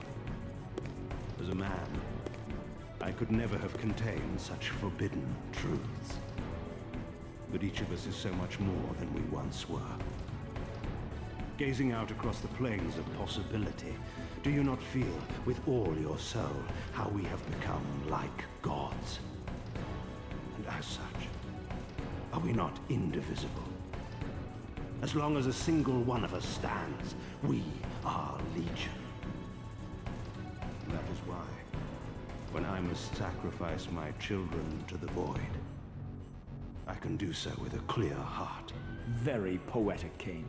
As a man, I could never have contained such forbidden truths. But each of us is so much more than we once were. Gazing out across the plains of possibility, do you not feel with all your soul how we have become like gods? And as such, are we not indivisible? As long as a single one of us stands, we are legion. That is why, when I must sacrifice my children to the void, I can do so with a clear heart. Very poetic, Kain.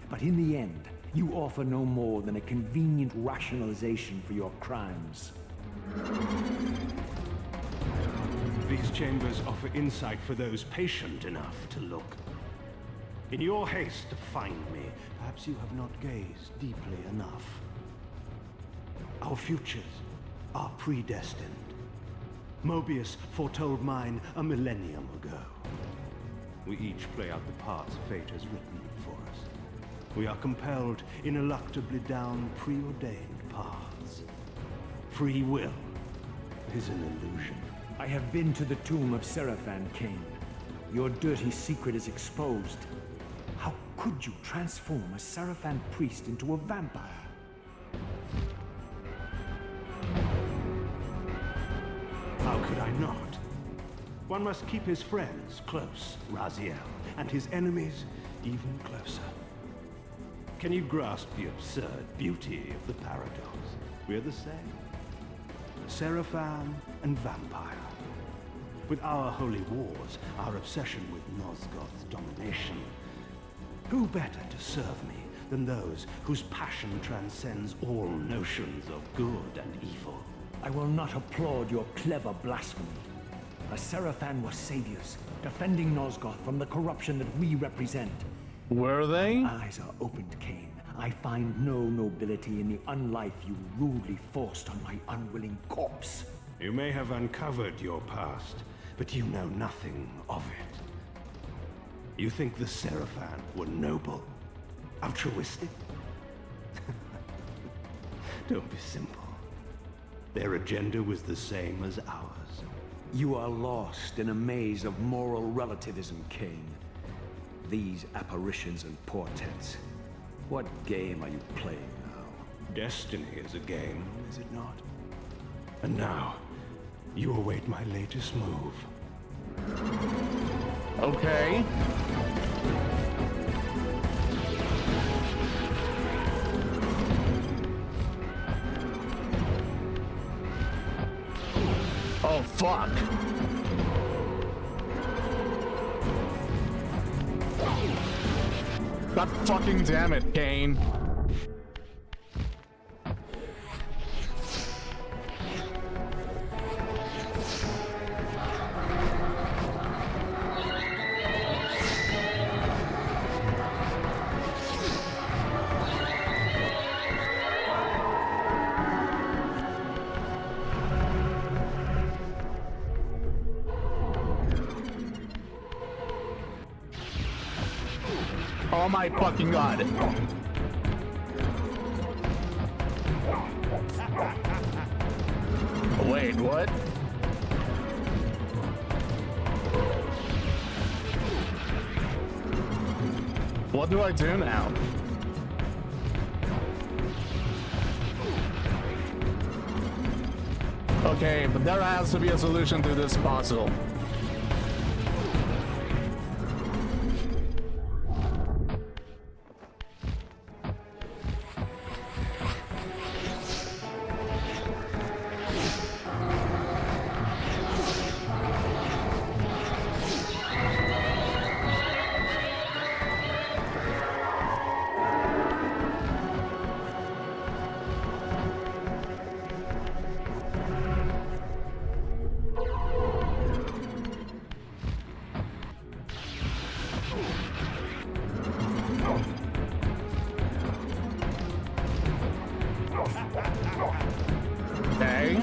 But in the end, you offer no more than a convenient rationalization for your crimes. These chambers offer insight for those patient enough to look. In your haste to find me, perhaps you have not gazed deeply enough. Our futures are predestined. Mobius foretold mine a millennium ago. We each play out the parts fate has written for us. We are compelled ineluctably down preordained paths. Free will is an illusion. I have been to the tomb of Seraphan, Kain. Your dirty secret is exposed. How could you transform a Seraphan priest into a vampire? How could I not? One must keep his friends close, Raziel, and his enemies even closer. Can you grasp the absurd beauty of the paradox? We're the same. Seraphan and vampire. With our holy wars, our obsession with Nosgoth's domination, who better to serve me than those whose passion transcends all notions of good and evil? I will not applaud your clever blasphemy. The Seraphan were saviors, defending Nosgoth from the corruption that we represent. Were they? Eyes are opened, Kain. I find no nobility in the unlife you rudely forced on my unwilling corpse. You may have uncovered your past, but you know nothing of it. You think the Seraphan were noble, altruistic? Don't be simple. Their agenda was the same as ours. You are lost in a maze of moral relativism, Kain. These apparitions and portents. What game are you playing now? Destiny is a game, is it not? And now, you await my latest move. Okay. Oh, fuck. God fucking damn it, Kain. Oh my fucking god. Wait, what? What do I do now? Okay, but there has to be a solution to this puzzle. Okay.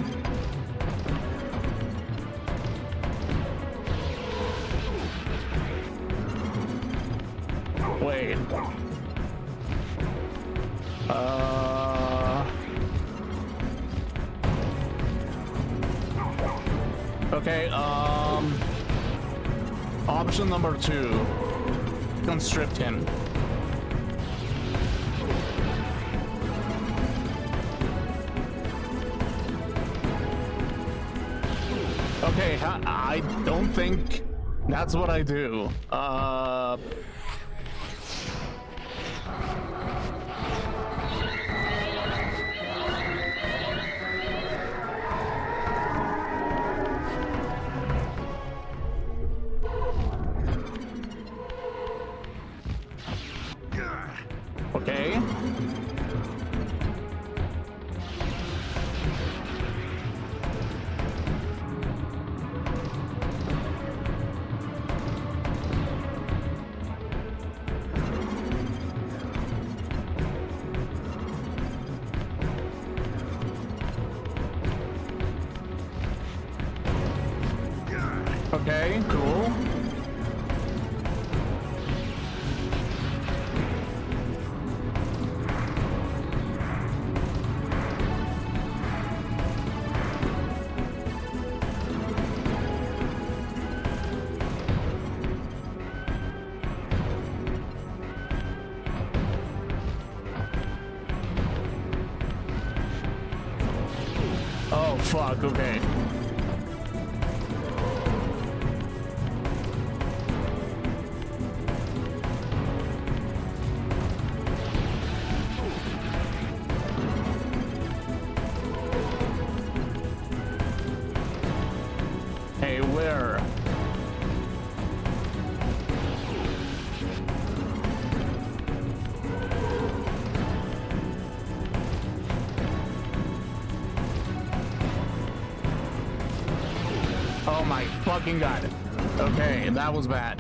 Wait. Okay, option number 2. Constrict him. Okay, I don't think that's what I do. Okay. Okay, cool. Oh, fuck, okay. Hey, where? Oh my fucking god. Okay, that was bad.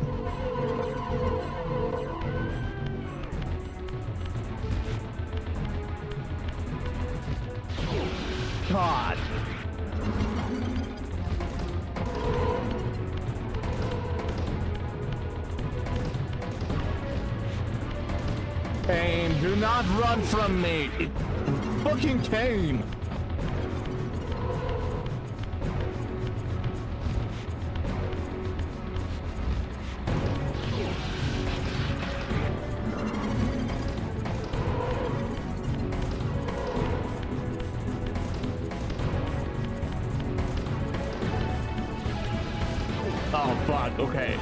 God. Kain, do not run from me. Fucking Kain. Oh fuck, okay.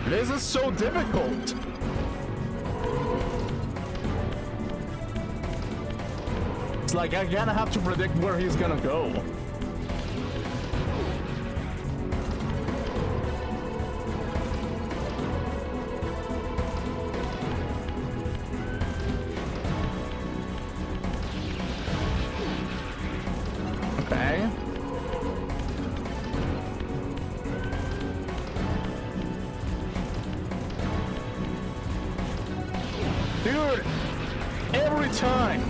This is so difficult. It's like I kinda have to predict where he's gonna go. Okay. Dude, every time.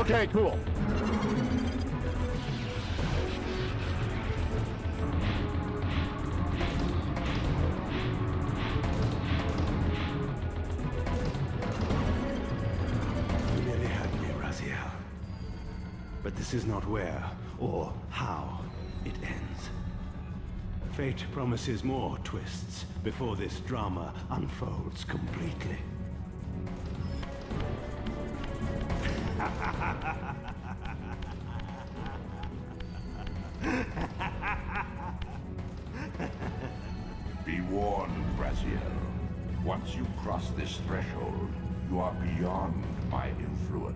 Okay, cool. You nearly had me, Raziel. But this is not where or how it ends. Fate promises more twists before this drama unfolds completely. Be warned, Raziel. Once you cross this threshold, you are beyond my influence.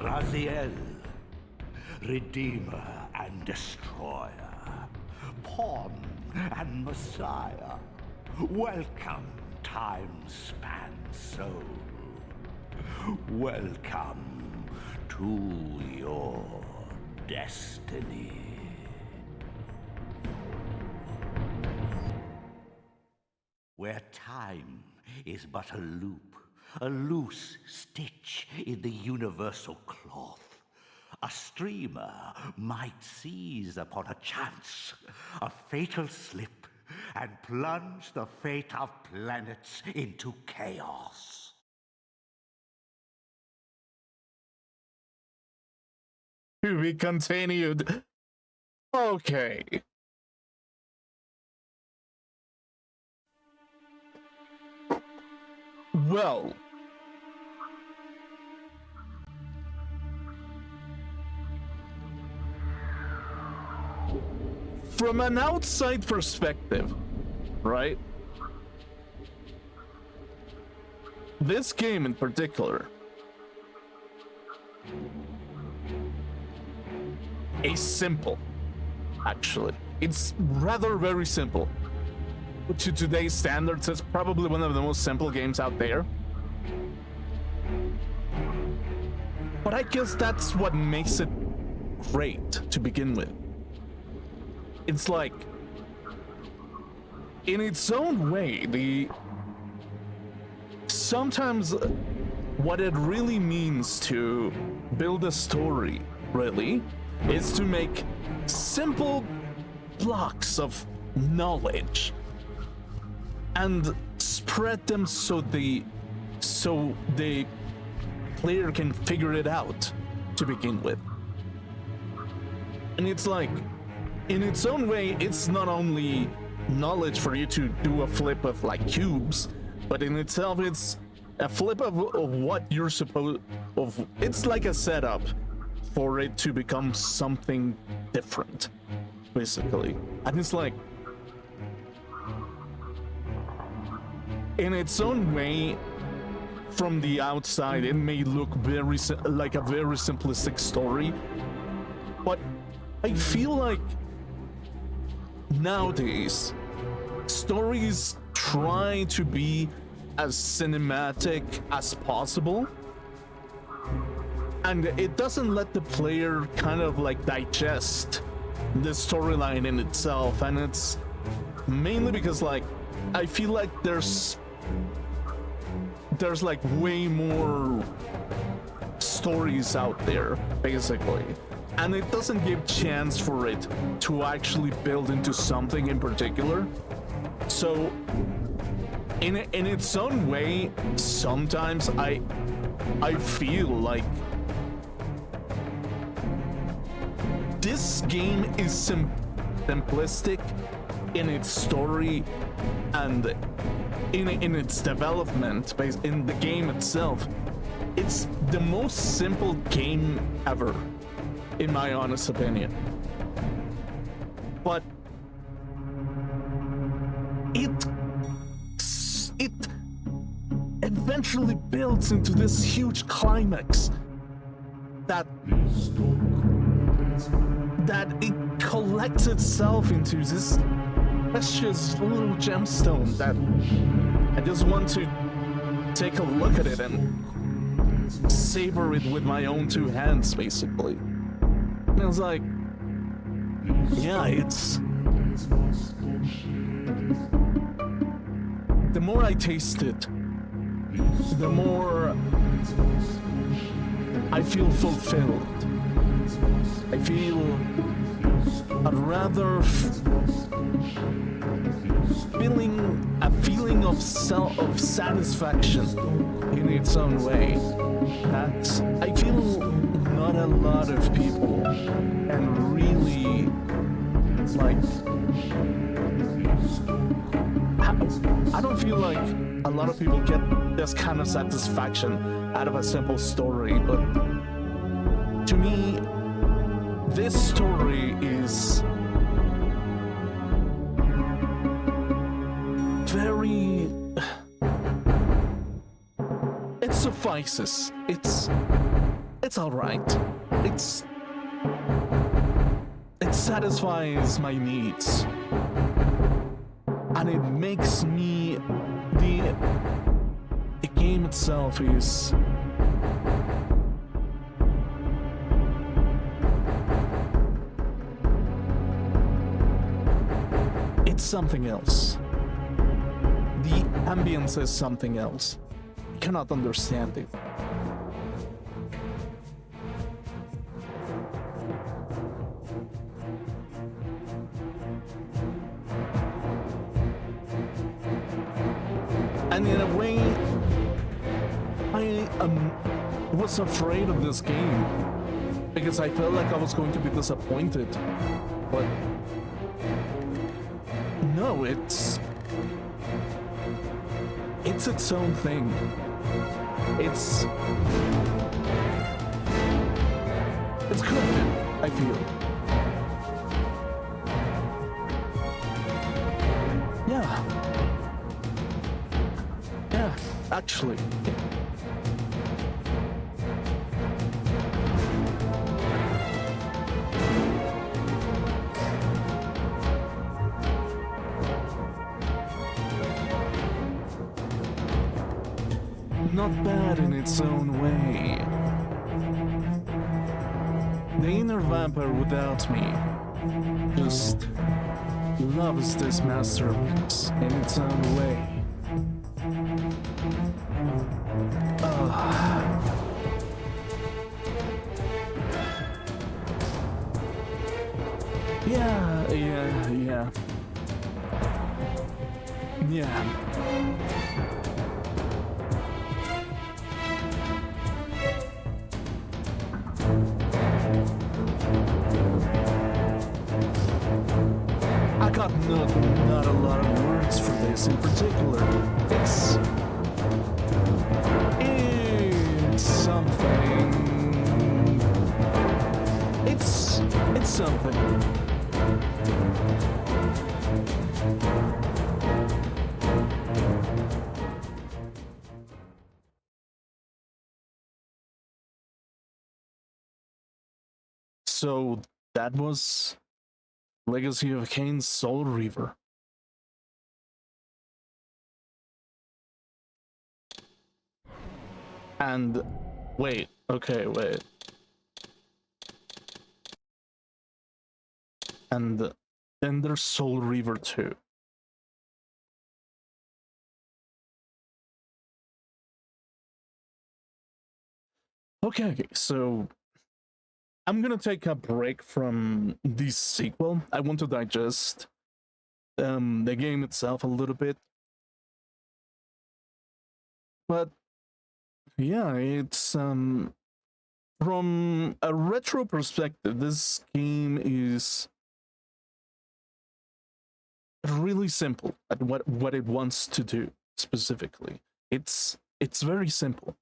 Raziel, Redeemer and Destroyer, Pawn and Messiah. Welcome, time-span soul. Welcome to your destiny. Where time is but a loop, a loose stitch in the universal cloth. A streamer might seize upon a chance, a fatal slip, and plunge the fate of planets into chaos. To be continued. Okay. Well. From an outside perspective, right? This game in particular is simple, actually. It's rather very simple. To today's standards, it's probably one of the most simple games out there. But I guess that's what makes it great to begin with. It's like, in its own way, sometimes what it really means to build a story, really, is to make simple blocks of knowledge and spread them so the player can figure it out to begin with. And it's like, in its own way, it's not only knowledge for you to do a flip of like cubes, but in itself it's a flip of what you're supposed of. It's like a setup for it to become something different, basically. And it's like, in its own way, from the outside, it may look very like a very simplistic story, but I feel like nowadays stories try to be as cinematic as possible, and it doesn't let the player kind of like digest the storyline in itself. And it's mainly because like I feel like there's like way more stories out there, basically, and it doesn't give chance for it to actually build into something in particular. So in its own way, sometimes I feel like this game is simplistic in its story and in its development, in the game itself. It's the most simple game ever, in my honest opinion. But it eventually builds into this huge climax that it collects itself into this precious little gemstone that I just want to take a look at it and savor it with my own two hands, basically. And I was like, yeah, it's... The more I taste it, the more I feel fulfilled. I feel a feeling of satisfaction in its own way that I feel not a lot of people can really like. I don't feel like a lot of people get this kind of satisfaction out of a simple story, but to me, this story is very... It suffices. It's alright. It satisfies my needs. And it makes me... The game itself is... It's something else. The ambience is something else. I cannot understand it. And in a way, I was afraid of this game because I felt like I was going to be disappointed. But no, it's its own thing. It's good, I feel. Yeah, actually. Not bad in its own way. The inner vampire without me just loves this masterpiece in its own way. Yeah. I got not a lot of words for this in particular. It's something. It's something. So that was Legacy of Kain's Soul Reaver. And wait. And then there's Soul Reaver 2. Okay, so I'm gonna take a break from this sequel. I want to digest the game itself a little bit. But yeah, it's from a retro perspective, this game is really simple at what it wants to do specifically. It's very simple,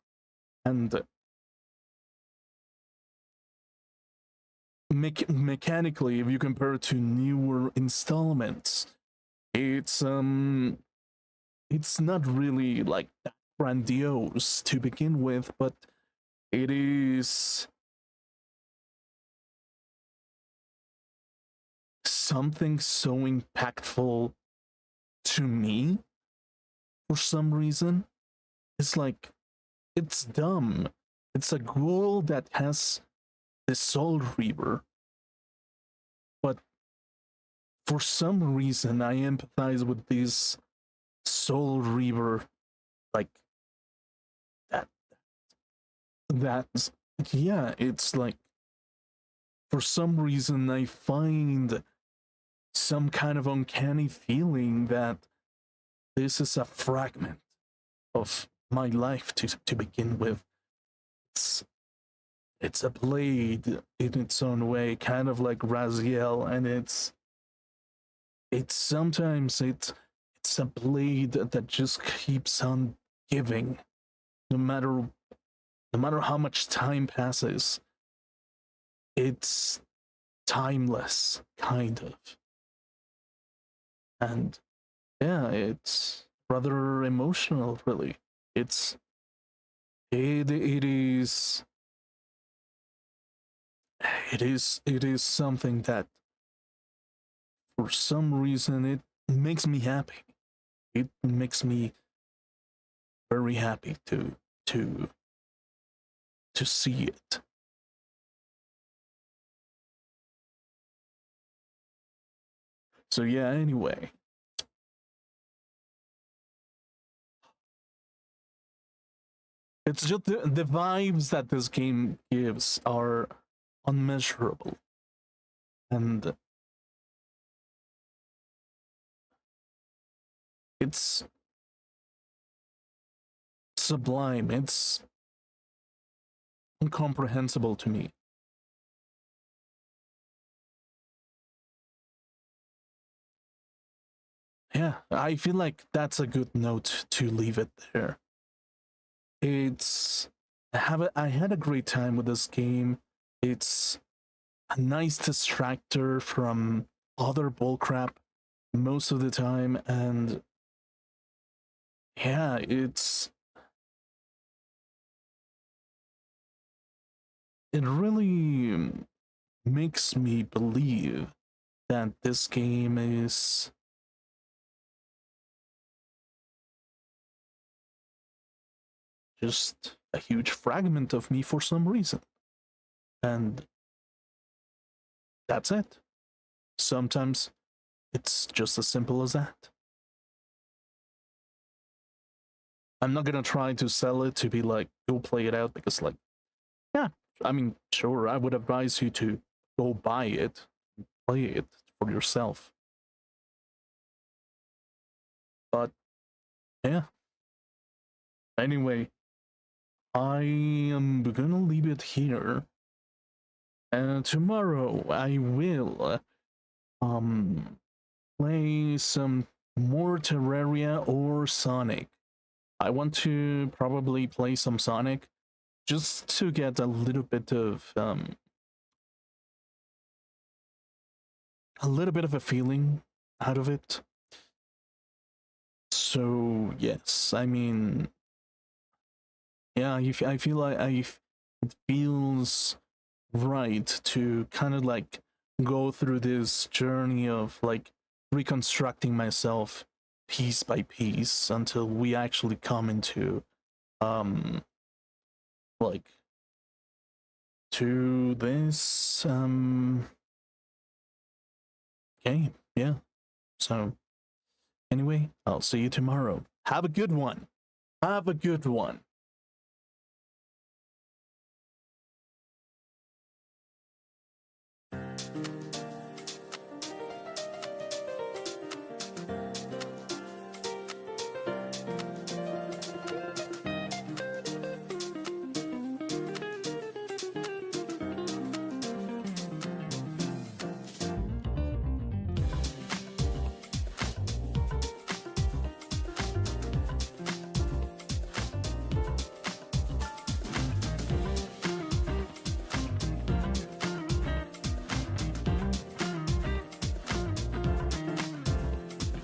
and mechanically, if you compare it to newer installments, it's not really like that grandiose to begin with, but it is something so impactful to me for some reason. it's like, it's dumb. It's a ghoul that has the Soul Reaver, but for some reason I empathize with this Soul Reaver, like that's yeah, it's like, for some reason I find some kind of uncanny feeling that this is a fragment of my life to begin with. It's a blade in its own way, kind of like Raziel, and it's sometimes it's a blade that just keeps on giving, no matter how much time passes. It's timeless, kind of. And yeah, it's rather emotional, really. It is something that, for some reason, it makes me happy. It makes me very happy to see it. So yeah, anyway. It's just the vibes that this game gives are unmeasurable. And it's sublime. It's incomprehensible to me. Yeah, I feel like that's a good note to leave it there. I had a great time with this game. It's a nice distractor from other bullcrap most of the time, and yeah, it really makes me believe that this game is just a huge fragment of me for some reason. And that's it. Sometimes it's just as simple as that. I'm not gonna try to sell it to be like, go play it out, because, like, yeah, I mean, sure, I would advise you to go buy it, play it for yourself. But yeah. Anyway, I am gonna leave it here. And tomorrow I will play some more Terraria or Sonic. I want to probably play some Sonic just to get a little bit of a feeling out of it. So yes, I mean, yeah, I feel like it feels right to kind of like go through this journey of like reconstructing myself piece by piece until we actually come into like to this game. Yeah. So anyway, I'll see you tomorrow. Have a good one. Have a good one.